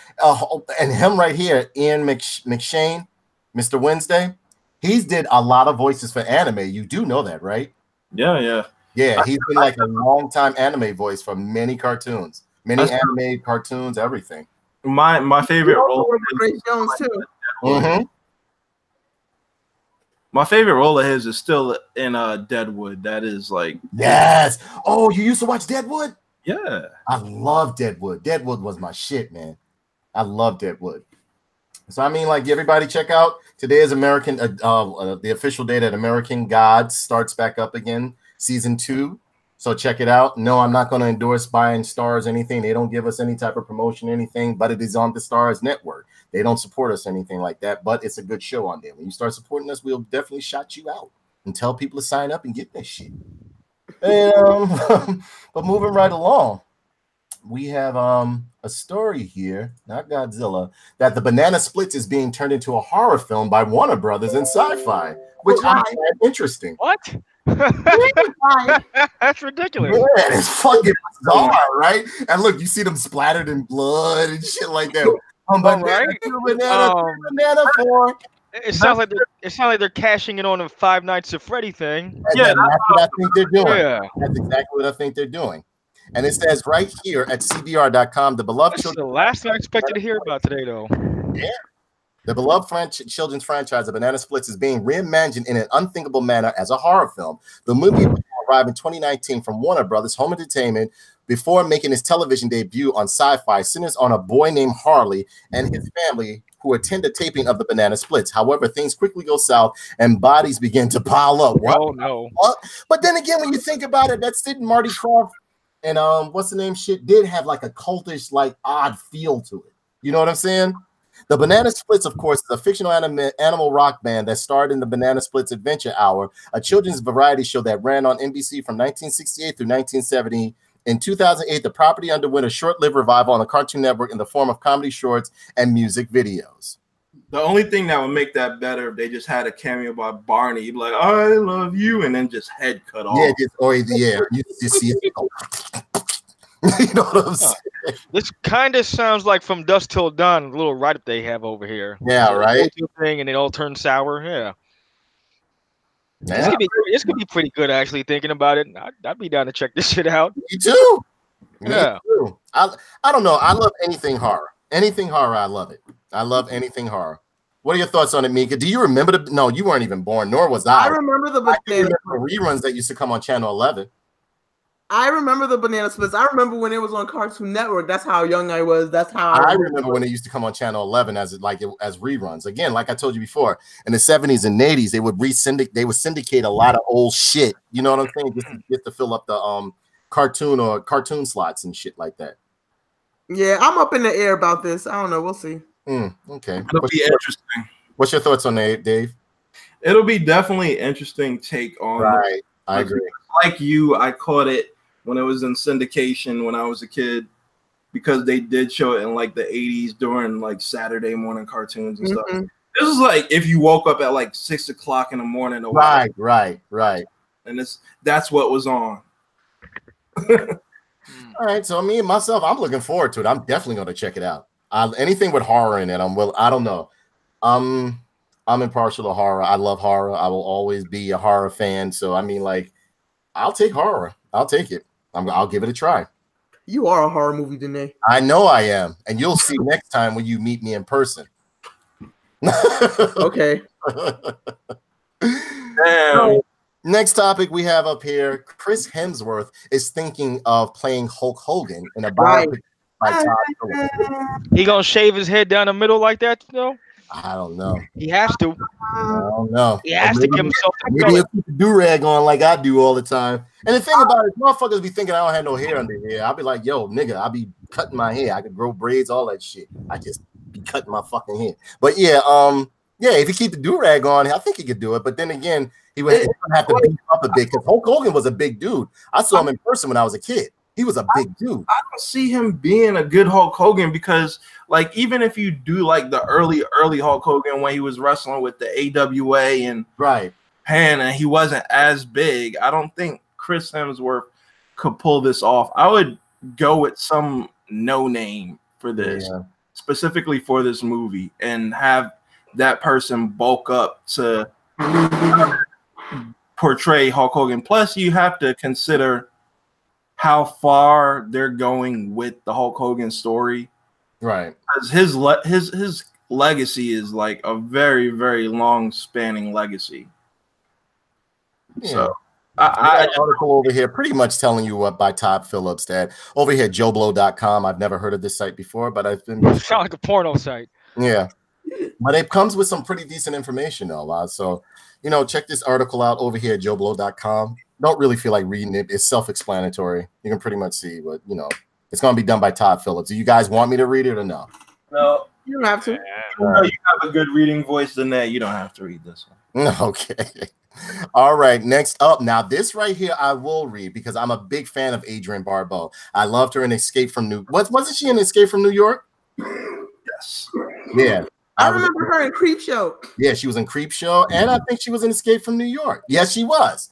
and him right here, Ian McShane, Mr. Wednesday. He's did a lot of voices for anime. You do know that, right? Yeah. Yeah, he's been like a long-time anime voice for many cartoons, anime cartoons, everything. My favorite role. Great Jones too. Mm-hmm. My favorite role of his is still in Deadwood. That is like, yes. Oh, you used to watch Deadwood? Yeah. I love Deadwood. Deadwood was my shit, man. I love Deadwood. So I mean, like, everybody check out today is American the official day that American Gods starts back up again, season 2. So check it out. No, I'm not going to endorse buying Stars anything. They don't give us any type of promotion, anything, but it is on the Stars network. They don't support us, anything like that, but it's a good show on there. When you start supporting us, we'll definitely shout you out and tell people to sign up and get this shit. And, but moving right along, we have a story here, not Godzilla, that the Banana Splits is being turned into a horror film by Warner Brothers and Sci-Fi, which I find interesting. What? That's ridiculous. Yeah, it's fucking bizarre, right? And look, you see them splattered in blood and shit like that. Banana for. It sounds like they're cashing in on the Five Nights at Freddy thing. Yeah, that's what I think they're doing. Yeah. That's exactly what I think they're doing. And it says right here at CBR.com, the beloved This is the last thing I expected to hear about today, though. Yeah. The beloved children's franchise of Banana Splits is being reimagined in an unthinkable manner as a horror film. The movie will arrive in 2019 from Warner Brothers Home Entertainment before making its television debut on Sci-Fi, centers on a boy named Harley and his family who attend a taping of the Banana Splits. However, things quickly go south and bodies begin to pile up. What? Oh, no. What? But then again, when you think about it, that's didn't Marty Krofft and what's the name shit did have like a cultish, like odd feel to it. You know what I'm saying? The Banana Splits, of course, is a fictional animal rock band that starred in the Banana Splits Adventure Hour, a children's variety show that ran on NBC from 1968 through 1970. In 2008, the property underwent a short-lived revival on the Cartoon Network in the form of comedy shorts and music videos. The only thing that would make that better if they just had a cameo by Barney. You'd be like, I love you, and then just head cut off. Yeah, you just see it. You know what I'm saying? This kind of sounds like From Dusk Till Dawn, the little write-up they have over here. Yeah, right. Thing, and it all turns sour. Yeah. This could be pretty good, actually. Thinking about it, I'd be down to check this shit out. Me too. Yeah. Me too. I don't know. I love anything horror. Anything horror, I love it. I love anything horror. What are your thoughts on it, Mika? Do you remember the? No, you weren't even born, nor was I. I remember the reruns that used to come on Channel 11. I remember the Banana Splits. I remember when it was on Cartoon Network. That's how young I was. That's how I remember when it used to come on Channel 11 as reruns. Again, like I told you before, in the 70s and 80s, they would syndicate a lot of old shit. You know what I'm saying? Just to fill up the cartoon slots and shit like that. Yeah, I'm up in the air about this. I don't know. We'll see. Okay. It'll be interesting. What's your thoughts on that, Dave? It'll be definitely interesting take on. Right. I agree. Like you, I caught it when it was in syndication when I was a kid, because they did show it in like the 80s during like Saturday morning cartoons and stuff. This is like if you woke up at like 6 o'clock in the morning. Right. And that's what was on. All right, so me and myself, I'm looking forward to it. I'm definitely going to check it out. Anything with horror in it, I don't know. I'm impartial to horror. I love horror. I will always be a horror fan. So I mean, like, I'll take horror. I'll take it. I'll give it a try. You are a horror movie, Danae. I know I am, and you'll see next time when you meet me in person. Okay. Damn. Next topic we have up here: Chris Hemsworth is thinking of playing Hulk Hogan in a biopic by Todd Phillips. He gonna shave his head down the middle like that, though? I don't know. He has to. I don't know. He has to give himself the maybe he'll keep the do-rag on like I do all the time. And the thing about it, motherfuckers be thinking I don't have no hair under here. I'll be like, yo, nigga, I'll be cutting my hair. I could grow braids, all that shit. I just be cutting my fucking hair. But yeah, if he keep the do-rag on, I think he could do it. But then again, he would have to beef up a bit because Hulk Hogan was a big dude. I saw him in person when I was a kid. He was a big dude. I don't see him being a good Hulk Hogan because, like, even if you do like the early Hulk Hogan when he was wrestling with the AWA and Pan, and he wasn't as big, I don't think Chris Hemsworth could pull this off. I would go with some no name for this, specifically for this movie, and have that person bulk up to portray Hulk Hogan. Plus, you have to consider how far they're going with the Hulk Hogan story, right? Because his legacy is like a very, very long spanning legacy. Yeah. So I got an article over here pretty much telling you what by Todd Phillips that over here JoBlo.com. I've never heard of this site before, but I've been sound like a porno site. Yeah, but it comes with some pretty decent information though. So check this article out over here at JoBlo.com. Don't really feel like reading it. It's self-explanatory. You can pretty much see what it's going to be done by Todd Phillips. Do you guys want me to read it or no? No, you don't have to. You have a good reading voice than that. You don't have to read this one. Okay. All right. Next up. Now, this right here I will read because I'm a big fan of Adrienne Barbeau. I loved her in Escape from New. Wasn't she in Escape from New York? Yes. Yeah. I remember her in Creepshow. Yeah, she was in Creepshow, and I think she was in Escape from New York. Yes, she was.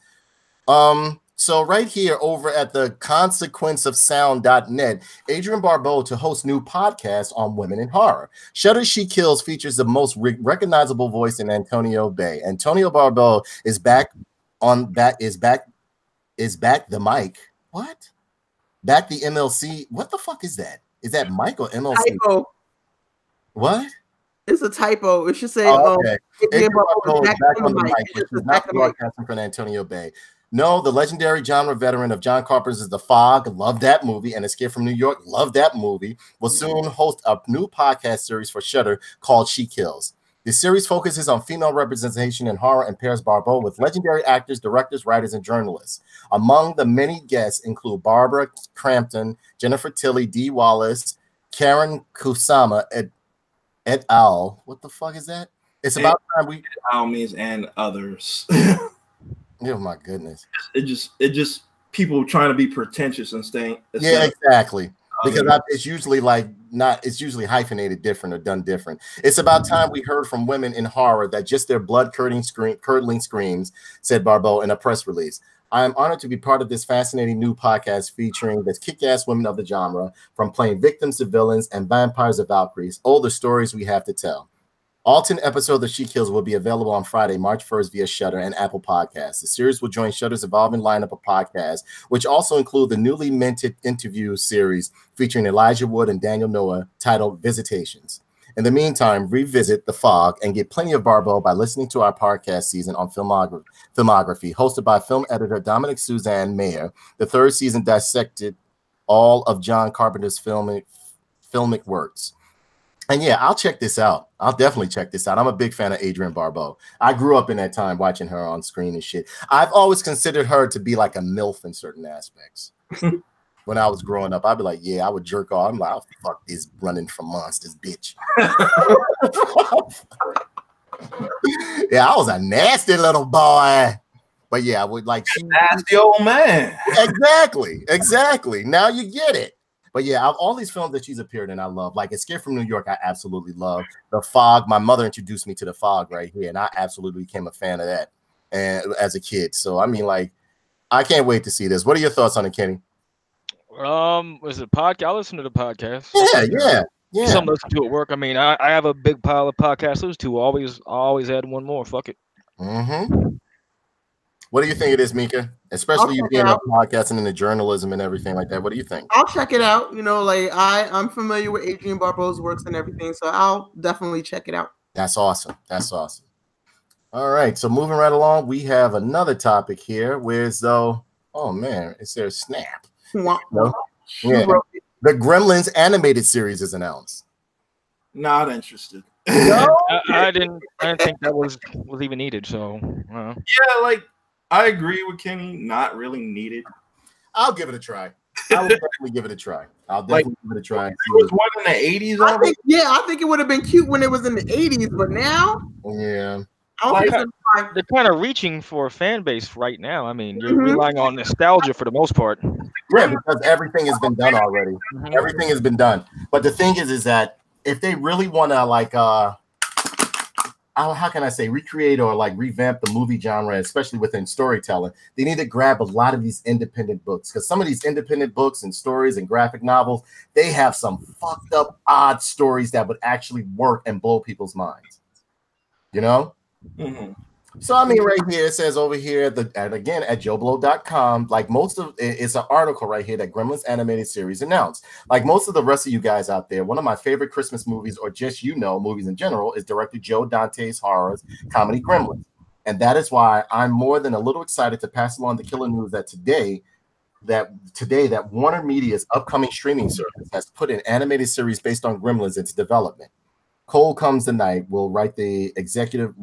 So right here over at the consequenceofsound.net, Adrienne Barbeau to host new podcast on women in horror. Shudder She Kills features the most recognizable voice in Antonio Bay. Antonio Barbeau is back the mic. What? Back the MLC. What the fuck is that? Is that Mike or MLC? Typo. What? It's a typo. It should say okay. Adrienne Barbeau is back on the mic, which is not broadcasting from Antonio Bay. No, the legendary genre veteran of John Carpenter's The Fog, loved that movie, and Escape from New York, loved that movie, will soon host a new podcast series for Shudder called She Kills. The series focuses on female representation in horror and pairs Barbeau with legendary actors, directors, writers, and journalists. Among the many guests include Barbara Crampton, Jennifer Tilly, Dee Wallace, Karen Kusama, et al. What the fuck is that? It's about time we means and others. Oh my goodness! It just people trying to be pretentious and staying. Yeah, exactly. Because it's usually it's usually hyphenated different or done different. It's about time we heard from women in horror that just their blood-curdling screams, said Barbeau in a press release. I am honored to be part of this fascinating new podcast featuring the kick-ass women of the genre, from playing victims to villains and vampires of Valkyries, all the stories we have to tell. All 10 episodes of She Kills will be available on Friday, March 1st via Shudder and Apple Podcasts. The series will join Shudder's evolving lineup of podcasts, which also include the newly minted interview series featuring Elijah Wood and Daniel Noah titled Visitations. In the meantime, revisit The Fog and get plenty of Barbeau by listening to our podcast season on filmography, hosted by film editor Dominic Suzanne Mayer. The third season dissected all of John Carpenter's filmic works. And yeah, I'll check this out. I'll definitely check this out. I'm a big fan of Adrienne Barbeau. I grew up in that time watching her on screen and shit. I've always considered her to be like a MILF in certain aspects. When I was growing up, I'd be like, yeah, I would jerk off. I'm like, oh, fuck this running from monsters, bitch. Yeah, I was a nasty little boy. But yeah, I would like nasty old man. Exactly. Now you get it. But yeah, all these films that she's appeared in, I love. Like Escape from New York, I absolutely love. The Fog, my mother introduced me to The Fog right here, and I absolutely became a fan of that and as a kid. So I mean, like, I can't wait to see this. What are your thoughts on it, Kenny? Was it podcast? I listen to the podcast. Yeah. Some listen to at work. I mean, I have a big pile of podcasts to listen to. Always add one more. Fuck it. Mm-hmm. What do you think it is, Mika? Especially you being a podcasting and the journalism and everything like that. What do you think? I'll check it out. I'm familiar with Adrienne Barbeau's works and everything, so I'll definitely check it out. That's awesome. All right, so moving right along, we have another topic here. Where's oh man, is there a snap? No? Yeah. The Gremlins animated series is announced. Not interested. No, I didn't think that was even needed. So yeah, like. I agree with Kenny. Not really needed. I'll give it a try. I will definitely give it a try. I'll Like- definitely give it a try. There was one in the 80s. I think it would have been cute when it was in the 80s, but now Yeah. I don't think it's gonna They're kind of reaching for a fan base right now. I mean, you're Mhm. relying on nostalgia for the most part. Yeah, because everything has been done already. Mhm. Everything has been done. But the thing is that if they really want to like how can I say recreate or like revamp the movie genre, especially within storytelling, they need to grab a lot of these independent books, because some of these independent books and stories and graphic novels, they have some fucked up odd stories that would actually work and blow people's minds. You know? Mhm. So I mean, right here it says over here and again at JoeBlow.com, like most of it's an article right here that Gremlins animated series announced. Like most of the rest of you guys out there, one of my favorite Christmas movies, or just movies in general, is director Joe Dante's horror comedy Gremlins, and that is why I'm more than a little excited to pass along the killer news that today that Warner Media's upcoming streaming service has put an animated series based on Gremlins into development. Cole Comes the Night will write and executive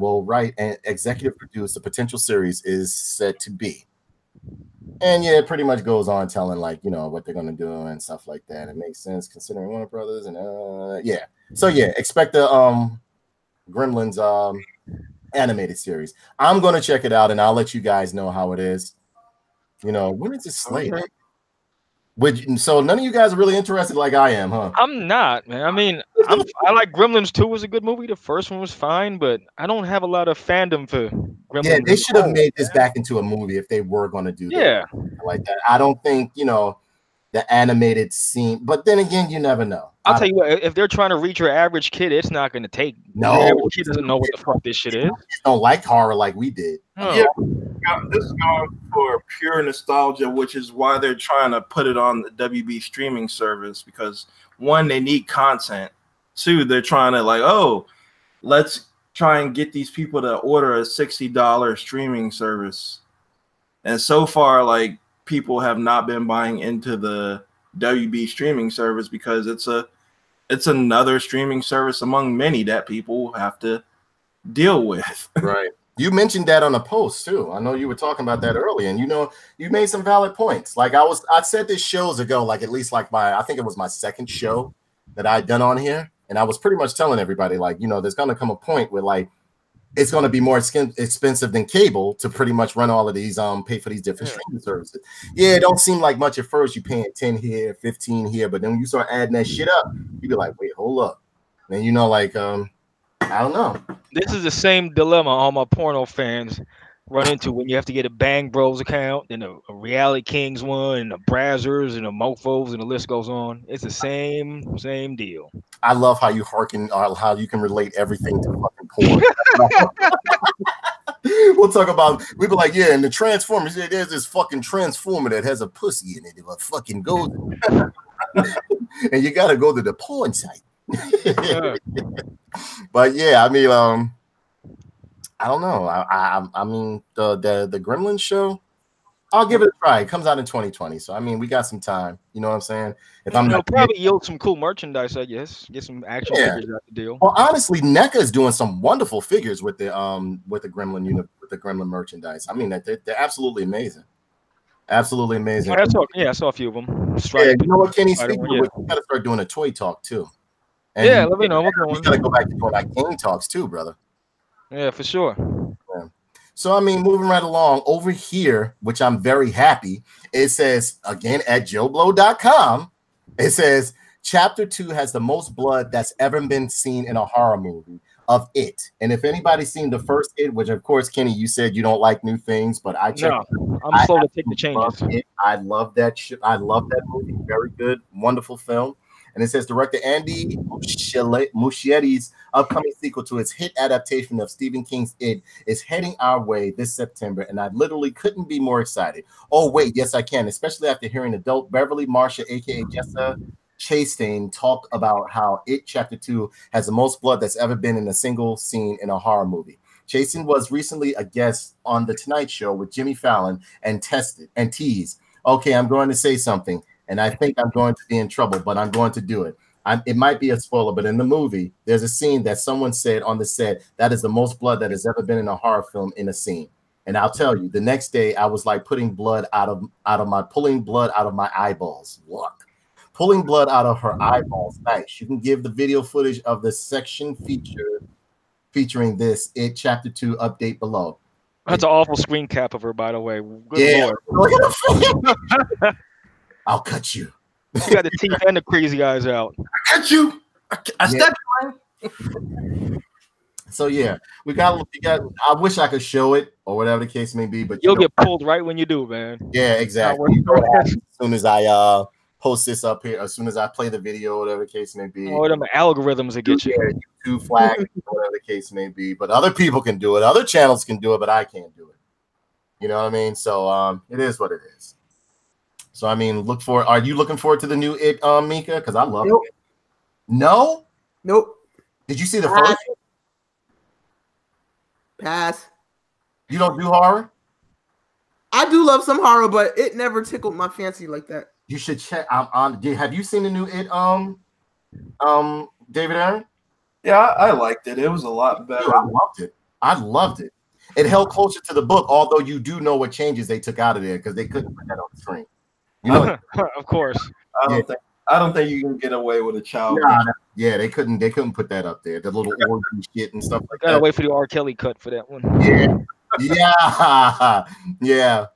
produce the potential series is said to be. And yeah, it pretty much goes on telling like, what they're going to do and stuff like that. It makes sense considering Warner Brothers and yeah. So yeah, expect the Gremlins animated series. I'm going to check it out and I'll let you guys know how it is. When is it slated? Okay. So none of you guys are really interested like I am, huh? I'm not, man. I mean, I like Gremlins 2 was a good movie. The first one was fine, but I don't have a lot of fandom for Gremlins. Yeah, they should have made this back into a movie if they were going to do that. Yeah. Like that. I don't think, the animated scene, but then again, you never know. I'll tell you what, if they're trying to reach your average kid, it's not going to take. No. Your average kid doesn't know what the fuck this shit is. Don't like horror like we did. No. Yeah. This is going for pure nostalgia, which is why they're trying to put it on the WB streaming service, because one, they need content. Two, they're trying to let's try and get these people to order a $60 streaming service. And so far, people have not been buying into the WB streaming service because it's another streaming service among many that people have to deal with. Right. You mentioned that on a post too. I know you were talking about that earlier, and you made some valid points. Like I said this shows ago, I think it was my second show that I'd done on here, and I was pretty much telling everybody there's gonna come a point where it's gonna be more expensive than cable to pretty much run all of these pay for these different streaming services. Yeah, it don't seem like much at first. You're paying 10 here, 15 here, but then when you start adding that shit up, you be like, wait, hold up. And I don't know. This is the same dilemma all my porno fans run into when you have to get a Bang Bros account, and a Reality Kings one, and the Brazzers, and the Mofos, and the list goes on. It's the same deal. I love how you how you can relate everything to fucking porn. We'll talk about, we be like, yeah, and the Transformers, there's this fucking Transformer that has a pussy in it. It fucking goes, and you got to go to the porn site. But yeah, I mean, I don't know. I mean, the Gremlins show, I'll give it a try. It comes out in 2020, so I mean, we got some time. You know what I'm saying? If I'm not probably yield some cool merchandise, I guess. Get some action figures out the deal. Well, honestly, NECA is doing some wonderful figures with the Gremlin unit, with the Gremlin merchandise. I mean, they're absolutely amazing. Absolutely amazing. I saw a few of them. Yeah, you know what, Kenny? We gotta start doing a toy talk too. And yeah, let me know. We gotta go back to doing like game talks too, brother. Yeah, for sure. Yeah. So I mean, moving right along over here, which I'm very happy. It says again at JoeBlow.com. It says Chapter 2 has the most blood that's ever been seen in a horror movie of It. And if anybody's seen the first It, which of course, Kenny, you said you don't like new things, but I checked. No, I'm slow to take the changes. I love that shit. I love that movie. Very good, wonderful film. And it says director Andy Muschietti's upcoming sequel to its hit adaptation of Stephen King's It is heading our way this September, and I literally couldn't be more excited. Oh wait, yes I can, especially after hearing adult Beverly Marcia, aka Jessa Chastain, talk about how It Chapter 2 has the most blood that's ever been in a single scene in a horror movie. Chastain was recently a guest on The Tonight Show with Jimmy Fallon and teased, okay, I'm going to say something, and I think I'm going to be in trouble, but I'm going to do it. It might be a spoiler, but in the movie, there's a scene that someone said on the set, that is the most blood that has ever been in a horror film in a scene. And I'll tell you, the next day I was like pulling blood out of my eyeballs. Look. pulling blood out of her eyeballs. Nice. You can give the video footage of the section featuring this Chapter 2 update below. That's an awful screen cap of her, by the way. Good Yeah, Lord. look at her. I'll cut you. She got the teeth and the crazy eyes out. I cut you. I stabbed you. So yeah, we got. I wish I could show it or whatever the case may be, but You'll get pulled right when you do, man. Yeah, exactly. As soon as I post this up here, as soon as I play the video, whatever the case may be. Oh, them algorithms that get you. YouTube flag, whatever the case may be. But other people can do it. Other channels can do it, but I can't do it. You know what I mean? So it is what it is. So I mean, are you looking forward to the new Mika? Because I love it. No? Nope. Did you see the first? Pass. You don't do horror? I do love some horror, but it never tickled my fancy like that. You should check. Have you seen the new David Aaron? Yeah, I liked it. It was a lot better. Dude, I loved it. It held closer to the book, although you do know what changes they took out of there because they couldn't put that on the screen. You know, of course. I don't think you can get away with a child. Yeah, they couldn't put that up there. The little orgy shit and stuff like that. Gotta wait for the R. Kelly cut for that one. Yeah.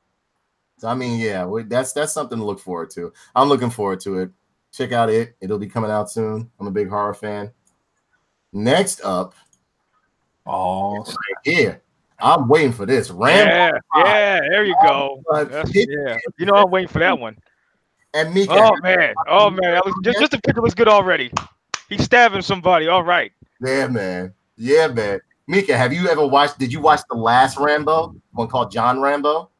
So I mean, yeah, that's something to look forward to. I'm looking forward to it. Check out it. It'll be coming out soon. I'm a big horror fan. Next up, right here. I'm waiting for this. Rambo. Yeah, there you go. You know I'm waiting for that one. And Mika. Oh man, just the picture looks good already. He's stabbing somebody. All right. Yeah, man. Mika, did you watch the last Rambo, one called John Rambo?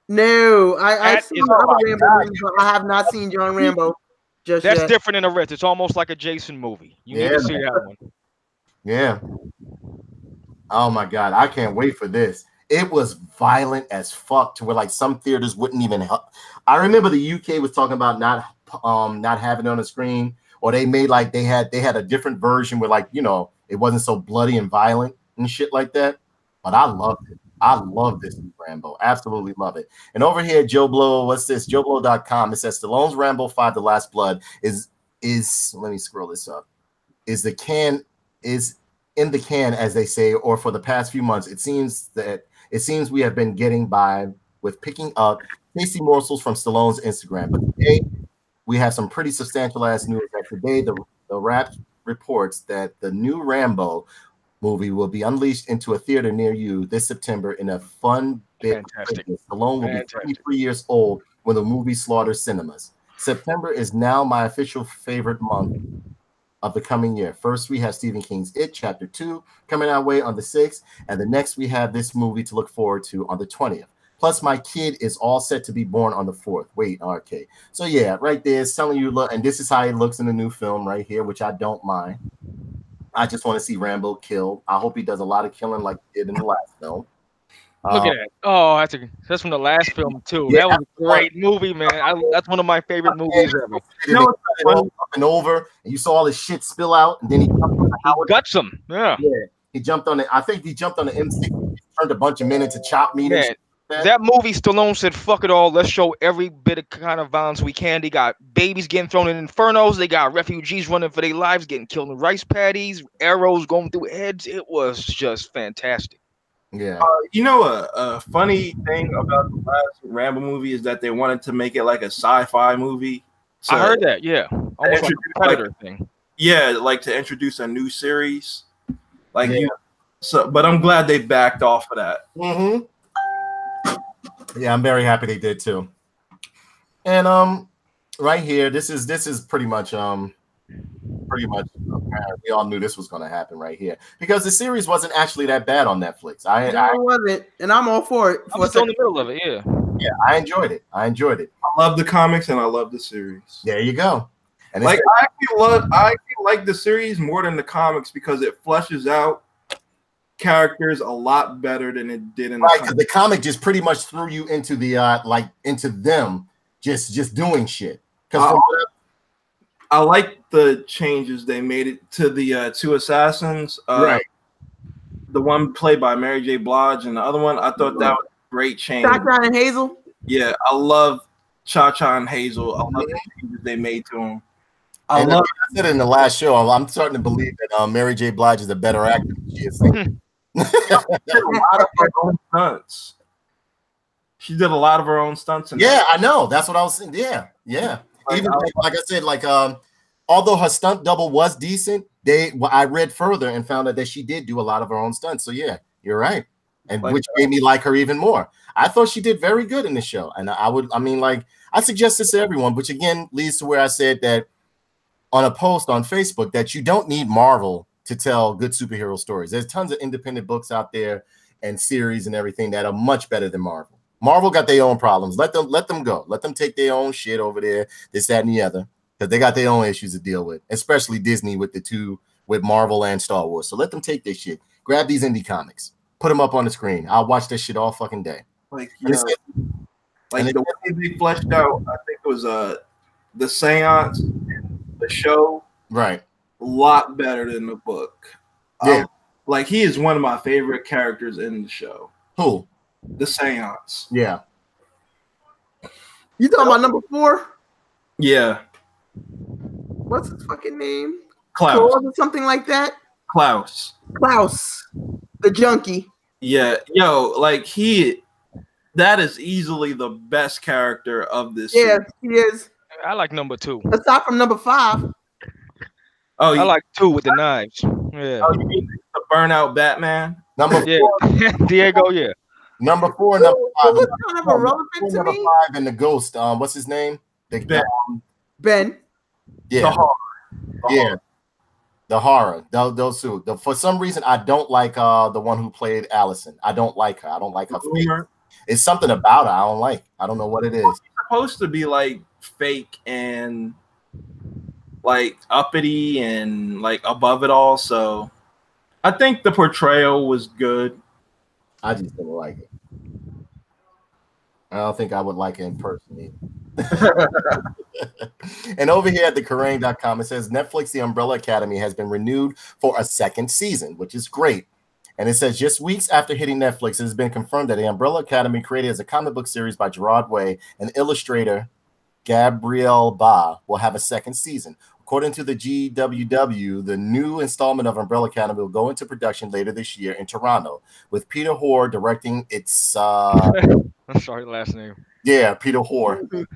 No, I've seen other Rambo, but I have not seen John Rambo just That's yet. different in the rest. It's almost like a Jason movie. You need to see that one. Yeah. Oh my God, I can't wait for this. It was violent as fuck to where like some theaters wouldn't even help. I remember the UK was talking about not having it on the screen, or they made like they had a different version where like, you know, it wasn't so bloody and violent and shit like that. But I loved it. I love this new Rambo. Absolutely love it. And over here, Joe Blow, what's this? JoeBlow.com. It says Stallone's Rambo 5: The Last Blood is let me scroll this up. Is in the can, as they say, or for the past few months, it seems we have been getting by with picking up tasty morsels from Stallone's Instagram. But today, we have some pretty substantial ass news that today the Wrap reports that the new Rambo movie will be unleashed into a theater near you this September in a fun bit. Stallone will be 23 years old when the movie slaughters cinemas. September is now my official favorite month of the coming year. First, we have Stephen King's It Chapter 2 coming our way on the 6th, and the next we have this movie to look forward to on the 20th. Plus, my kid is all set to be born on the 4th. Wait, okay. So yeah, right there, it's telling you, look, and this is how he looks in the new film right here, which I don't mind. I just want to see Rambo kill. I hope he does a lot of killing like he did in the last film. Look at that. Oh, that's from the last film too. Yeah, that was a great movie, man. That's one of my favorite movies ever. You know, up and over, and you saw all his shit spill out, and then he guts him. Yeah. He jumped on it. I think he jumped on the M6, turned a bunch of men into chop meat. Yeah. That movie, Stallone said, "Fuck it all. Let's show every bit of kind of violence we can." They got babies getting thrown in infernos. They got refugees running for their lives, getting killed in rice paddies, arrows going through heads. It was just fantastic. Yeah. You know, a funny thing about the last Rambo movie is that they wanted to make it like a sci-fi movie. So I heard that. Yeah. Almost like a Predator thing. Yeah, like to introduce a new series. Like, but I'm glad they backed off of that. Mm-hmm. Yeah, I'm very happy they did too. And right here, this is pretty much we all knew this was going to happen right here because the series wasn't actually that bad on Netflix. I wasn't, and I'm all for it. I'm still in the middle of it. Yeah, I enjoyed it. I love the comics and I love the series. There you go. And like I actually like the series more than the comics because it fleshes out characters a lot better than it did in the comic just pretty much threw you into the into them just doing shit. I like the changes they made it to the two assassins. Right. The one played by Mary J. Blige and the other one, I thought that was a great change. Cha-Cha and Hazel? Yeah, I love Cha-Cha and Hazel. I love the changes they made to them. I And love I said it in the last show. I'm starting to believe that Mary J. Blige is a better actor than she is. a lot of her own stunts. She did a lot of her own stunts. Yeah, I know. That's what I was saying. Yeah. Like, Even like I said, although her stunt double was decent, I read further and found out that she did do a lot of her own stunts. So yeah, you're right, and which made me like her even more. I thought she did very good in the show, and I suggest this to everyone, which again leads to where I said that on a post on Facebook that you don't need Marvel to tell good superhero stories. There's tons of independent books out there and series and everything that are much better than Marvel. Marvel got their own problems. Let them go. Let them take their own shit over there, this, that, and the other, because they got their own issues to deal with, especially Disney with Marvel and Star Wars. So let them take their shit. Grab these indie comics. Put them up on the screen. I'll watch that shit all fucking day. Like, the way they fleshed out, I think it was the Seance, the show, right? A lot better than the book. Yeah, like he is one of my favorite characters in the show. Who? The Seance. Yeah. You talking about number 4? Yeah. What's his fucking name? Klaus. Or something like that. Klaus, the junkie. Yeah, like that is easily the best character of this. Yeah, series. he is. I like number 2. Aside from number 5. Oh, I like 2 with the knives. Yeah. Oh, you mean the burnout Batman? Number 4. Diego, yeah. Number 4 and number 5. Who was kind of irrelevant to number me? 5 and the ghost. What's his name? Ben. Yeah. The The horror. Those two. For some reason, I don't like the one who played Allison. I don't like her. I don't like her face. It's something about her I don't like. I don't know what it is. It's supposed to be like fake and like uppity and like above it all. So I think the portrayal was good. I just didn't like it. I don't think I would like it in person either. And over here at theCarang.com, it says Netflix The Umbrella Academy has been renewed for a second season, which is great. And it says just weeks after hitting Netflix, it has been confirmed that The Umbrella Academy, created as a comic book series by Gerard Way and illustrator Gabrielle Ba, will have a second season. According to the GWW, the new installment of Umbrella Academy will go into production later this year in Toronto, with Peter Hoare directing its I'm sorry, last name. Yeah, Peter Hoare. He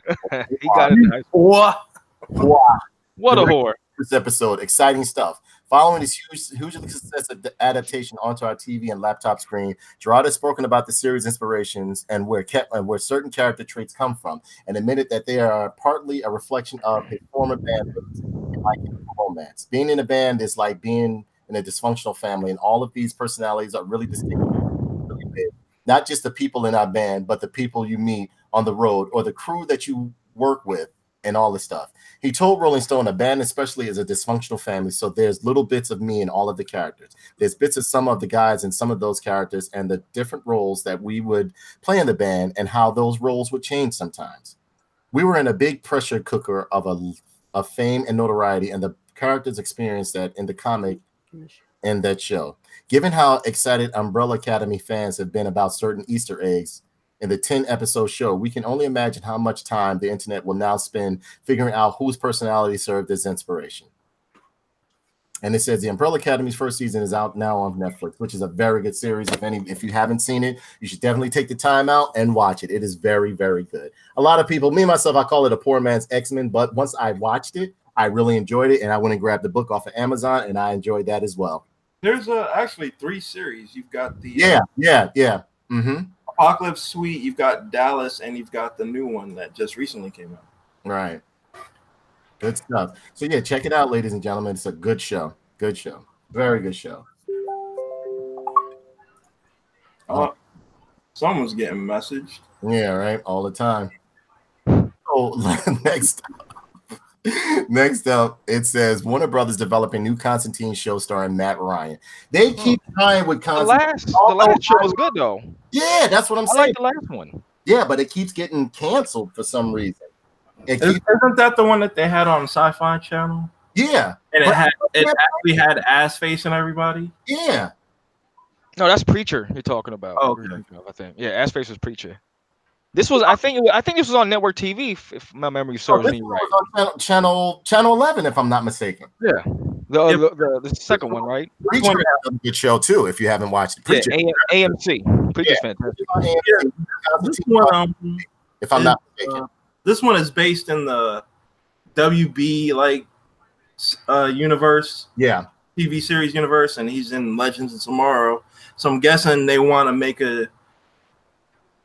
got it nice. What? What a whore. This episode, exciting stuff. Following this hugely successful adaptation onto our TV and laptop screen, Gerard has spoken about the series' inspirations and where certain character traits come from, and admitted that they are partly a reflection of his former band like romance. Being in a band is like being in a dysfunctional family, and all of these personalities are really distinct, really big. Not just the people in our band, but the people you meet on the road or the crew that you work with and all this stuff. He told Rolling Stone, a band especially is a dysfunctional family, so there's little bits of me in all of the characters. There's bits of some of the guys and some of those characters and the different roles that we would play in the band and how those roles would change sometimes. We were in a big pressure cooker of fame and notoriety, and the characters experienced that in the comic and that show. Given how excited Umbrella Academy fans have been about certain Easter eggs in the 10-episode show, we can only imagine how much time the internet will now spend figuring out whose personality served as inspiration. And it says the Umbrella Academy's first season is out now on Netflix, which is a very good series. If you haven't seen it, you should definitely take the time out and watch it. It is very, very good. A lot of people, me myself, I call it a poor man's X-Men, but once I watched it, I really enjoyed it, and I went and grabbed the book off of Amazon, and I enjoyed that as well. There's actually 3 series. You've got the yeah. Apocalypse Suite, you've got Dallas, and you've got the new one that just recently came out. Right. Good stuff. So yeah, check it out, ladies and gentlemen. It's a good show. Good show. Very good show. Someone's getting messaged. Yeah, right. All the time. Oh, next up, it says Warner Brothers developing new Constantine show starring Matt Ryan. They keep trying with Constantine. The last show was good though. Yeah, that's what I'm saying. I like the last one. Yeah, but it keeps getting canceled for some reason. Isn't that the one that they had on Sci-Fi Channel? Yeah, and it actually had ass face and everybody. Yeah. No, that's Preacher you're talking about. Oh, okay. I think. Yeah, ass face was Preacher. This was, I think this was on network TV, if my memory serves me right. Was on channel 11, if I'm not mistaken. Yeah, the second one, right? Preacher has a good show too. If you haven't watched it, Preacher, AMC. Preacher's fantastic. If I'm not mistaken, this one is based in the WB universe. Yeah, TV series universe, and he's in Legends of Tomorrow. So I'm guessing they want to make a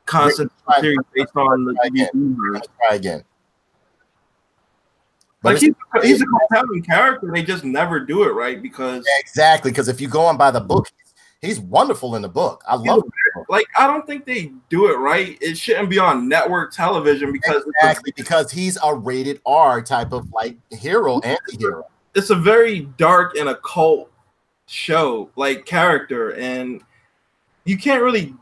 constant series based on the TV universe. Try again. But like he's a compelling character. They just never do it right because exactly, because if you go on by the book, he's wonderful in the book. I love it. Like I don't think they do it right. It shouldn't be on network television because because he's a rated R type of like hero, anti-hero. It's a very dark and occult show, like character, and you can't really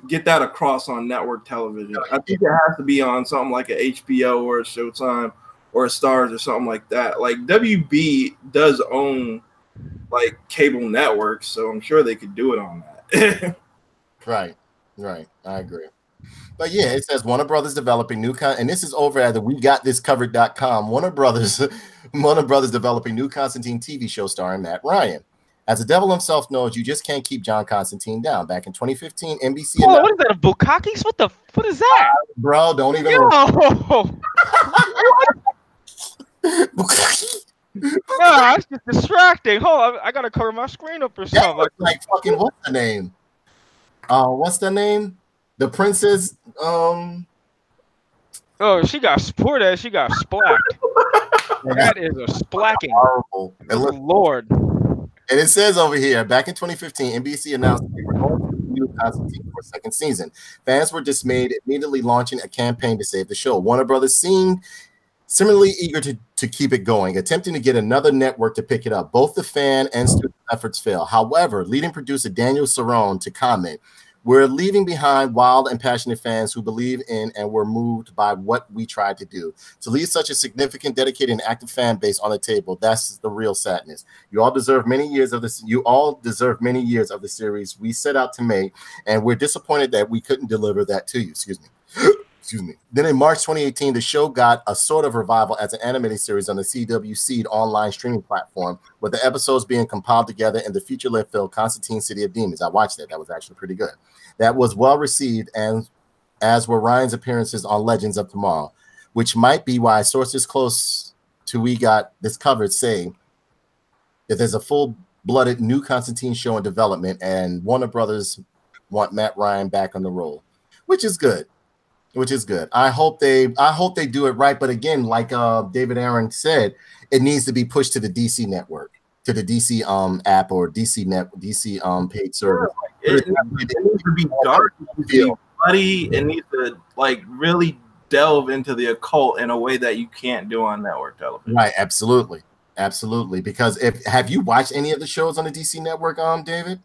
get that across on network television. I think it has to be on something like a HBO or a Showtime or a Stars or something like that. Like WB does own like cable networks, so I'm sure they could do it on that. Right. I agree. But yeah, it says Warner Brothers developing new and this is over at the WeGotThisCovered.com. Warner Brothers developing new Constantine TV show starring Matt Ryan. As the devil himself knows, you just can't keep John Constantine down. Back in 2015, NBC. Oh, what is that? A Bukakis? What is that? Bro, don't even. Nah, it's just distracting. Hold on, I gotta cover my screen up or something. Like fucking what's the name? What's the name? The princess. Oh, she got splatted. She got splacked. That is a splacking. Horrible. Lord. And it says over here, back in 2015, NBC announced they were going to renew Constantine for a second season. Fans were dismayed, immediately launching a campaign to save the show. Warner Brothers seemed similarly eager to keep it going, attempting to get another network to pick it up. Both the fan and student efforts failed. However, leading producer Daniel Cerrone to comment, "We're leaving behind wild and passionate fans who believe in and were moved by what we tried to do. To leave such a significant, dedicated, and active fan base on the table, that's the real sadness. You all deserve many years of this. You all deserve many years of the series we set out to make, and we're disappointed that we couldn't deliver that to you." Excuse me. Excuse me. Then in March 2018, the show got a sort of revival as an animated series on the CW Seed online streaming platform, with the episodes being compiled together in the feature-length film Constantine City of Demons. I watched that. That was actually pretty good. That was well received, and as were Ryan's appearances on Legends of Tomorrow, which might be why sources close to We Got This Covered say that there's a full-blooded new Constantine show in development, and Warner Brothers want Matt Ryan back on the role, which is good. I hope they do it right. But again, like David Aaron said, it needs to be pushed to the DC network, to the DC app or DC paid service. It needs to be dark, it needs to be bloody, it needs to like really delve into the occult in a way that you can't do on network television. Right, absolutely. Because have you watched any of the shows on the DC network, David?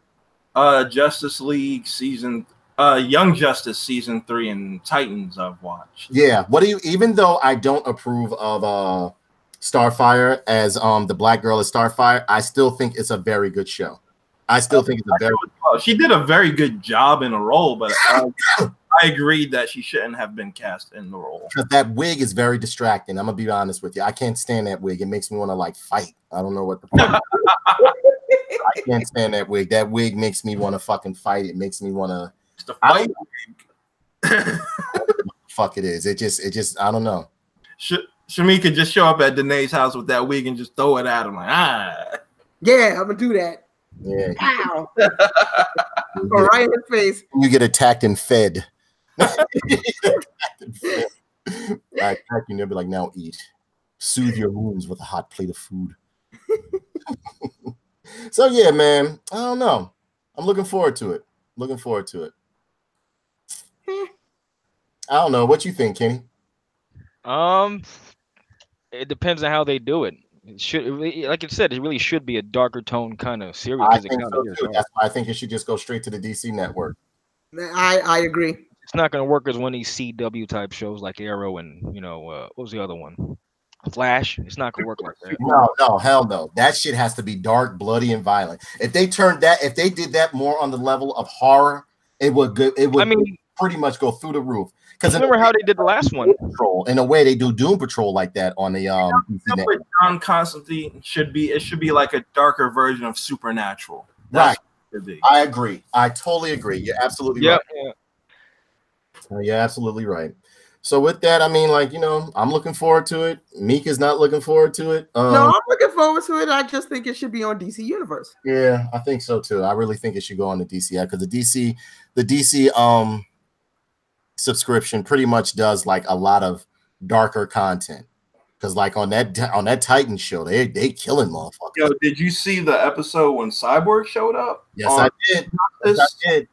Justice League season. Young Justice season 3 and Titans I've watched. Yeah. Even though I don't approve of Starfire as the black girl as Starfire, I still think it's a very good show. She did a very good job in a role, but I agreed that she shouldn't have been cast in the role. Because that wig is very distracting. I'm gonna be honest with you. I can't stand that wig. It makes me want to like fight. I don't know what the fuck. I can't stand that wig. That wig makes me want to fucking fight. It makes me want to. The fight. Fuck it is. It just I don't know. Ms.Mika just show up at Danae's house with that wig and just throw it at him like Yeah, I'm gonna do that. Yeah. Ow. Or right in his face. You get attacked and fed. I attack you, they'll be like, now eat. Soothe your wounds with a hot plate of food. So yeah, man. I don't know. I'm looking forward to it. I don't know. What you think, Kenny? It depends on how they do it. It should, like I said, it really should be a darker tone kind of series. I think so too. That's why I think it should just go straight to the DC network. I agree. It's not going to work as one of these CW type shows like Arrow and what was the other one? Flash. It's not going to work like that. No, hell no. That shit has to be dark, bloody, and violent. If they did that more on the level of horror, it would pretty much go through the roof. Because remember how they did the last one. Patrol, in a way, they do Doom Patrol like that on the DC But John Constantine should be like a darker version of Supernatural. Right. I agree. I totally agree. You're absolutely right. Yeah. You're absolutely right. So with that, I mean, like, you know, I'm looking forward to it. Mika's not looking forward to it. No, I'm looking forward to it. I just think it should be on DC Universe. Yeah, I think so too. I really think it should go on the DC because the DC subscription pretty much does like a lot of darker content. Because like on that Titan show, they killing motherfuckers. Yo, did you see the episode when Cyborg showed up? Yes, I did. Yes, I did.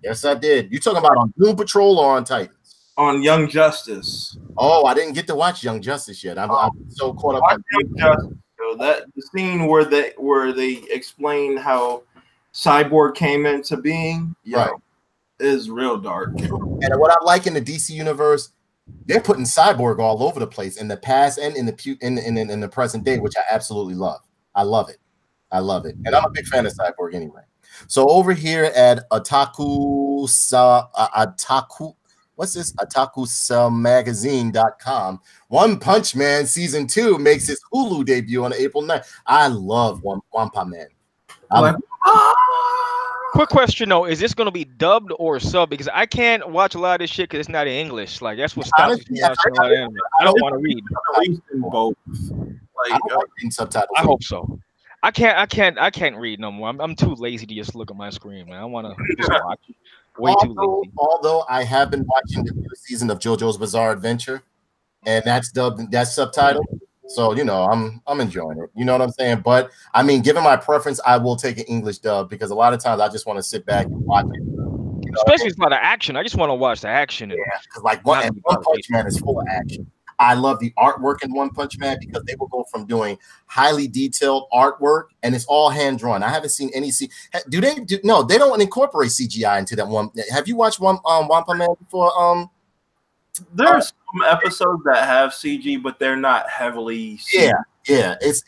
Yes, I did. You talking about on Doom Patrol or on Titans? On Young Justice. Oh, I didn't get to watch Young Justice yet. I'm so caught up on Young Justice. So the scene where they explain how Cyborg came into being, is real dark. And what I like in the DC universe, they're putting Cyborg all over the place in the past and in the present day, which I absolutely love. I love it. I love it. And I'm a big fan of Cyborg anyway. So over here at AtakuSamagazine.com, One Punch Man Season 2 makes its Hulu debut on April 9th. I love One Punch Man. Quick question though, is this going to be dubbed or sub? Because I can't watch a lot of this shit because it's not in English. Like that's what stops me from watching a lot of anime. I don't want to read. Both. Like, subtitles. I hope so. I can't read no more. I'm too lazy to just look at my screen, man. I want to just watch. Too lazy. Although I have been watching the new season of JoJo's Bizarre Adventure, and that's subtitled. So you know, I'm enjoying it. You know what I'm saying? But I mean, given my preference, I will take an English dub because a lot of times I just want to sit back and watch it. You know, especially if it's a lot of action. I just want to watch the action. Yeah, because like One Punch Man is full of action. I love the artwork in One Punch Man because they will go from doing highly detailed artwork and it's all hand drawn. I haven't seen any No, they don't incorporate CGI into that one. Have you watched One Punch Man before? There's some episodes that have CG, but they're not heavily CG. Yeah. It's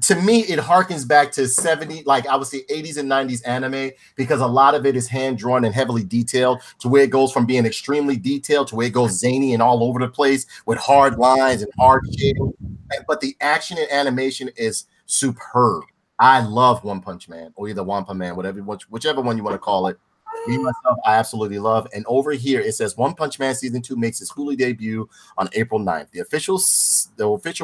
to me, it harkens back to 70, like I would say 80s and 90s anime, because a lot of it is hand drawn and heavily detailed to where it goes from being extremely detailed to where it goes zany and all over the place with hard lines and hard shading. But the action and animation is superb. I love One Punch Man or either Wampa Man, whichever one you want to call it. Me, myself, I absolutely love. And over here, it says One Punch Man Season 2 makes its Hulu debut on April 9th. The official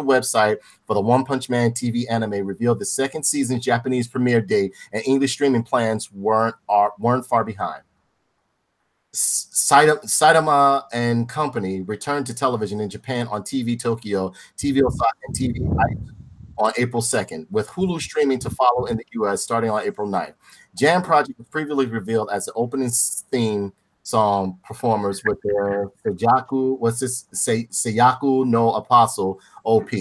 website for the One Punch Man TV anime revealed the second season's Japanese premiere date, and English streaming plans weren't far behind. Saitama and Company returned to television in Japan on TV Tokyo, TV Osaka, and TV on April 2nd, with Hulu streaming to follow in the US starting on April 9th. Jam Project was previously revealed as the opening theme song performers with their Seiyaku no Apostle OP.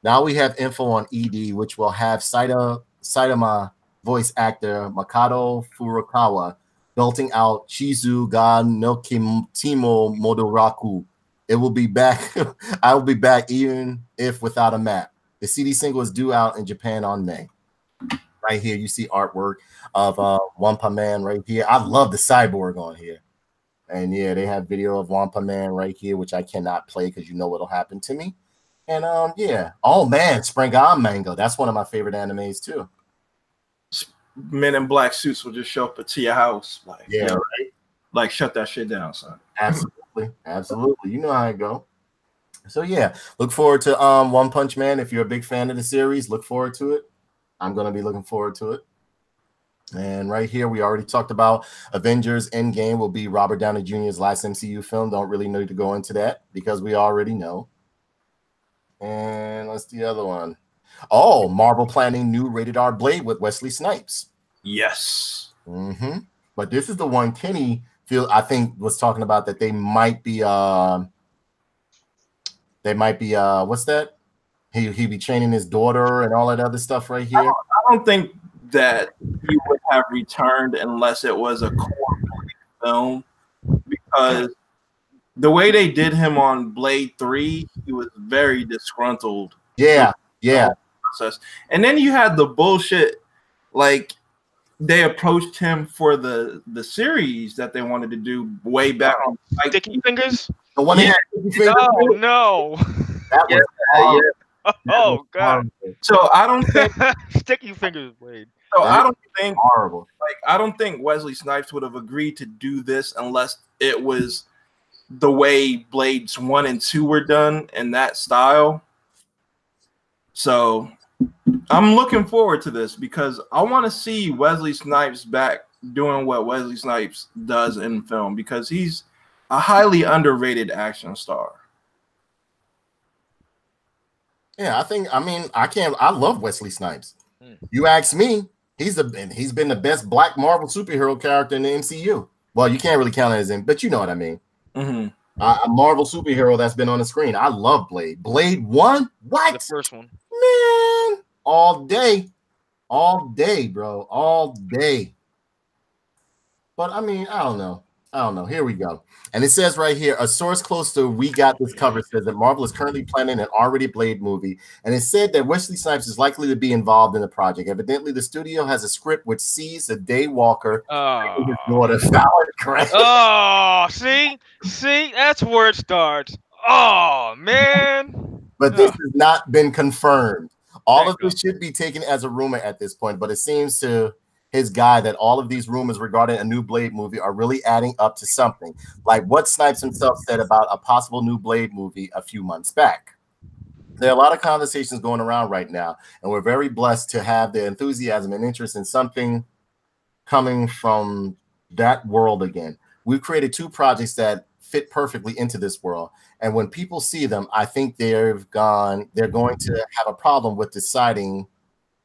Now we have info on ED, which will have Saitama voice actor Makoto Furukawa belting out Shizu ga no Kimotimo Modoraku. It will be back. I will be back even if without a map. The CD single is due out in Japan on May. Right here, you see artwork of Wampa Man right here. I love the cyborg on here. And yeah, they have video of Wampa Man right here, which I cannot play because you know what'll happen to me. And yeah. Oh man, Spring On Mango. That's one of my favorite animes too. Men in black suits will just show up to your house. Like, yeah, right. Like shut that shit down, son. Absolutely. Absolutely. You know how it go. So yeah, look forward to One Punch Man. If you're a big fan of the series, look forward to it. I'm going to be looking forward to it. And right here, we already talked about Avengers Endgame will be Robert Downey Jr.'s last MCU film. Don't really need to go into that because we already know. And what's the other one? Oh, Marvel planning new rated R Blade with Wesley Snipes. Yes. But this is the one Kenny I think was talking about that they might be what's that? He be training his daughter and all that other stuff right here. I don't think that he would have returned unless it was a core film, because the way they did him on Blade 3, he was very disgruntled. Yeah. Process. And then you had the bullshit, like they approached him for the series that they wanted to do way back on. Like, Sticky Fingers? The one Yeah. Oh no. that was Oh god. So I don't think Sticky Fingers, Wade. so I don't think horrible. like I don't think Wesley Snipes would have agreed to do this unless it was the way Blades 1 and 2 were done in that style. So I'm looking forward to this because I want to see Wesley Snipes back doing what Wesley Snipes does in film because he's a highly underrated action star. Yeah, I love Wesley Snipes. You ask me, he's been the best black Marvel superhero character in the MCU. Well, you can't really count it as him, but you know what I mean. Mm-hmm. A Marvel superhero that's been on the screen. I love Blade. Blade 1? What? The first one. Man, all day, bro, all day. But I mean, I don't know. Here we go. And it says right here, a source close to We Got This Cover says that Marvel is currently planning an already Blade movie. And it said that Wesley Snipes is likely to be involved in the project. Evidently, the studio has a script which sees a Daywalker his daughter, Fallon Craig. Oh, see, that's where it starts. Oh man. But this has not been confirmed. All of this should be taken as a rumor at this point, but it seems to his guy that all of these rumors regarding a new Blade movie are really adding up to something, like what Snipes himself said about a possible new Blade movie a few months back. There are a lot of conversations going around right now, and we're very blessed to have the enthusiasm and interest in something coming from that world again. We've created 2 projects that fit perfectly into this world, and when people see them, I think they're going to have a problem with deciding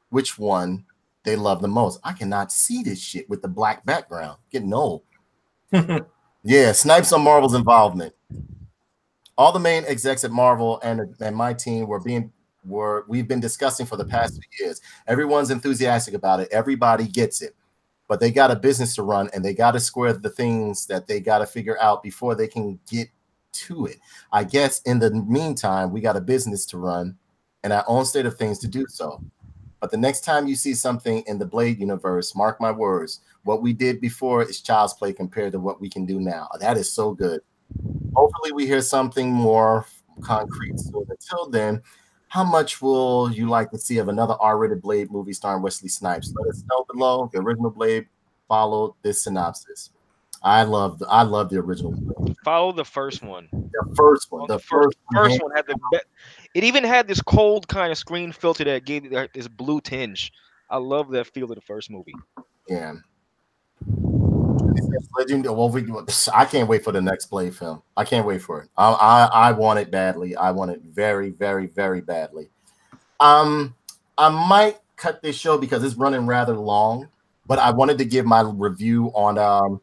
which one they love the most. I cannot see this shit with the black background. Getting old. Yeah, Snipes on Marvel's involvement. All the main execs at Marvel and my team we've been discussing for the past 2 years. Everyone's enthusiastic about it. Everybody gets it. But they got a business to run and they got to square the things that they got to figure out before they can get to it. I guess in the meantime, we got a business to run and our own state of things to do so. But the next time you see something in the Blade universe, mark my words, what we did before is child's play compared to what we can do now. That is so good. Hopefully we hear something more concrete. So until then, how much will you like to see of another R-rated Blade movie starring Wesley Snipes? Let us know below. The original Blade followed this synopsis. I love the original Blade. Follow the first one. The first one. The first one had the best. It even had this cold kind of screen filter that gave it this blue tinge. I love that feel of the first movie. Yeah. I can't wait for the next Blade film. I can't wait for it. I want it badly. I want it very, very, very badly. I might cut this show because it's running rather long, but I wanted to give my review on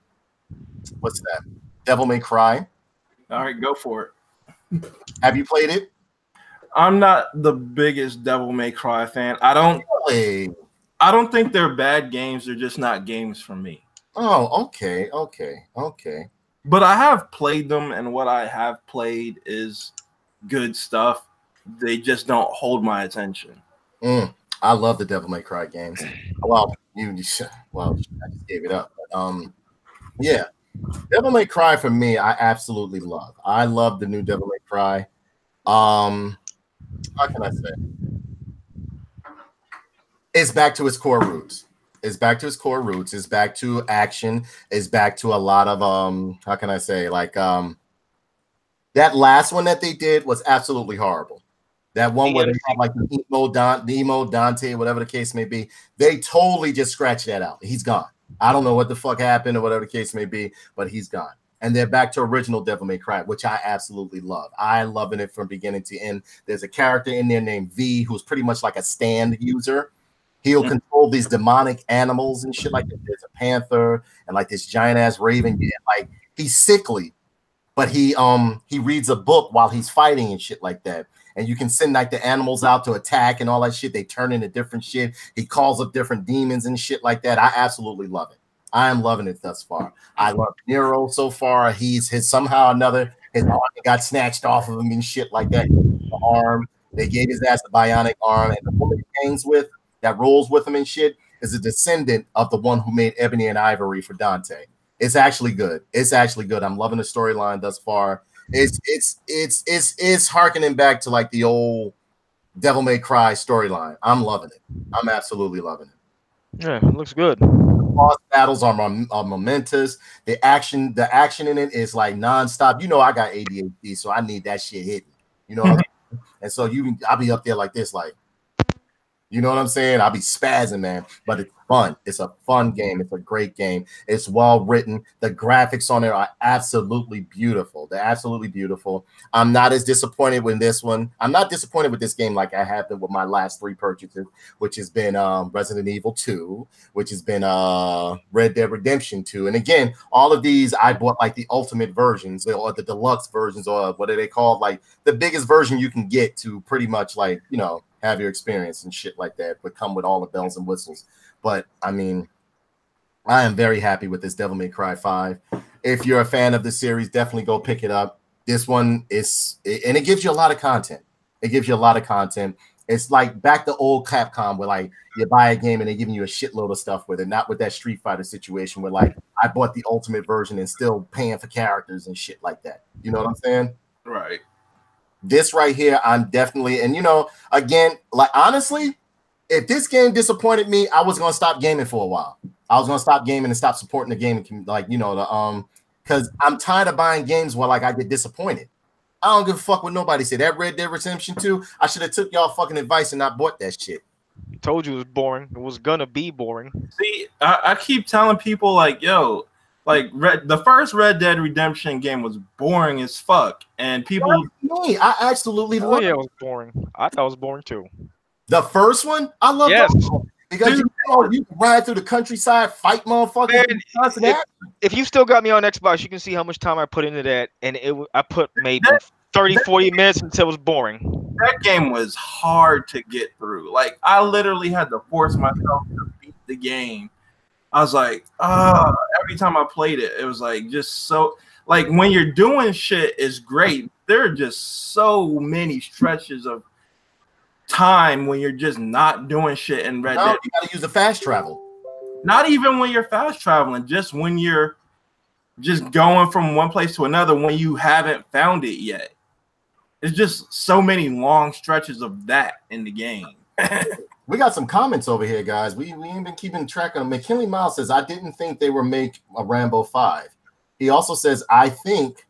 what's that? Devil May Cry. All right, go for it. Have you played it? I'm not the biggest Devil May Cry fan. I don't think they're bad games. They're just not games for me. Oh, okay. But I have played them, and what I have played is good stuff. They just don't hold my attention. I love the Devil May Cry games. Well, I just gave it up. But, yeah, Devil May Cry for me, I absolutely love. I love the new Devil May Cry. How can I say? It's back to its core roots. It's back to action. It's back to a lot of how can I say, like that last one that they did was absolutely horrible. That one where they have like the emo Dante, whatever the case may be, they totally just scratched that out. He's gone. I don't know what the fuck happened or whatever the case may be, but he's gone. And they're back to original Devil May Cry, which I absolutely love. I loving it from beginning to end. There's a character in there named V who's pretty much like a stand user. He'll control these demonic animals and shit like that. There's a panther and like this giant ass raven. Yeah, like he's sickly, but he reads a book while he's fighting and shit like that. And you can send like the animals out to attack and all that shit. They turn into different shit. He calls up different demons and shit like that. I absolutely love it. I am loving it thus far. I love Nero so far. His somehow or another, his arm got snatched off of him and shit like that. The arm, they gave his ass a bionic arm, and the woman he hangs with, that rolls with him and shit, is a descendant of the one who made Ebony and Ivory for Dante. It's actually good. It's actually good. I'm loving the storyline thus far. It's harkening back to like the old Devil May Cry storyline. I'm loving it. I'm absolutely loving it. Yeah, it looks good. Boss battles are momentous. The action in it is like nonstop. You know, I got ADHD, so I need that shit hitting. You know what I mean? And so I'll be up there like this, like, you know what I'm saying? I'll be spazzing, man. But it's fun. It's a fun game. It's a great game. It's well written. The graphics on it are absolutely beautiful. They're absolutely beautiful. I'm not as disappointed with this one. I'm not disappointed with this game like I have been with my last 3 purchases, which has been Resident Evil 2, which has been Red Dead Redemption 2. And again, all of these I bought like the ultimate versions or the deluxe versions, or what are they called? Like the biggest version you can get to pretty much like, you know, have your experience and shit like that, but come with all the bells and whistles. But I mean, I am very happy with this Devil May Cry 5. If you're a fan of the series, definitely go pick it up. This one is, and it gives you a lot of content. It gives you a lot of content. It's like back to old Capcom where like you buy a game and they're giving you a shitload of stuff with it, not with that Street Fighter situation where like I bought the ultimate version and still paying for characters and shit like that. You know what I'm saying? Right. This right here, I'm definitely, and you know, again, like honestly, if this game disappointed me, I was gonna stop gaming for a while. I was gonna stop gaming and stop supporting the game, like you know, the because I'm tired of buying games where like I get disappointed. I don't give a fuck what nobody said. That Red Dead Redemption 2, I should have took y'all fucking advice and not bought that shit. Told you it was boring. It was gonna be boring. See, I keep telling people like, yo, like the first Red Dead Redemption game was boring as fuck, and people. Me, I absolutely love it was boring. I thought it was boring too. The first one, I love that because you can ride through the countryside, fight motherfuckers. If you still got me on Xbox, you can see how much time I put into that, and I put maybe 30, 40 minutes until it was boring. That game was hard to get through. Like I literally had to force myself to beat the game. I was like, every time I played it, it was like just so like when you're doing shit is great. There are just so many stretches of time when you're just not doing shit in Red Dead. You gotta use the fast travel. Not even when you're fast traveling, just when you're just going from one place to another when you haven't found it yet. It's just so many long stretches of that in the game. We got some comments over here, guys. We ain't been keeping track of them. McKinley Miles says, I didn't think they would make a Rambo 5. He also says, I think,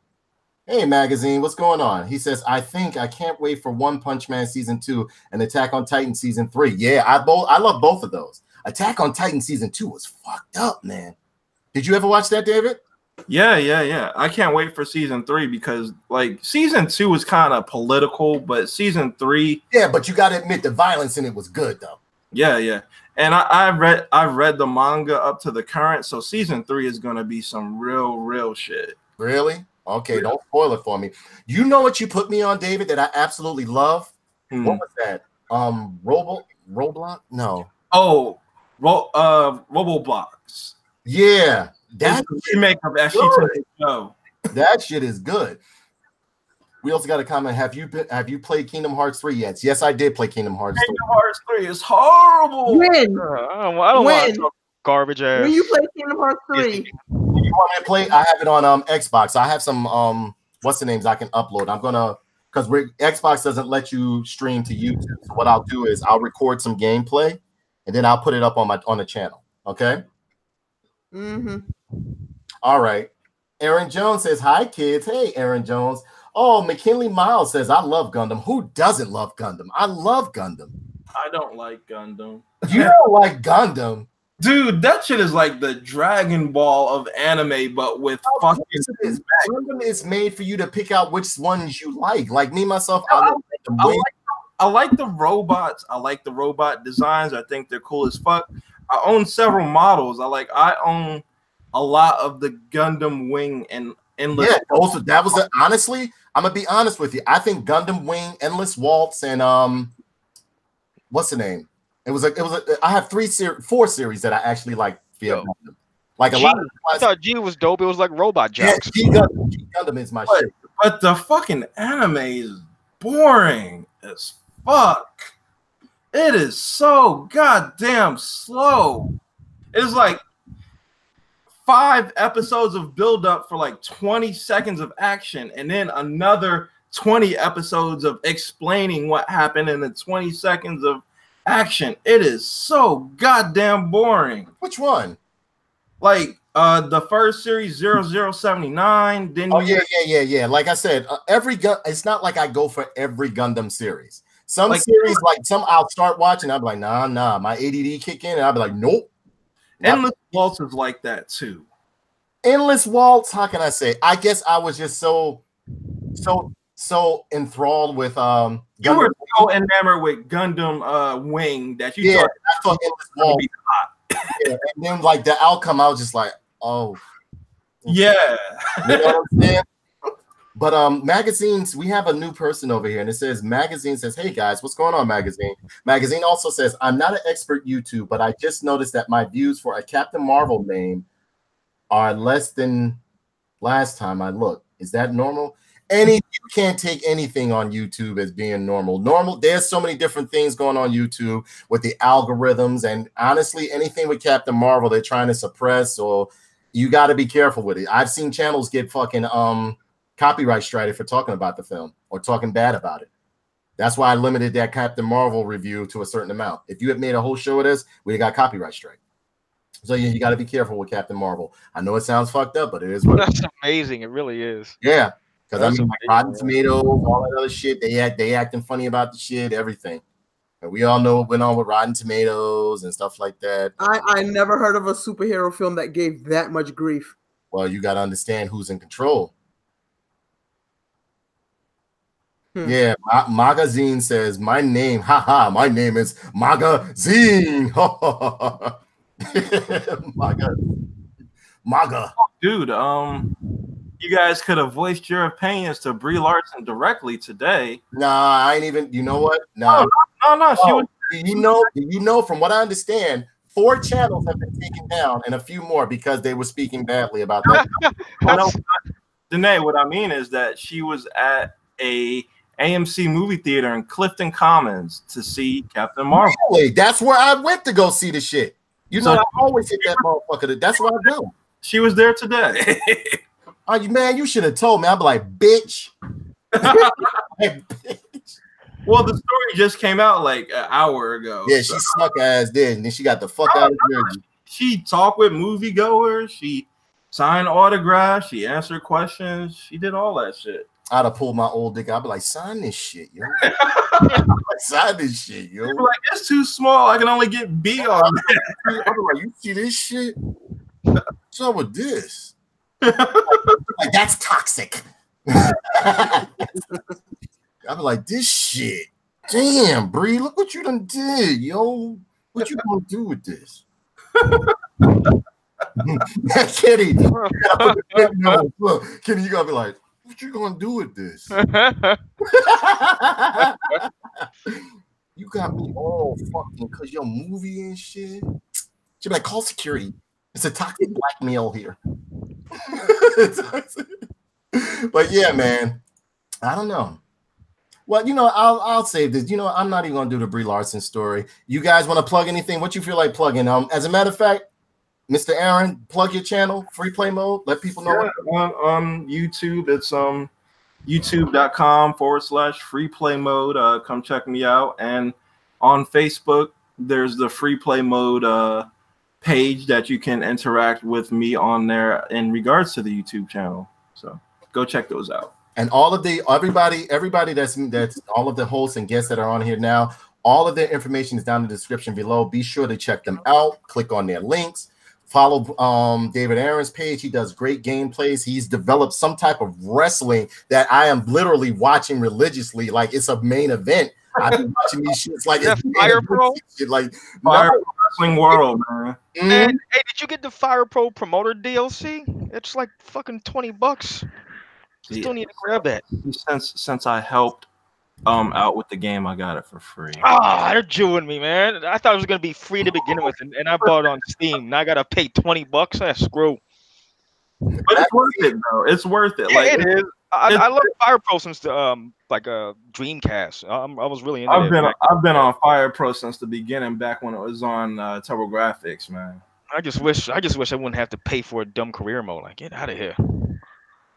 hey, magazine, what's going on? He says, I can't wait for One Punch Man Season 2 and Attack on Titan Season 3. Yeah, I love both of those. Attack on Titan Season 2 was fucked up, man. Did you ever watch that, David? Yeah. I can't wait for Season 3 because, like, Season 2 was kind of political, but Season 3... Yeah, but you got to admit the violence in it was good, though. Yeah. And I've read the manga up to the current, so Season 3 is going to be some real shit. Really? Okay, Don't spoil it for me. You know what you put me on, David, that I absolutely love? What was that? Roblox? No. Oh, Roblox. Yeah. That's the remake of that shit. That shit is good. We also got a comment. Have you played Kingdom Hearts 3 yet? Yes, I did play Kingdom Hearts 3. Kingdom Hearts 3 is horrible. When? I don't want to talk garbage ass. When you play Kingdom Hearts 3? You want me to play? I have it on Xbox. I have some what's the names I can upload. I'm gonna because Xbox doesn't let you stream to YouTube. So what I'll do is I'll record some gameplay and then I'll put it up on the channel. Okay. Mm-hmm. All right. Aaron Jones says, hi, kids. Hey, Aaron Jones. Oh, McKinley Miles says, I love Gundam. Who doesn't love Gundam? I love Gundam. I don't like Gundam. You don't like Gundam? Dude, that shit is like the Dragon Ball of anime, but with fucking... Gundam is made for you to pick out which ones you like. Like me, myself, I like the robots. I like the robot designs. I think they're cool as fuck. I own several models. I own a lot of the Gundam Wing and Endless. Yeah, also honestly, I'm gonna be honest with you. I think Gundam Wing, Endless Waltz, and what's the name? I have 4 series that I actually like. Like a lot of. I thought G was dope. It was like Robot Jocks. Yeah, Gundam is my shit. But the fucking anime is boring as fuck. It is so goddamn slow. It's like 5 episodes of build-up for like 20 seconds of action, and then another 20 episodes of explaining what happened in the 20 seconds of action. It is so goddamn boring. Which one? Like the first series 0079. Then yeah. Like I said, it's not like I go for every Gundam series. Some series, like some I'll start watching, I'll be like, nah, my ADD kick in, and I'll be like, nope. Endless Waltz is like that too. Endless Waltz, how can I say? I guess I was just so enthralled with You were so enamored with Gundam Wing that you thought Endless Waltz be hot. Yeah, and then like the outcome, I was just like, oh yeah. You know what I'm saying? But magazines, we have a new person over here, and it says magazine says, hey guys, what's going on, magazine? Magazine also says, I'm not an expert YouTube, but I just noticed that my views for a Captain Marvel name are less than last time I looked. Is that normal? You can't take anything on YouTube as being normal. There's so many different things going on YouTube with the algorithms, and honestly, anything with Captain Marvel they're trying to suppress, or you got to be careful with it. I've seen channels get fucking copyright strike for talking about the film or talking bad about it. That's why I limited that Captain Marvel review to a certain amount. If you had made a whole show of this, we got copyright strike. So you got to be careful with Captain Marvel. I know it sounds fucked up, but it is what That's amazing. It really is. Yeah. Because I mean, like Rotten Tomatoes, all that other shit, they acting funny about the shit, everything. And we all know what went on with Rotten Tomatoes and stuff like that. I never heard of a superhero film that gave that much grief. Well, you got to understand who's in control. Yeah, Magazine says, my name is Magazine. Maga. Dude, you guys could have voiced your opinions to Brie Larson directly today. Nah, I ain't even. You know what? Nah. No. She was. You know, from what I understand, 4 channels have been taken down, and a few more because they were speaking badly about that. Danae, what I mean is that she was at a AMC movie theater in Clifton Commons to see Captain Marvel. Really? That's where I went to go see the shit. You know, I always hit that motherfucker. That's where I go. She was there today. Oh, man, you should have told me. I'd be like, bitch. Well, the story just came out like an hour ago. Yeah, she snuck ass did, and then she got the fuck out of Jersey. She talked with moviegoers. She signed autographs. She answered questions. She did all that shit. I'd have pulled my old dick. I'd be like, sign this shit, yo. Sign this shit, yo. Like, it's too small. I can only get B on it. I'd be like, you see this shit? What's up with this? Like, that's toxic. I'd be like, this shit. Damn, Bree, look what you done did, yo. What you gonna do with this? Kenny, Kenny, you gotta be like, what you gonna do with this? You got me all fucking because your movie and shit. She'd be like, call security. It's a toxic blackmail here. But yeah, man, I don't know. Well, you know, I'll save this. You know, I'm not even gonna do the Brie Larson story. You guys want to plug anything? What you feel like plugging? As a matter of fact, Mr. Aaron, plug your channel, Free Play Mode. Let people know. Yeah, on YouTube, it's youtube.com/Free Play Mode. Come check me out. And on Facebook, there's the Free Play Mode page that you can interact with me on there in regards to the YouTube channel. So go check those out. And all of the everybody that's all of the hosts and guests that are on here now, all of their information is down in the description below. Be sure to check them out. Click on their links. Follow David Aaron's page. He does great gameplays. He's developed some type of wrestling that I am literally watching religiously, like it's a main event. I've been watching these shits like it's Fire Pro, shit, like Fire Wrestling World, man. And, hey, did you get the Fire Pro promoter DLC? It's like fucking $20. Still need to grab that. Since I helped out with the game, I got it for free. Ah, they're jewing me, man. I thought it was gonna be free to begin with, and I bought it on Steam. Now I gotta pay $20. That's screw. But it's worth it, though. It's worth it. Yeah, Like it is. I love Fire Pro since the Dreamcast. I was really into I've it. I've been on Fire Pro since the beginning, back when it was on TurboGrafx, man. I just wish I wouldn't have to pay for a dumb career mode. Like, get out of here.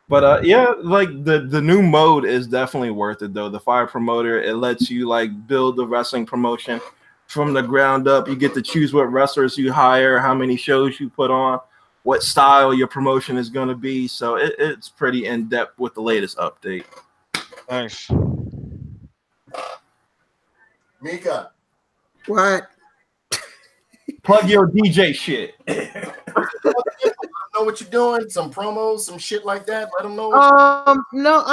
But yeah, like the new mode is definitely worth it though. The Fire Promoter, it lets you like build the wrestling promotion from the ground up. You get to choose what wrestlers you hire, how many shows you put on, what style your promotion is going to be. So it's pretty in depth with the latest update. Nice. Mika, What? Plug your DJ shit. know what you're doing, some promos, some shit like that. Let them know. No,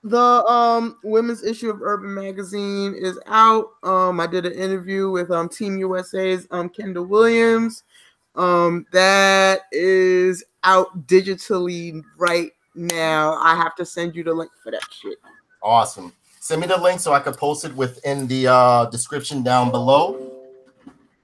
the women's issue of Urban Magazine is out. I did an interview with Team USA's Kendall Williams. That is out digitally right now. I have to send you the link for that shit. Awesome. Send me the link so I can post it within the description down below.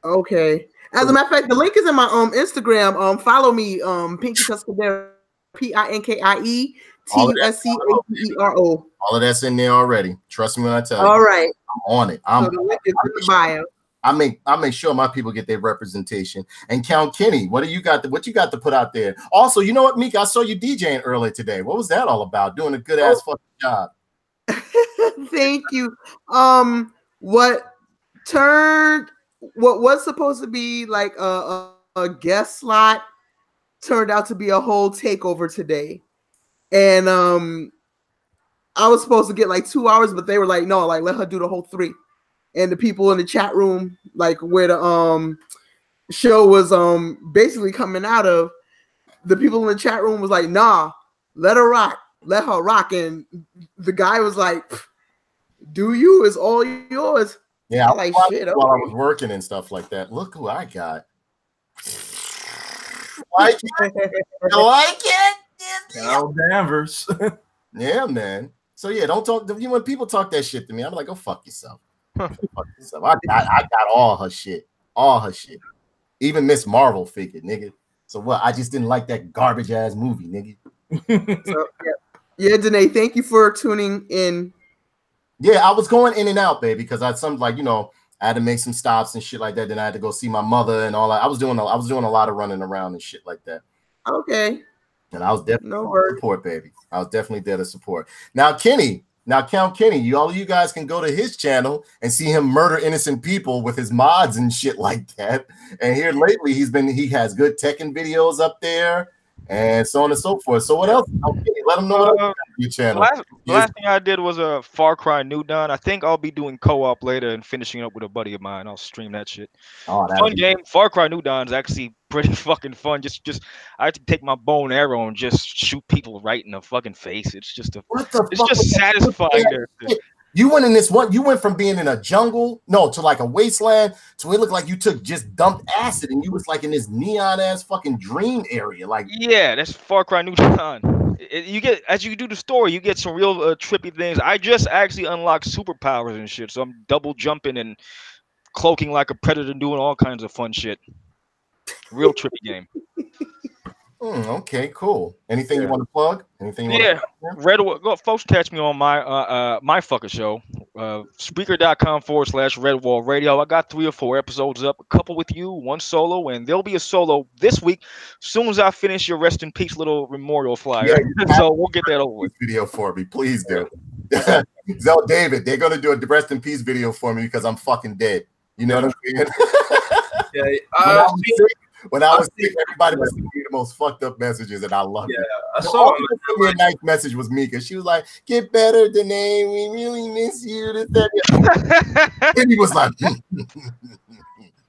Okay. As a matter of fact, the link is in my Instagram. Follow me, Pinky Tuscadero, PINKIE TUSCADERO. All of that's in there already. Trust me when I tell you. All right. I'm on it. So the link is in the bio. I make sure my people get their representation. And Count Kenny, what you got to put out there? Also, you know what, Mika? I saw you DJing earlier today. What was that all about? Doing a good ass fucking job. Thank you. What was supposed to be like a guest slot turned out to be a whole takeover today. And I was supposed to get like 2 hours, but they were like, no, like let her do the whole 3. And the people in the chat room, like where the show was basically coming out of, the people in the chat room was like, nah, let her rock. And the guy was like, do you? It's all yours. Yeah, I like shit. While I was working and stuff like that. Look who I got. Like it? Like it? Carol Danvers. Yeah, man. So yeah, don't talk. When people talk that shit to me, I'm like, go fuck yourself. Fuck yourself. I got all her shit. Even Miss Marvel figured, nigga. So what? I just didn't like that garbage ass movie, nigga. So, yeah, Danae, thank you for tuning in. Yeah, I was going in and out, baby, because I had to make some stops and shit like that. Then I had to go see my mother and all that. I was doing a lot of running around and shit like that. Okay. And I was definitely to support, baby. I was definitely there to support. Now, Count Kenny, all you guys can go to his channel and see him murder innocent people with his mods and shit like that. And here lately, he has good Tekken videos up there and so on and so forth. So what else? Okay, let them know what else your channel. Last thing I did was a Far Cry New Dawn. I think I'll be doing co-op later and finishing up with a buddy of mine. I'll stream that shit. Oh, fun game. Far Cry New Dawn is actually pretty fucking fun. Just I have to take my bow and arrow and just shoot people right in the fucking face. It's just satisfying. You went in this one. You went from being in a jungle, to like a wasteland, to it looked like you just dumped acid, and you was like in this neon ass fucking dream area. Like, yeah, that's Far Cry New Dawn. You get, as you do the story, you get some real trippy things. I just actually unlocked superpowers and shit, so I'm double jumping and cloaking like a predator, and doing all kinds of fun shit. Real trippy game. Okay, cool. Anything you want to plug? Anything? Go, folks, catch me on my my fucker show, Spreaker.com/Redwall Radio. I got 3 or 4 episodes up, a couple with you, 1 solo, and there'll be a solo this week. As soon as I finish your rest in peace little memorial flyer, so we'll get that over with. Video for me, please do. Zell David, they're gonna do a rest in peace video for me because I'm fucking dead. You know what I'm saying? Yeah. When I was sick, everybody was sending me the most fucked up messages, and I loved it. I saw a nice message was Mika. She was like, "Get better, Danae. We really miss you." And he was like,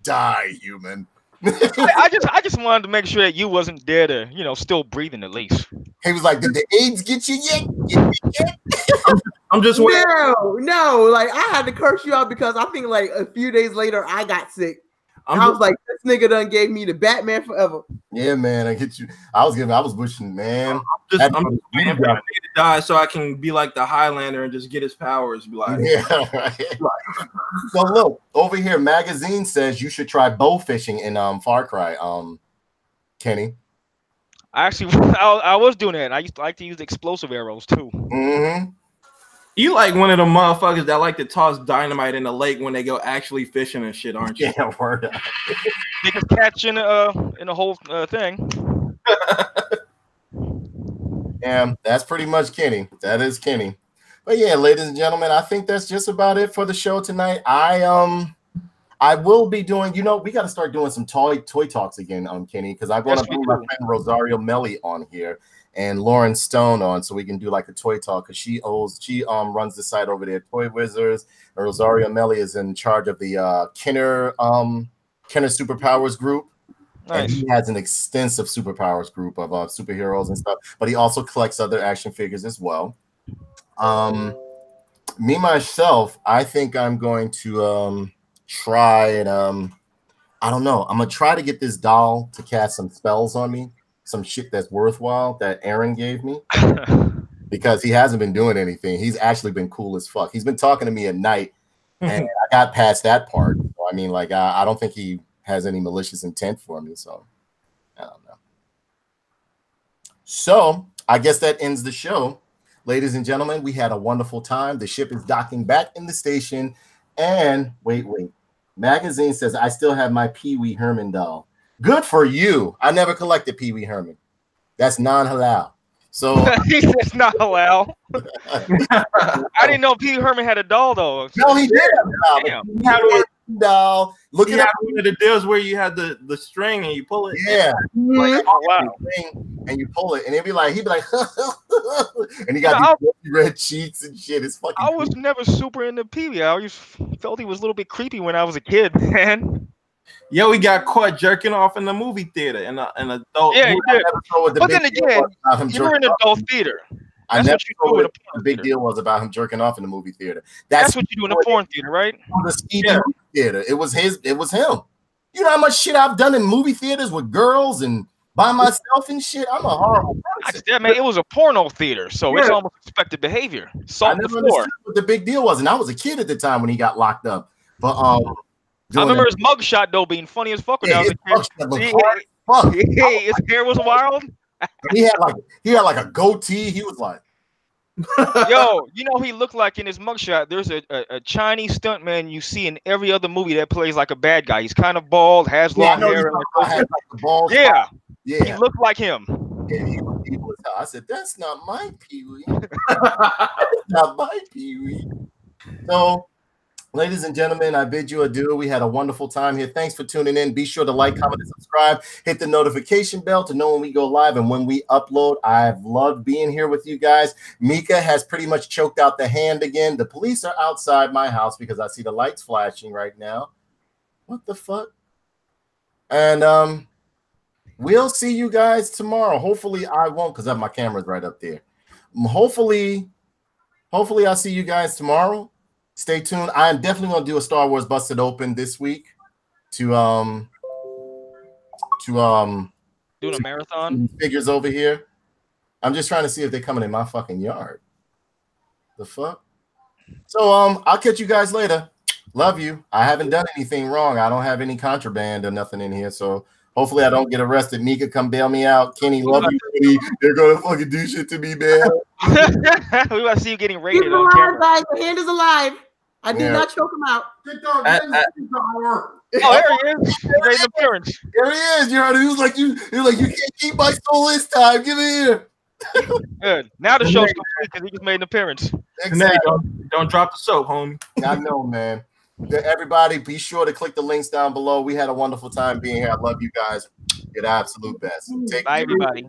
"Die, human." I just wanted to make sure that you wasn't dead or still breathing at least. He was like, "Did the AIDS get you yet?" I'm just waiting. No, like I had to curse you out because I think like a few days later I got sick. I was like, this nigga done gave me the Batman forever. Yeah, man, I get you. I was wishing, man. I'm waiting for him to die so I can be like the Highlander and just get his powers. Be like, yeah, right. So look, over here, magazine says you should try bow fishing in Far Cry, Kenny. I actually, I was doing that. I used to like to use explosive arrows too. Mm-hmm. You like one of the motherfuckers that like to toss dynamite in the lake when they go actually fishing and shit, aren't you? Yeah, word up. Biggest catch in the whole thing. Yeah, that's pretty much Kenny. That is Kenny. But yeah, ladies and gentlemen, I think that's just about it for the show tonight. I will be doing, we got to start doing some toy talks again on Kenny, because I want to bring my friend Rosario Melli on here and Lauren Stone on, so we can do like a toy talk, because she runs the site over there, Toy Wizards. And Rosario Melli is in charge of the Kenner Superpowers group. Nice. And he has an extensive superpowers group of superheroes and stuff, but he also collects other action figures as well. Me myself, I think I'm going to try and I don't know. I'm gonna try to get this doll to cast some spells on me, some shit that's worthwhile that Aaron gave me, because he hasn't been doing anything. He's actually been cool as fuck. He's been talking to me at night, and I got past that part. So, I mean, like, I don't think he has any malicious intent for me, so I don't know. So I guess that ends the show. Ladies and gentlemen, we had a wonderful time. The ship is docking back in the station. And wait. Magazine says I still have my Pee Wee Herman doll. Good for you. I never collected Pee Wee Herman. That's non-halal. So he says not halal. I didn't know Pee Wee Herman had a doll though. No, he did have a doll. He had a doll. Look at one of the deals where you had the string and you pull it. Yeah. Like, oh wow. And you pull it, and he'd be like, and he got these red cheeks and shit. It's fucking. I was never super into Pee Wee. I always felt he was a little bit creepy when I was a kid, man. Yeah, we got caught jerking off in the movie theater in an adult. Yeah, movie. you did. But then again, you were in adult theater. That's what you do in a porn big deal was about him jerking off in the movie theater. That's what you do in a porn theater, right? The theater. It was him. You know how much shit I've done in movie theaters with girls and by myself and shit. I'm a horrible person. Yeah, man, it was a porno theater, so it's almost expected behavior. I never understood what the big deal was, and I was a kid at the time when he got locked up. But I remember his mugshot though being funny as fuck when I was a kid. His hair was wild. He had like a goatee. He was like, yo, you know who he looked like in his mugshot? There's a Chinese stuntman you see in every other movie that plays like a bad guy. He's kind of bald, has long hair. Yeah, he looked like him. Yeah, he was evil as hell. I said, that's not my Pee Wee. That's not my Pee Wee. So, ladies and gentlemen, I bid you adieu. We had a wonderful time here. Thanks for tuning in. Be sure to like, comment, and subscribe. Hit the notification bell to know when we go live and when we upload. I've loved being here with you guys. Mika has pretty much choked out the hand again. The police are outside my house because I see the lights flashing right now. What the fuck? And we'll see you guys tomorrow. Hopefully I won't, because my camera's right up there. Hopefully I'll see you guys tomorrow. Stay tuned. I am definitely going to do a Star Wars Busted Open this week to doing a marathon figures over here. I'm just trying to see if they're coming in my fucking yard. The fuck? So I'll catch you guys later. Love you. I haven't done anything wrong. I don't have any contraband or nothing in here, so hopefully I don't get arrested. Mika, come bail me out. Kenny, love you, buddy. They're gonna fucking do shit to me, man. We want to see you getting raided on camera. Guys. The hand is alive. I did not choke him out. Oh, there he is. He made an appearance. There he is. You heard him. He was like, you can't keep my soul this time. Give it here. Good. Now the show's complete because he just made an appearance. Exactly. Don't drop the soap, homie. I know, man. Everybody, be sure to click the links down below. We had a wonderful time being here. I love you guys. You're the absolute best. Bye, everybody.